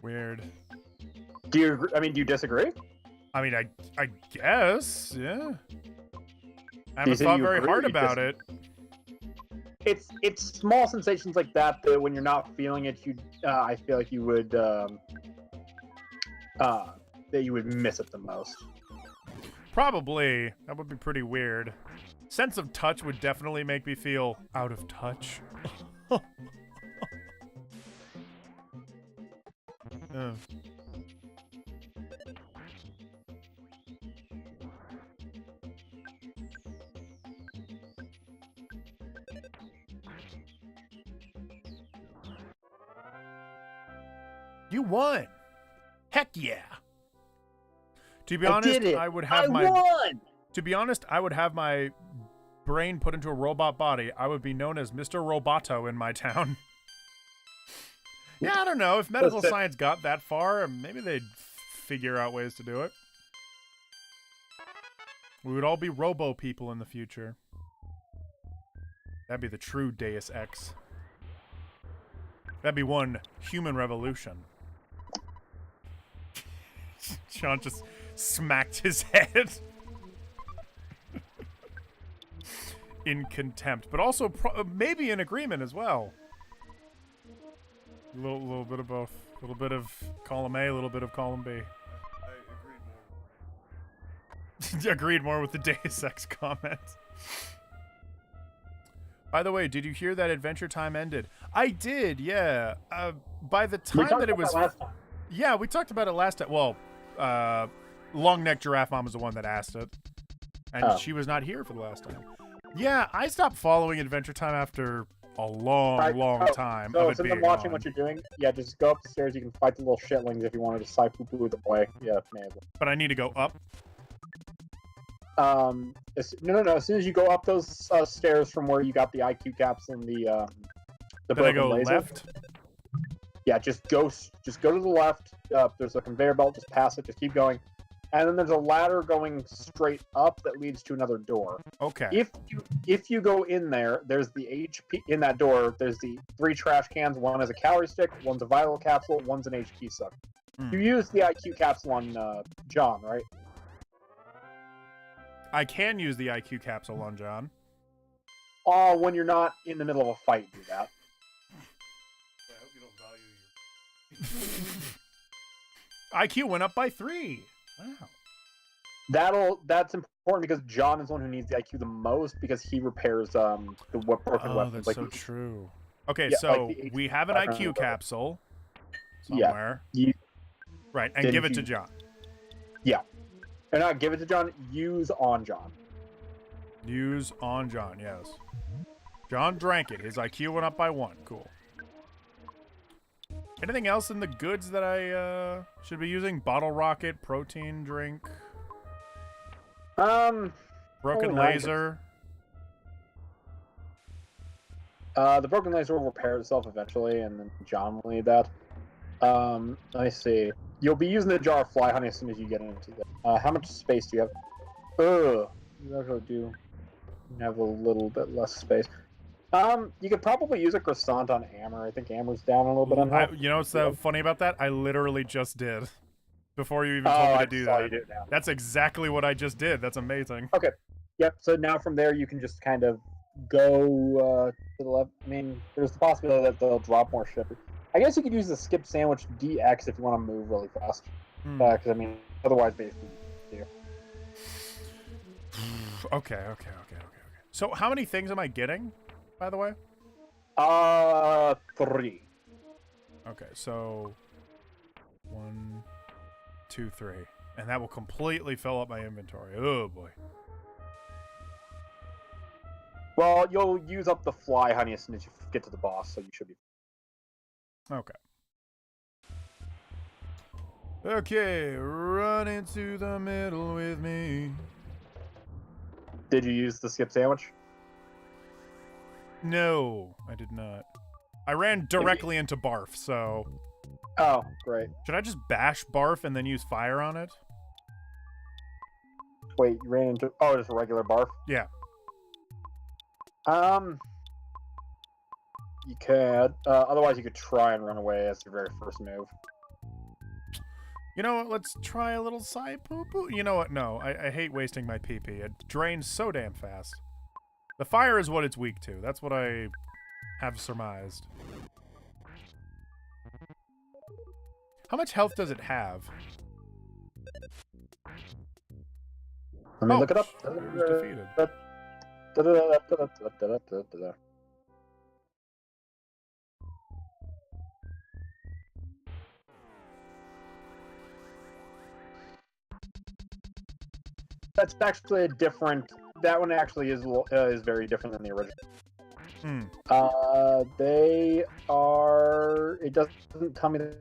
Weird. Do you agree? I mean, do you disagree? I mean, I guess, yeah. I You haven't say thought you very agree, hard you about just- it. It's small sensations like that that when you're not feeling it, I feel like you would that you would miss it the most. Probably. That would be pretty weird. Sense of touch would definitely make me feel out of touch. Oh. You won. Heck yeah. To be honest, I would have won! To be honest, I would have my brain put into a robot body. I would be known as Mr. Roboto in my town. Yeah, I don't know. If medical Listen. science got that far, maybe they'd figure out ways to do it. We would all be robo people in the future. That'd be the true Deus Ex. That'd be one human revolution. Sean just smacked his head. In contempt, but also maybe in agreement as well. A little bit of both. A little bit of column A, a little bit of column B. Agreed more with the Deus Ex comment. By the way, did you hear that Adventure Time ended? I did, yeah. By the time that it was... last time. Yeah, we talked about it last time. Well, Long Neck Giraffe Mom was the one that asked it. And she was not here for the last time. Yeah, I stopped following Adventure Time after a long time So of it since being I'm watching on. what you're doing, yeah, just go up the stairs. You can fight the little shitlings if you wanted to side poo-poo them away. Yeah, maybe. But I need to go up. No. As soon as you go up those stairs from where you got the IQ caps and the Then I broken go laser, left. yeah, just go to the left. There's a conveyor belt. Just pass it. Just keep going. and then there's a ladder going straight up that leads to another door. Okay. If you go in there, there's the HP in that door. There's the 3 trash cans. One is a calorie stick. One's a vital capsule. One's an HP suck. You use the IQ capsule on John, right? I can use the IQ capsule on John. When you're not in the middle of a fight, do that. I hope you don't value your... IQ went up by 3. Wow. That's important because John is the one who needs the IQ the most because he repairs the broken weapons. That's so true. Okay, Yeah, so like we have an IQ capsule Yeah. somewhere. Right, and Then give it to you- John. And not give it to John. Use on John. Use on John, yes. John drank it. His IQ went up by 1. Cool. Anything else in the goods that I should be using? Bottle rocket, protein drink, broken nice. laser. The broken laser will repair itself eventually, and then John will need that. Let me see. You'll be using the jar of fly honey as soon as you get into that. How much space do you have? You actually do have a little bit less space. You could probably use a croissant on Amber. I think Amber's down a little bit on health. You know what's so funny about that? I literally just did. Before you even told me to do saw that. you do it now. That's exactly what I just did. That's amazing. Okay. Yep. So now from there, you can just kind of go to the left. I mean, there's the possibility that they'll drop more ship. I guess you could use the skip sandwich DX if you want to move really fast. Because I mean, otherwise, basically, Okay. So how many things am I getting, by the way? 3. Okay, so 1, 2, 3, and that will completely fill up my inventory. Oh boy. Well, you'll use up the fly honey as soon as you get to the boss, so you should be. Okay. Okay, run into the middle with me. Did you use the skip sandwich? No, I did not. I ran directly into Barf, so... Oh, great. Should I just bash Barf and then use fire on it? Wait, you ran into... Oh, just a regular barf? Yeah. You could. Otherwise, you could try and run away as your very first move. You know what? Let's try a little side poo-poo. You know what? No, I hate wasting my pee-pee. It drains so damn fast. The fire is what it's weak to. That's what I have surmised. How much health does it have? Let me look it up. It was defeated. That's actually a different. That one actually is very different than the original. They are. It doesn't tell me the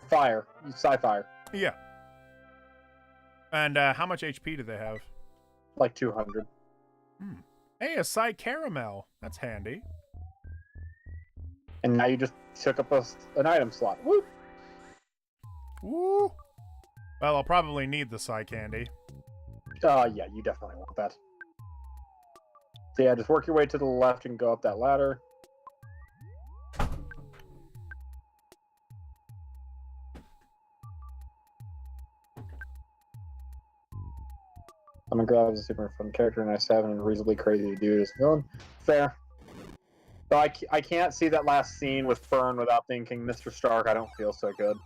fire. Sci-fire. Yeah. And how much HP do they have? Like 200. Hey, a Psy Caramel. That's handy. And now you just took up an item slot. Woo! Woo! Well, I'll probably need the Psy Candy. Yeah, you definitely want that. So yeah, just work your way to the left and go up that ladder. I'm gonna grab as a super fun character, and I just have an unreasonably crazy dude as a villain. Fair. So I can't see that last scene with Fern without thinking, Mr. Stark, I don't feel so good.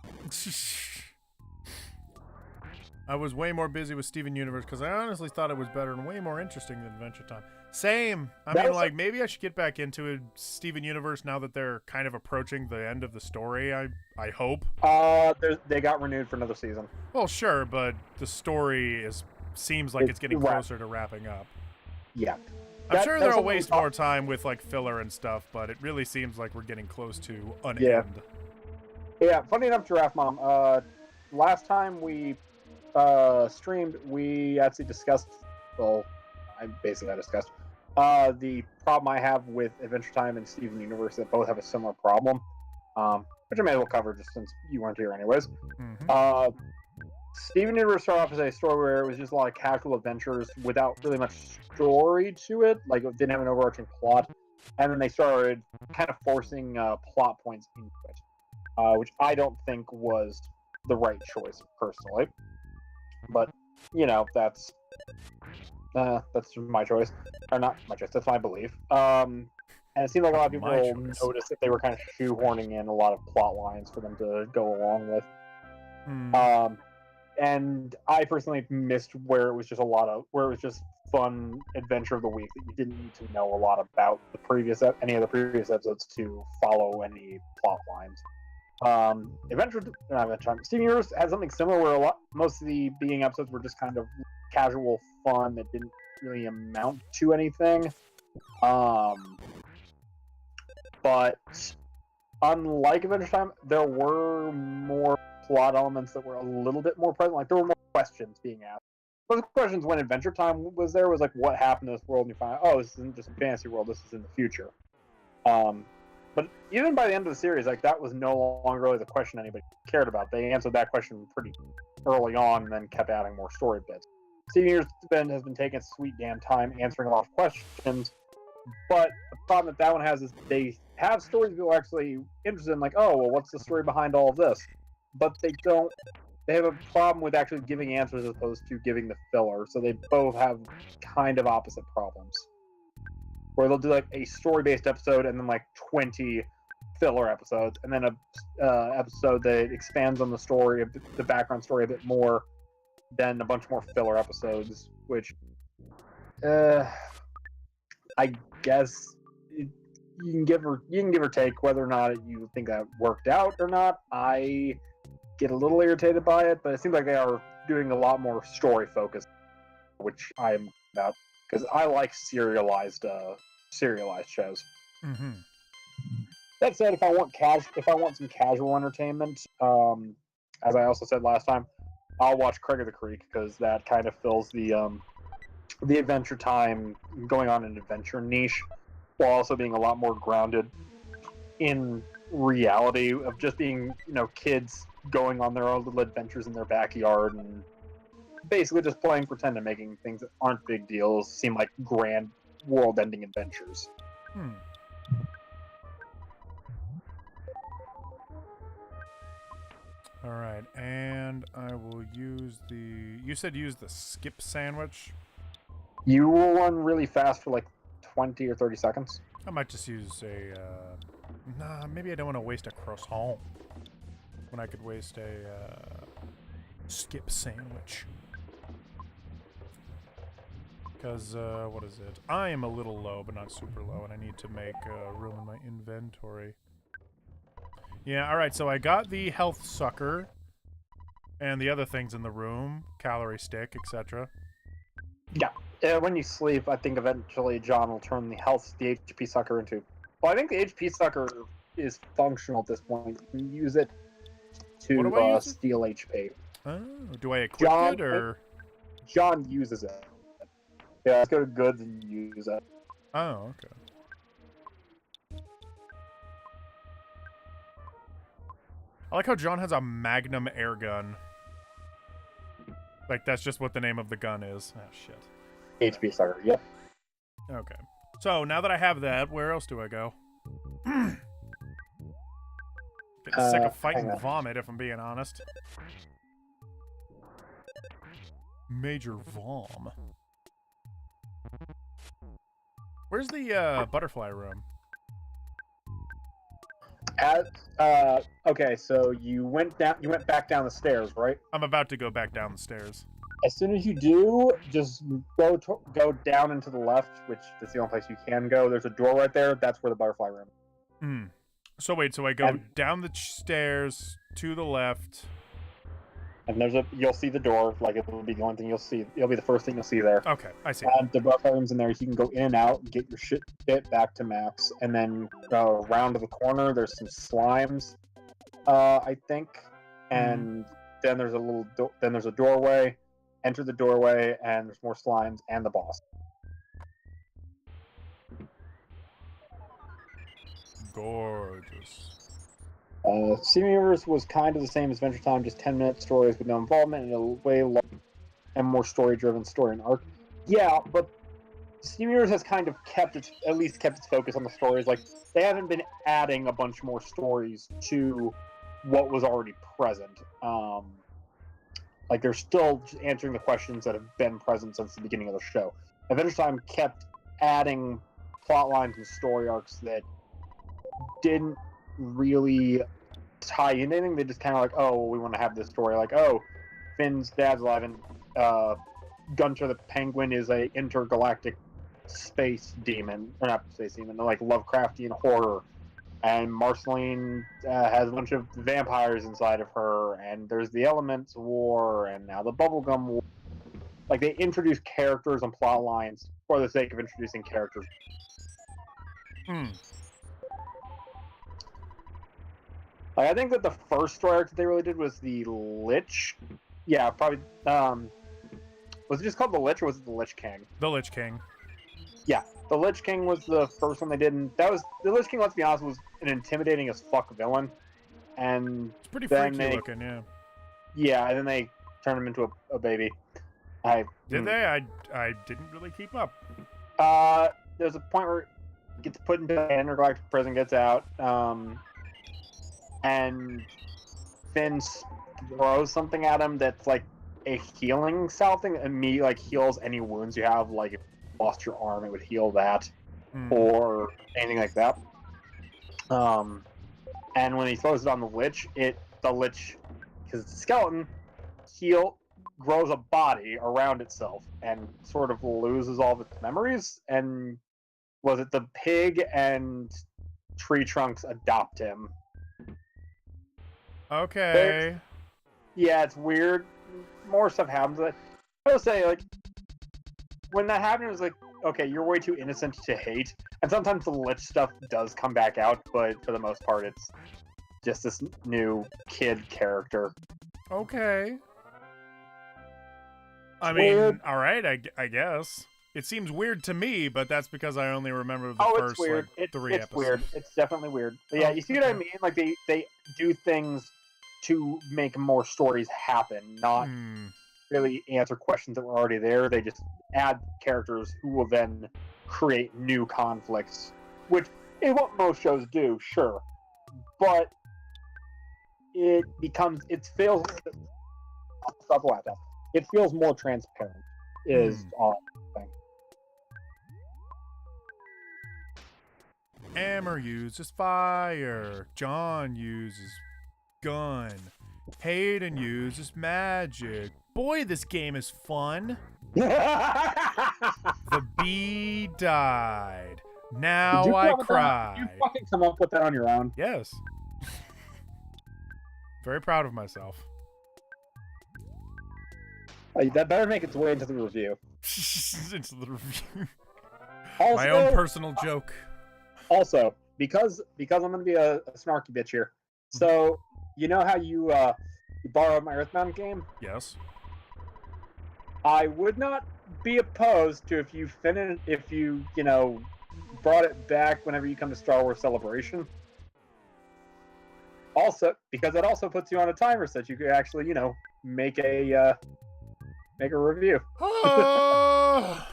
I was way more busy with Steven Universe because I honestly thought it was better and way more interesting than Adventure Time. Same. I mean, like, maybe I should get back into Steven Universe now that they're kind of approaching the end of the story, I hope. They got renewed for another season. Well, sure, but the story seems like it's getting closer to wrapping up. Yeah. I'm sure they'll waste more time with, like, filler and stuff, but it really seems like we're getting close to an end. Yeah, funny enough, Giraffe Mom, last time we streamed, we actually discussed, well, I discussed, the problem I have with Adventure Time and Steven Universe that both have a similar problem, which I may as well cover just since you weren't here anyways. Steven Universe started off as a story where it was just a lot of casual adventures without really much story to it. Like, it didn't have an overarching plot. And then they started kind of forcing plot points into it, which I don't think was the right choice, personally. But, you know, that's my choice. Or not my choice, that's my belief. And it seemed like a lot of people noticed that they were kind of shoehorning in a lot of plot lines for them to go along with. And I personally missed where it was just fun adventure of the week that you didn't need to know a lot about any of the previous episodes to follow any plot lines. Steven Universe had something similar where most of the beginning episodes were just kind of casual fun that didn't really amount to anything. But unlike Adventure Time, there were more plot elements that were a little bit more present. Like, there were more questions being asked. Those questions when Adventure Time was there was like, what happened to this world? And you find out, oh, this isn't just a fantasy world, this is in the future. But even by the end of the series, like, that was no longer really the question anybody cared about. They answered that question pretty early on and then kept adding more story bits. Steven Universe has been taking sweet damn time answering a lot of questions, but the problem that one has is they have stories people are actually interested in, like, oh, well, what's the story behind all of this? But they have a problem with actually giving answers as opposed to giving the filler, so they both have kind of opposite problems. Where they'll do like a story-based episode and then like 20 filler episodes, and then a episode that expands on the story, the background story a bit more, then a bunch more filler episodes, which I guess you can give or take whether or not you think that worked out or not. I get a little irritated by it, but it seems like they are doing a lot more story focused, which I'm about, because I like serialized shows. Mm-hmm. That said, if I want some casual entertainment, as I also said last time, I'll watch Craig of the Creek, because that kind of fills the Adventure Time going on an adventure niche, while also being a lot more grounded in reality of just being, kids going on their own little adventures in their backyard and basically just playing pretend and making things that aren't big deals seem like grand world-ending adventures. All right, and I will use you said use the skip sandwich? You will run really fast for like 20 or 30 seconds. I might just use maybe I don't want to waste a croissant when I could waste a skip sandwich. Because, what is it? I am a little low, but not super low, and I need to make room in my inventory. Yeah, alright, so I got the health sucker and the other things in the room, calorie stick, etc. Yeah, when you sleep, I think eventually John will turn the HP sucker into... Well, I think the HP sucker is functional at this point. You can use it to steal HP. Oh, do I equip it, or...? John uses it. Yeah, let's go to goods and use it. Oh, okay. I like how John has a Magnum air gun. Like, that's just what the name of the gun is. Oh, shit. HP sucker, yep. Okay. So, now that I have that, where else do I go? Getting sick of fighting vomit, if I'm being honest. Major Vom. Where's the butterfly room? Okay, so you went back down the stairs, right? I'm about to go back down the stairs. As soon as you do, just go down and to the left, which is the only place you can go. There's a door right there. That's where the butterfly room is. So wait, so I go down the stairs to the left. And you'll see the door, like it'll be the only thing you'll see. It'll be the first thing you'll see there. Okay, I see. And the butterfly room's in there. You can go in and out, get your shit back to max, and then go around to the corner. There's some slimes, I think, and then there's a doorway. Enter the doorway, and there's more slimes and the boss. Gorgeous. Steam Universe was kind of the same as Adventure Time, just 10-minute stories with no involvement and a way long and more story-driven story and arc. Yeah, but Steam Universe has kind of at least kept its focus on the stories. Like, they haven't been adding a bunch more stories to what was already present. Like, they're still just answering the questions that have been present since the beginning of the show. Adventure Time kept adding plot lines and story arcs that didn't really tie into anything. They just kind of like, oh, well, we want to have this story. Like, oh, Finn's dad's alive, and Gunter the Penguin is a intergalactic space demon, or not space demon, like Lovecraftian horror. And Marceline has a bunch of vampires inside of her, and there's the Elements War, and now the Bubblegum War. Like, they introduce characters and plot lines for the sake of introducing characters. Like, I think that the first story arc that they really did was the Lich. Yeah, probably. Was it just called the Lich, or was it the Lich King? The Lich King. Yeah, the Lich King was the first one they did, and that was the Lich King. Let's be honest, was an intimidating as fuck villain, and It's pretty then freaky looking, yeah. Yeah, and then they turned him into a baby. Did they? I didn't really keep up. There's a point where he gets put into an intergalactic prison, gets out, and Finn throws something at him that's like a healing something, and like heals any wounds you have. Like, if you lost your arm, it would heal that, or anything like that. And when he throws it on the Lich, because it's a skeleton, grows a body around itself and sort of loses all of its memories. And was it the pig and Tree Trunks adopt him? Okay. Yeah, it's weird. More stuff happens. I will say, like, when that happened, it was like, okay, you're way too innocent to hate. And sometimes the Lich stuff does come back out, but for the most part, it's just this new kid character. Okay. I Weird. mean, all right, I guess. It seems weird to me, but that's because I only remember the It's first weird. like, three It's episodes. weird. It's definitely weird. But yeah, you see what I mean? Like, they do things to make more stories happen, not really answer questions that were already there. They just add characters who will then create new conflicts, which is what most shows do, sure. But it feels more transparent, is all I'm saying. Hammer uses fire. John uses gun. Hayden uses magic. Boy, this game is fun. The bee died. Now I cry. Did you fucking come up with that on your own? Yes. Very proud of myself. That better make its way into the review. Into the review. Also, My own personal joke. Also, because I'm gonna be a snarky bitch here. So, you know how you borrowed my Earthbound game? Yes. I would not be opposed to if you brought it back whenever you come to Star Wars Celebration. Also, because that also puts you on a timer so that you could actually, make a review. How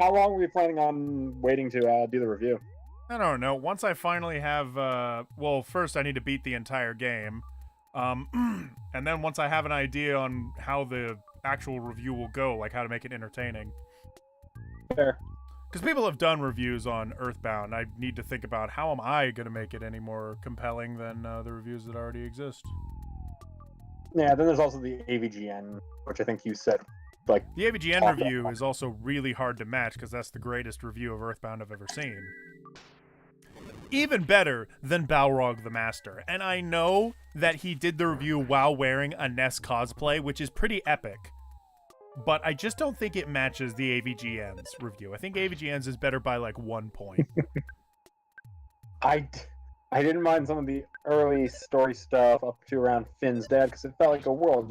long were you planning on waiting to do the review? I don't know. Once I finally have, well, first I need to beat the entire game. And then once I have an idea on how the actual review will go, like how to make it entertaining. Fair. Because people have done reviews on Earthbound. I need to think about how am I going to make it any more compelling than the reviews that already exist. Yeah, then there's also the AVGN, which I think you said, like... The AVGN review is also really hard to match because that's the greatest review of Earthbound I've ever seen. Even better than Balrog the Master. And I know that he did the review while wearing a Ness cosplay, which is pretty epic. But I just don't think it matches the AVGN's review. I think AVGN's is better by like 1 point. I didn't mind some of the early story stuff up to around Finn's dad because it felt like a world,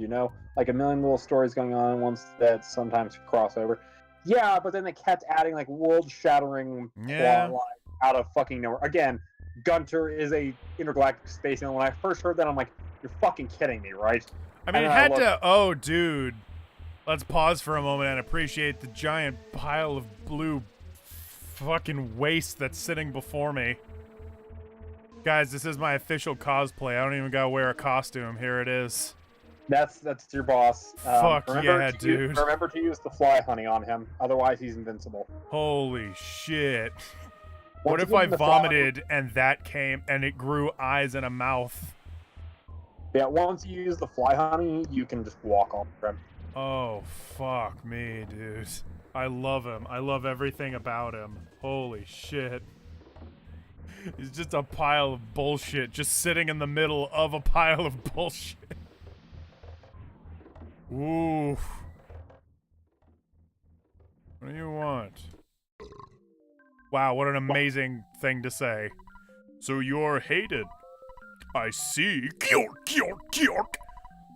like a million little stories going on ones that sometimes cross over. Yeah, but then they kept adding like world-shattering plot lines out of fucking nowhere. Again, Gunter is a intergalactic space. And when I first heard that, I'm like, you're fucking kidding me, right? I mean, And it I had looked- to. Oh, dude. Let's pause for a moment and appreciate the giant pile of blue fucking waste that's sitting before me. Guys, this is my official cosplay. I don't even gotta wear a costume. Here it is. That's your boss. Fuck yeah, dude. Remember to use the fly honey on him. Otherwise, he's invincible. Holy shit. What Once if you give I him the vomited and that came and it grew eyes and a mouth? Yeah, once you use the fly honey, you can just walk all over him. Oh, fuck me, dude. I love him. I love everything about him. Holy shit. He's just a pile of bullshit, just sitting in the middle of a pile of bullshit. Ooh. What do you want? Wow, what an amazing thing to say. So you're hated. I see. Kyork, kyork, kyork.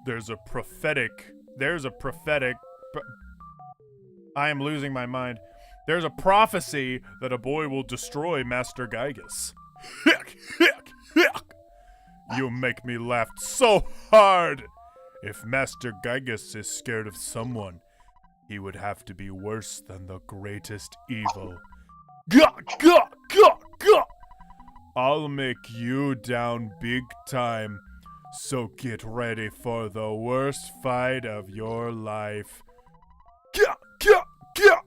There's a prophetic. I am losing my mind. There's a prophecy that a boy will destroy Master Gygus. Hick, hick, hick. You make me laugh so hard. If Master Gygus is scared of someone, he would have to be worse than the greatest evil. Gah, gah, gah, gah. I'll make you down big time. So get ready for the worst fight of your life. Gah, gah, gah.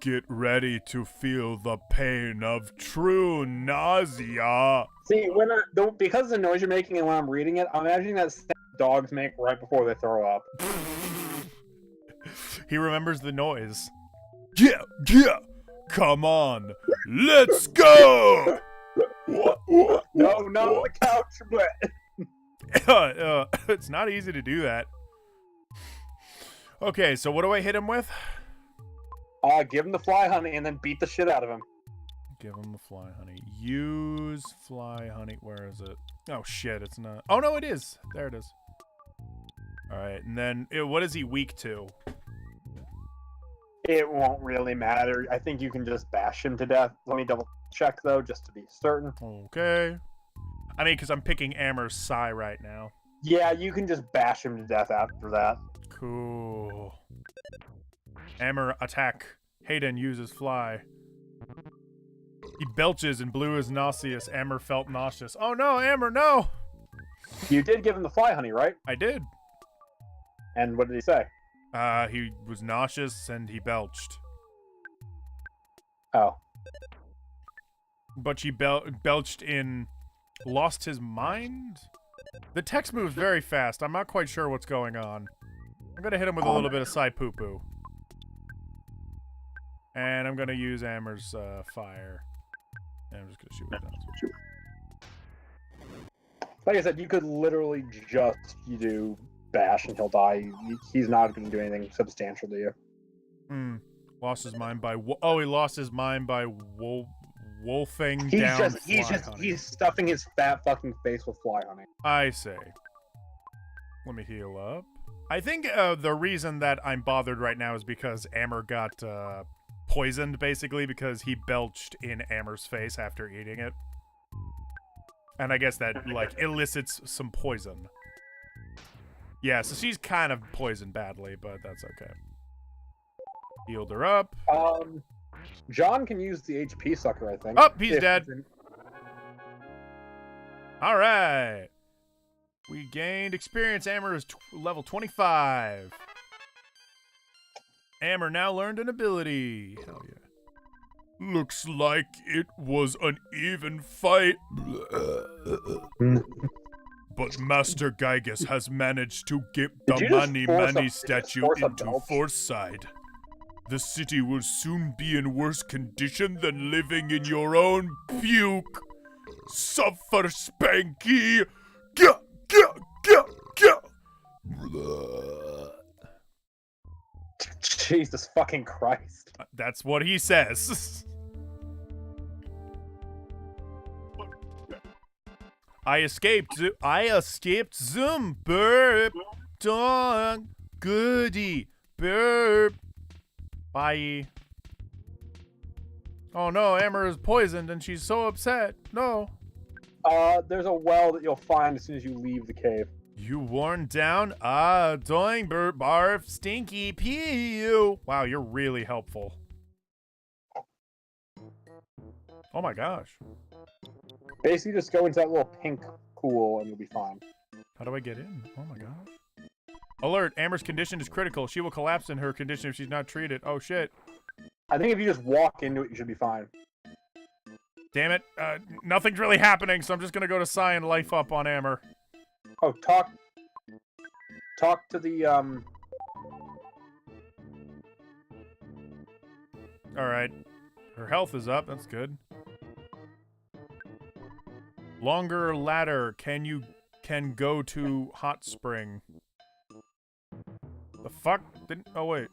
Get ready to feel the pain of true nausea. See, because of the noise you're making and when I'm reading it, I'm imagining that sound dogs make right before they throw up. He remembers the noise. Yeah, yeah. Come on, let's go. No, not on the couch, but It's not easy to do that. Okay, so what do I hit him with? give him the fly honey and then beat the shit out of him. Give him the fly honey. Use fly honey. Where is it? Oh shit, it's not. Oh no, it is. There it is. All right, and then what is he weak to? It won't really matter. I think you can just bash him to death. Let me double check though, just to be certain. Okay. I mean, because I'm picking Amher's Psi right now. Yeah, you can just bash him to death after that. Cool. Amher attack. Hayden uses fly. He belches and blue is nauseous. Amher felt nauseous. Oh no, Amher, no! You did give him the fly honey, right? I did. And what did he say? He was nauseous and he belched. Oh. But she belched in lost his mind? The text moves very fast. I'm not quite sure what's going on. I'm gonna hit him with a little bit of side poo-poo. And I'm gonna use Amher's fire. And I'm just gonna shoot with that. Like I said, you could literally just bash and he'll die. He's not going to do anything substantial to you. Lost his mind by he lost his mind by wolfing down he's stuffing his fat fucking face with fly honey. I say. Let me heal up. I think the reason that I'm bothered right now is because Amher got poisoned, basically, because he belched in Amher's face after eating it. And I guess that, like, elicits some poison. Yeah, so she's kind of poisoned badly, but that's okay. Healed her up. John can use the HP sucker, I think. Oh, he's dead. All right. We gained experience. Amher is level 25. Amher now learned an ability. Hell yeah. Looks like it was an even fight. But Master Gygus has managed to get the Mani statue into Forsyth. The city will soon be in worse condition than living in your own puke. Suffer, Spanky! Gah, gah, gah, gah. Jesus fucking Christ. That's what he says. I escaped Zoom. Burp. Dog. Goody. Burp. Bye. Oh no, Amher is poisoned and she's so upset. No. There's a well that you'll find as soon as you leave the cave. You worn down? Ah, doing barf, stinky, pew. Wow, you're really helpful. Oh my gosh. Basically, just go into that little pink pool and you'll be fine. How do I get in? Oh my gosh. Alert, Amber's condition is critical. She will collapse in her condition if she's not treated. Oh shit. I think if you just walk into it, you should be fine. Damn it. Nothing's really happening, so I'm just gonna go to Psy and life up on Amber. Oh, talk to the, Alright. Her health is up. That's good. Longer ladder. Can go to hot spring. The fuck? Oh, wait.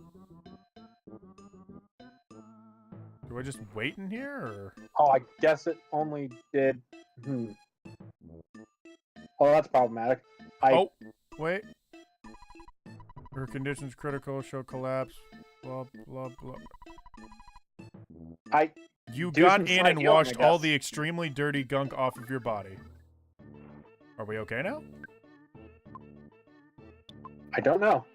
Do I just wait in here, or? Oh, I guess it only did, Oh, that's problematic. Oh, wait. Her condition's critical. She'll collapse. Blah, blah, blah. You got in and washed all the extremely dirty gunk off of your body. Are we okay now? I don't know.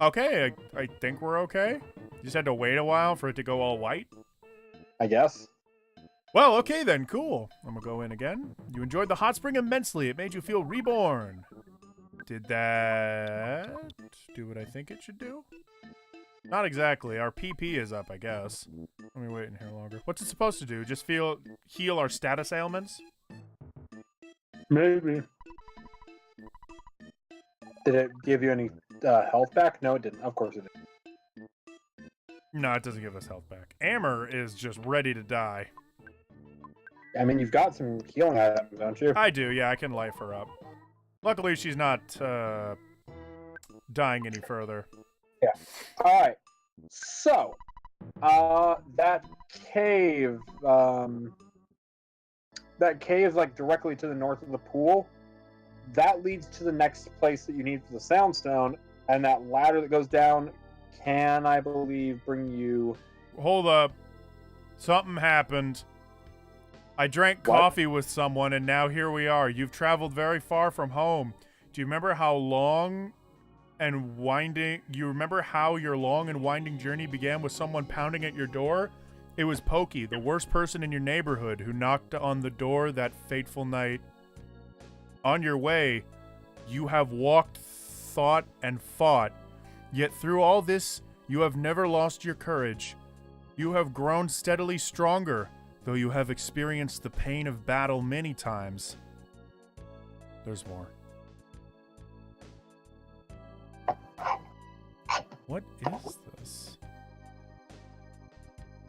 Okay, I think we're okay. You just had to wait a while for it to go all white? I guess. Well, okay then, cool. I'm gonna go in again. You enjoyed the hot spring immensely. It made you feel reborn. Did that do what I think it should do? Not exactly. Our PP is up, I guess. Let me wait in here longer. What's it supposed to do? Just heal our status ailments? Maybe. Did it give you any health back? No, it didn't. Of course it didn't. No, it doesn't give us health back. Amber is just ready to die. I mean, you've got some healing items, don't you? I do, yeah, I can life her up. Luckily, she's not dying any further. Yeah. Alright. So, that cave, like directly to the north of the pool, that leads to the next place that you need for the Soundstone, and that ladder that goes down can, I believe, bring you... Hold up. Something happened. I drank coffee with someone, and now here we are. You've traveled very far from home. Do you remember how long and winding... You remember how your long and winding journey began with someone pounding at your door? It was Pokey, the worst person in your neighborhood, who knocked on the door that fateful night. On your way, you have walked, thought, and fought. Yet through all this, you have never lost your courage. You have grown steadily stronger, though you have experienced the pain of battle many times. There's more. What is this?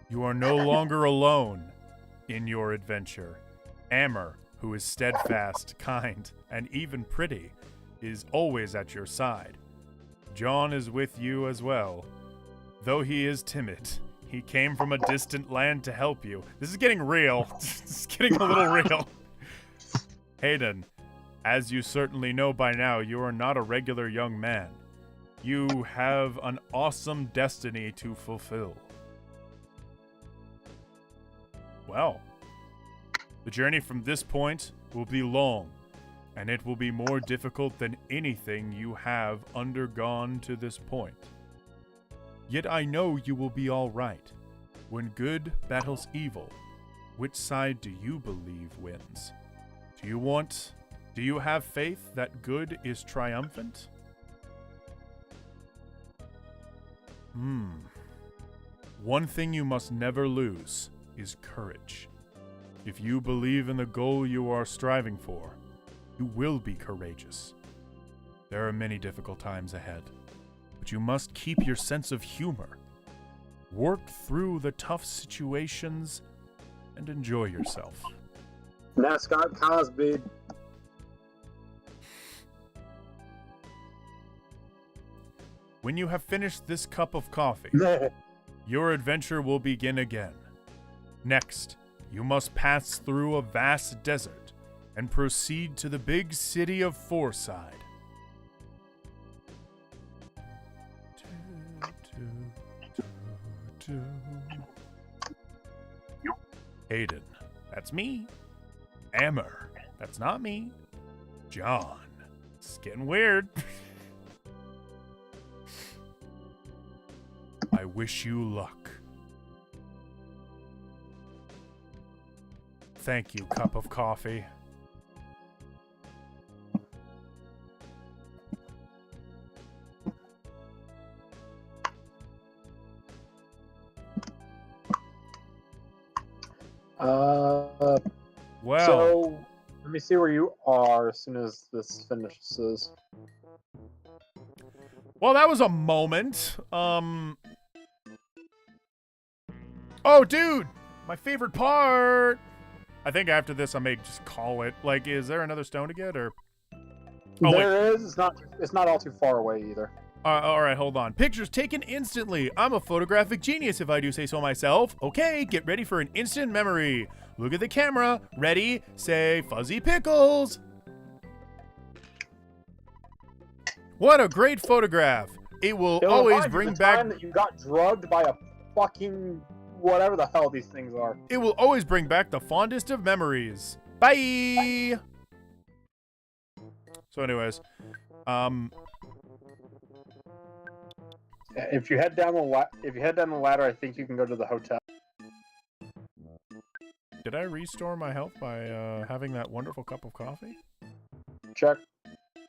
You are no longer alone in your adventure. Amber, who is steadfast, kind, and even pretty, is always at your side. John is with you as well. Though he is timid, he came from a distant land to help you. This is getting real. It's getting a little real. Hayden, as you certainly know by now, you are not a regular young man. You have an awesome destiny to fulfill. Well, the journey from this point will be long, and it will be more difficult than anything you have undergone to this point. Yet I know you will be all right. When good battles evil, which side do you believe wins? Do you have faith that good is triumphant? One thing you must never lose is courage. If you believe in the goal you are striving for, you will be courageous. There are many difficult times ahead, but you must keep your sense of humor. Work through the tough situations and enjoy yourself. Mascot Cosby. When you have finished this cup of coffee, your adventure will begin again. Next, you must pass through a vast desert and proceed to the big city of Fourside. Hayden, that's me. Amber. That's not me. John. It's getting weird. I wish you luck. Thank you, cup of coffee. Well, So let me see where you are as soon as this finishes. well, that was a moment. Oh, dude, my favorite part. I think after this, I may just call it. Like, is there another stone to get, or? Oh, There is. It's not all too far away either. All right, hold on. Pictures taken instantly. I'm a photographic genius if I do say so myself. Okay, get ready for an instant memory. Look at the camera. Ready? Say fuzzy pickles. What a great photograph. It will It'll always remind you bring of the time back. that you got drugged by a fucking whatever the hell these things are. It will always bring back the fondest of memories. Bye. So, anyways, If you head down the ladder, I think you can go to the hotel. did I restore my health by having that wonderful cup of coffee? Check.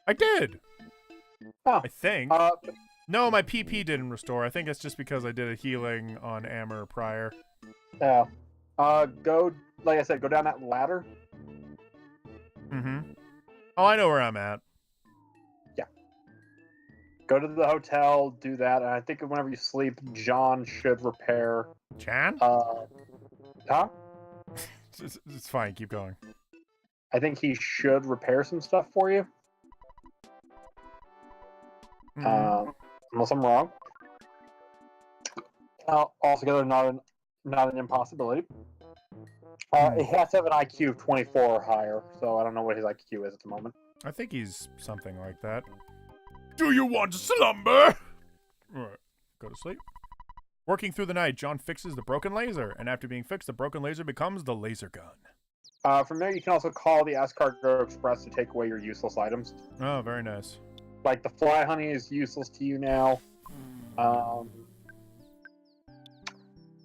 I did. Oh. I think. No, my PP didn't restore. I think it's just because I did a healing on Amber prior. Yeah. Go. Like I said, go down that ladder. Mm-hmm. Oh, I know where I'm at. Go to the hotel. Do that, and I think whenever you sleep, John should repair. Chan? Huh? It's fine. Keep going. I think he should repair some stuff for you. Unless I'm wrong. Altogether, not an impossibility. He has to have an IQ of 24 or higher, so I don't know what his IQ is at the moment. I think he's something like that. Do you want to slumber? Alright, go to sleep. Working through the night, John fixes the broken laser, and after being fixed, the broken laser becomes the laser gun. From there, you can also call the Escargot Express to take away your useless items. Oh, very nice. Like the fly honey is useless to you now. I'm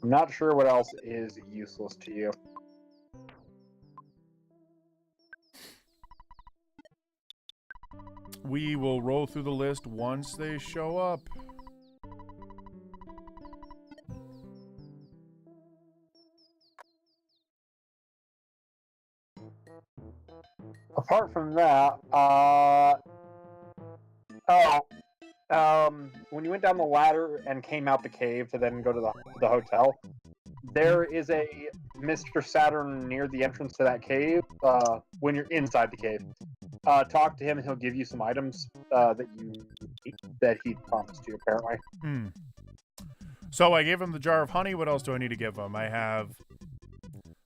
not sure what else is useless to you. We will roll through the list once they show up. Apart from that, when you went down the ladder and came out the cave to then go to the hotel, there is a Mr. Saturn near the entrance to that cave. When you're inside the cave, talk to him and he'll give you some items that he promised you. Apparently. So I gave him the jar of honey. What else do I need to give him? I have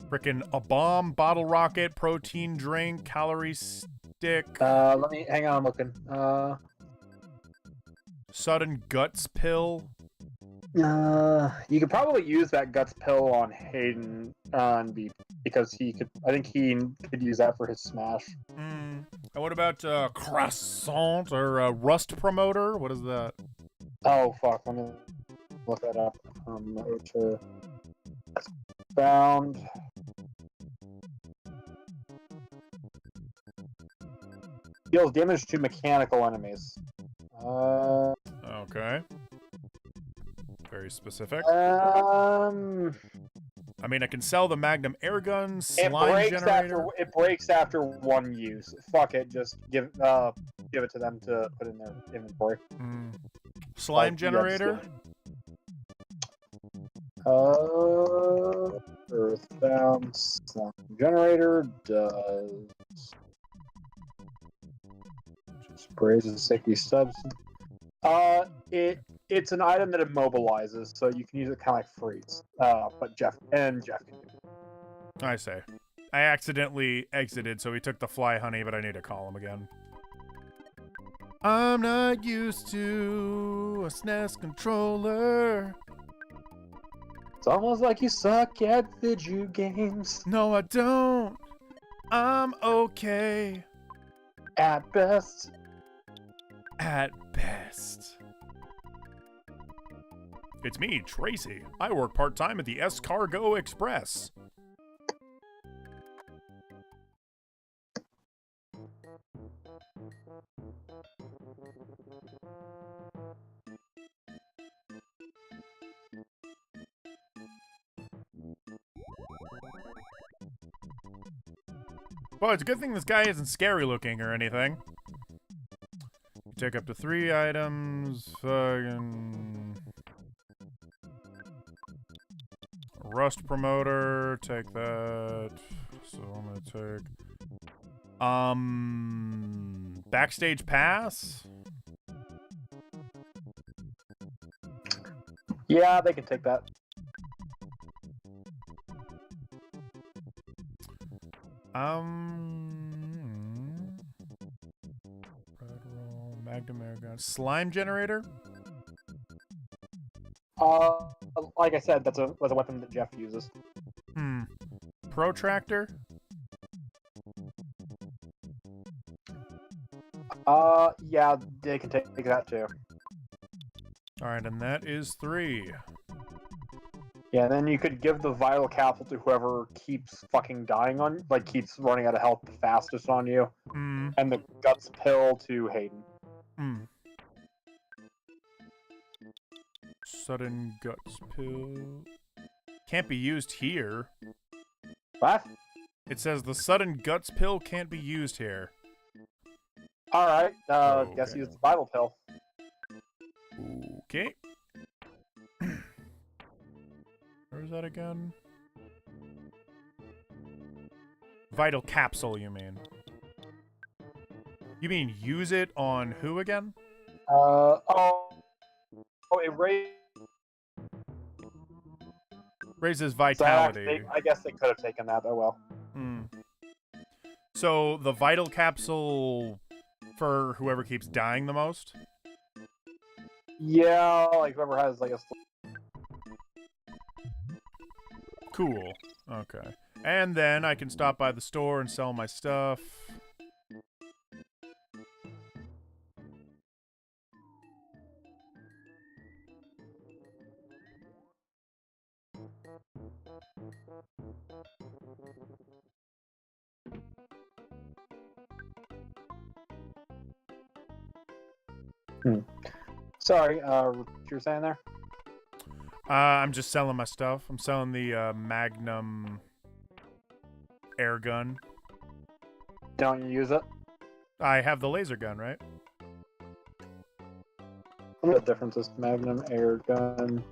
frickin' a bomb, bottle rocket, protein drink, calorie stick. Let me hang on. I'm looking. Sudden guts pill. You could probably use that guts pill on Hayden because he could. I think he could use that for his smash. And what about croissant or rust promoter? What is that? Oh fuck! Let me look that up. To Earthbound. Deals damage to mechanical enemies. Okay. Very specific. I mean, I can sell the Magnum airgun, it slime breaks generator. it breaks after one use. Fuck it, just give it to them to put in their inventory. Slime generator. Earthbound slime generator does sprays a sticky substance. It's an item that immobilizes, so you can use it kind of like freeze. But Jeff can do it. I say. I accidentally exited, so he took the fly honey, but I need to call him again. I'm not used to a SNES controller. It's almost like you suck at video games. No, I don't. I'm okay. At best. At best. It's me, Tracy. I work part-time at the Escargo Express. Well, it's a good thing this guy isn't scary looking or anything. You take up to 3 items. Fucking... Rust promoter. Take that. So I'm gonna take... Backstage pass? Yeah, they can take that. Red roll, Magnum air gun. Slime generator? Like I said, that's a weapon that Jeff uses. Protractor? Yeah, they can take that too. Alright, and that is 3. Yeah, then you could give the vital capsule to whoever keeps fucking dying on, like keeps running out of health the fastest on you, and the guts pill to Hayden. Sudden guts pill. Can't be used here. What? It says the sudden guts pill can't be used here. All right. Okay. Guess use the vital pill. Okay. Where is that again? Vital capsule, you mean? You mean use it on who again? It Raises so vitality. I guess they could have taken that. Oh well. So the vital capsule for whoever keeps dying the most? Yeah, like whoever has like a. Cool. Okay. And then I can stop by the store and sell my stuff. Sorry, what you were saying there? I'm just selling my stuff. I'm selling the Magnum air gun. Don't you use it? I have the laser gun, right? What the difference is Magnum air gun?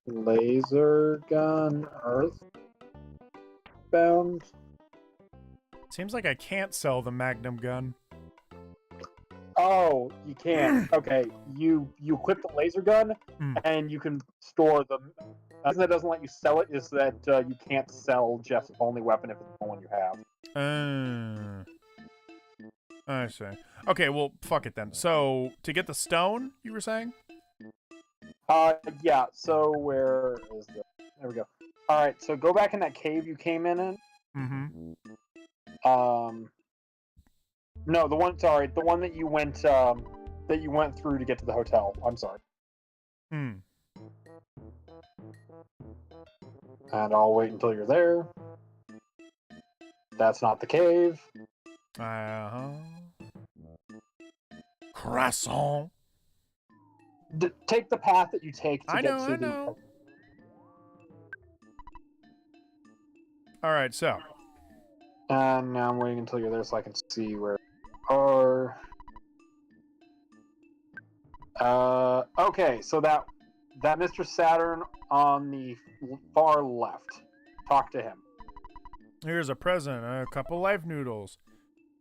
Laser gun, Earthbound. Seems like I can't sell the Magnum gun. Oh, you can't. Okay, you equip the laser gun, and you can store them. The reason that doesn't let you sell it is that you can't sell Jeff's only weapon if it's the one you have. I see. Okay, well, fuck it then. So, to get the stone, you were saying? Yeah, so where is the... There we go. Alright, so go back in that cave you came in. No, the one that you went through to get to the hotel. I'm sorry. And I'll wait until you're there. That's not the cave. Croissant. Take the path that you take to I get know, to I the... know. Alright, so. And now I'm waiting until you're there so I can see where you are. Okay, so that Mr. Saturn on the far left. Talk to him. Here's a present, a couple life noodles.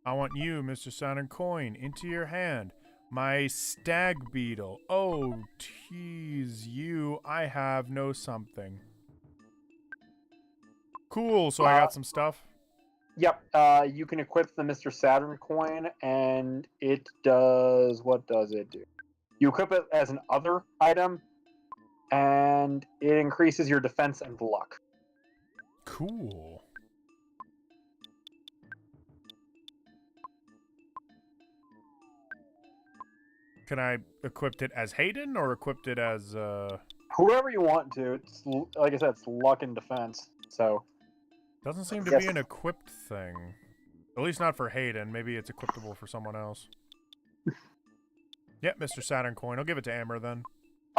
I want you, Mr. Saturn Coin, into your hand. My stag beetle. Oh, tease you. I have no something. Cool. So I got some stuff. Yep. You can equip the Mr. Saturn coin, and it does. What does it do? You equip it as an other item, and it increases your defense and luck. Cool. Can I equip it as Hayden or equip it as Whoever you want to. It's like I said, it's luck and defense. So doesn't seem to Yes. be an equipped thing. At least not for Hayden. Maybe it's equipable for someone else. Yep, Mr. Saturn coin. I'll give it to Amber then.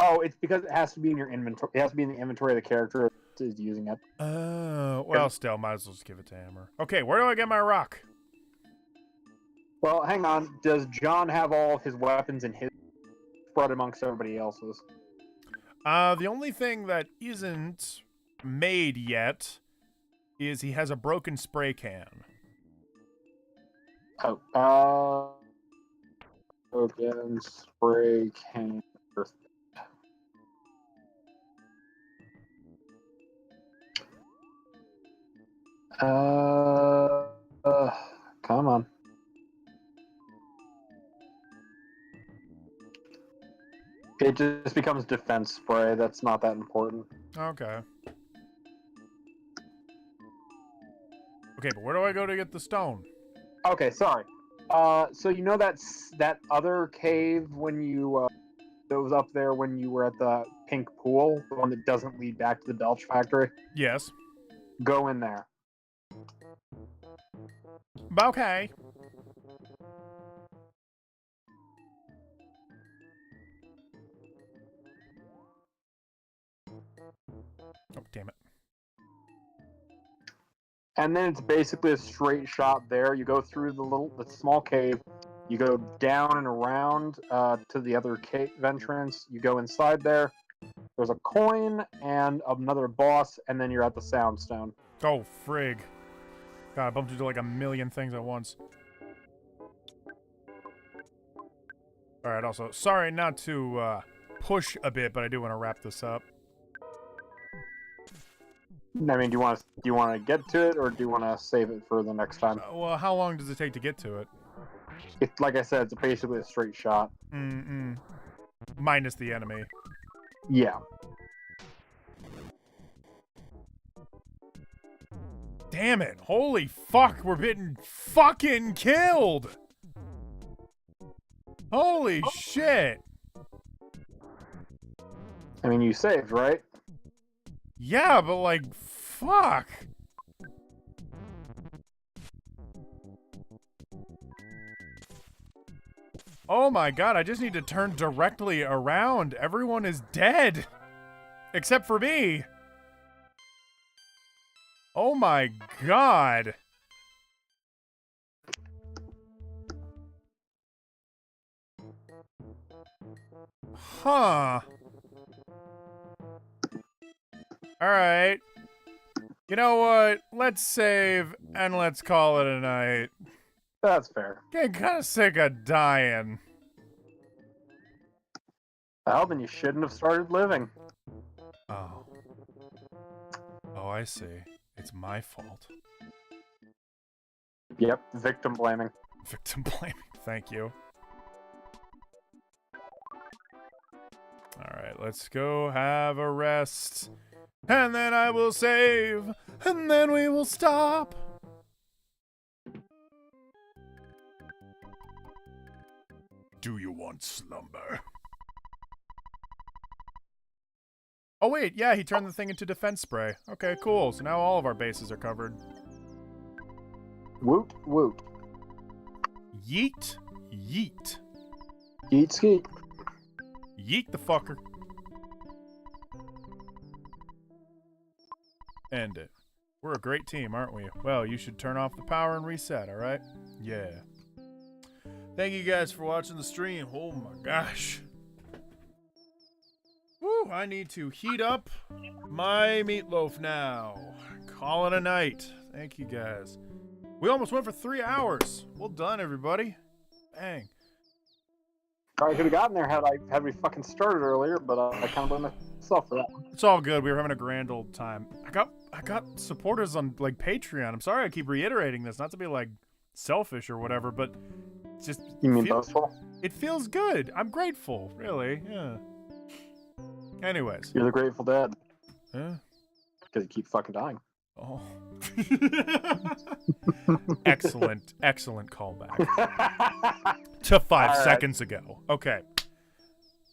oh, it's because it has to be in your inventory. It has to be in the inventory of the character that is using it. Well, still, might as well just give it to Amber. Okay, where do I get my rock? Well, hang on. Does John have all of his weapons in his spread amongst everybody else's? The only thing that isn't made yet is he has a broken spray can. Oh, broken spray can. Come on. It just becomes defense spray. That's not that important. Okay. Okay, but where do I go to get the stone? Okay, sorry. So you know that other cave when you that was up there when you were at the pink pool, the one that doesn't lead back to the Belch factory? Yes. Go in there. Okay. Oh, damn it. And then it's basically a straight shot there. You go through the small cave, you go down and around to the other cave entrance. You go inside there. There's a coin and another boss, and then you're at the Soundstone. Oh, frig. God, I bumped into like a million things at once. Alright, also, sorry not to push a bit, but I do want to wrap this up. I mean, do you want to get to it, or do you want to save it for the next time? Well, how long does it take to get to it? It's like I said, it's basically a straight shot. Minus the enemy. Yeah. Damn it. Holy fuck, we're getting fucking killed! Holy shit! I mean, you saved, right? Yeah, but like, fuck! Oh my god, I just need to turn directly around. Everyone is dead! Except for me! Oh my god! Huh. Alright. You know what? Let's save and let's call it a night. That's fair. Getting kind of sick of dying. Well, then you shouldn't have started living. Oh. Oh, I see. It's my fault. Yep, victim blaming. Victim blaming. Thank you. Alright, let's go have a rest. And then I will save. And then we will stop. Do you want slumber? Oh wait, yeah, he turned the thing into defense spray. Okay, cool. So now all of our bases are covered. Woot, woot. Yeet. Yeet. Eat skeet. Yeet the fucker. End it. We're a great team, aren't we? Well, you should turn off the power and reset, alright? Yeah. Thank you guys for watching the stream. Oh my gosh. Woo, I need to heat up my meatloaf now. Call it a night. Thank you guys. We almost went for 3 hours. Well done, everybody. Bang. Probably could have gotten there had we fucking started earlier, but I kind of blame myself for that one. It's all good. We were having a grand old time. I got supporters on like Patreon. I'm sorry I keep reiterating this, not to be like selfish or whatever, but just You mean boastful? it feels good. I'm grateful, really. Yeah. Anyways. You're the Grateful Dead. Yeah. Because you keep fucking dying. Oh. excellent callback to 5 All right. seconds ago. Okay.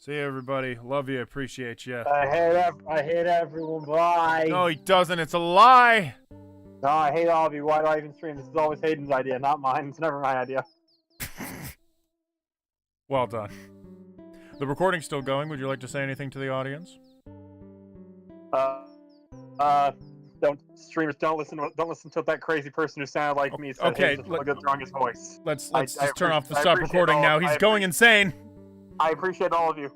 See you, everybody. Love you. Appreciate you. I hate everyone. Bye. No, he doesn't. It's a lie. No, I hate all of you. Why do I even stream? This is always Hayden's idea, not mine. It's never my idea. Well done. The recording's still going. Would you like to say anything to the audience? Streamers don't listen to that crazy person who sounded like me. Said, okay, hey, look at throwing his voice. Let's I just turn off the I stop appreciate recording all- now. He's going insane. I appreciate all of you.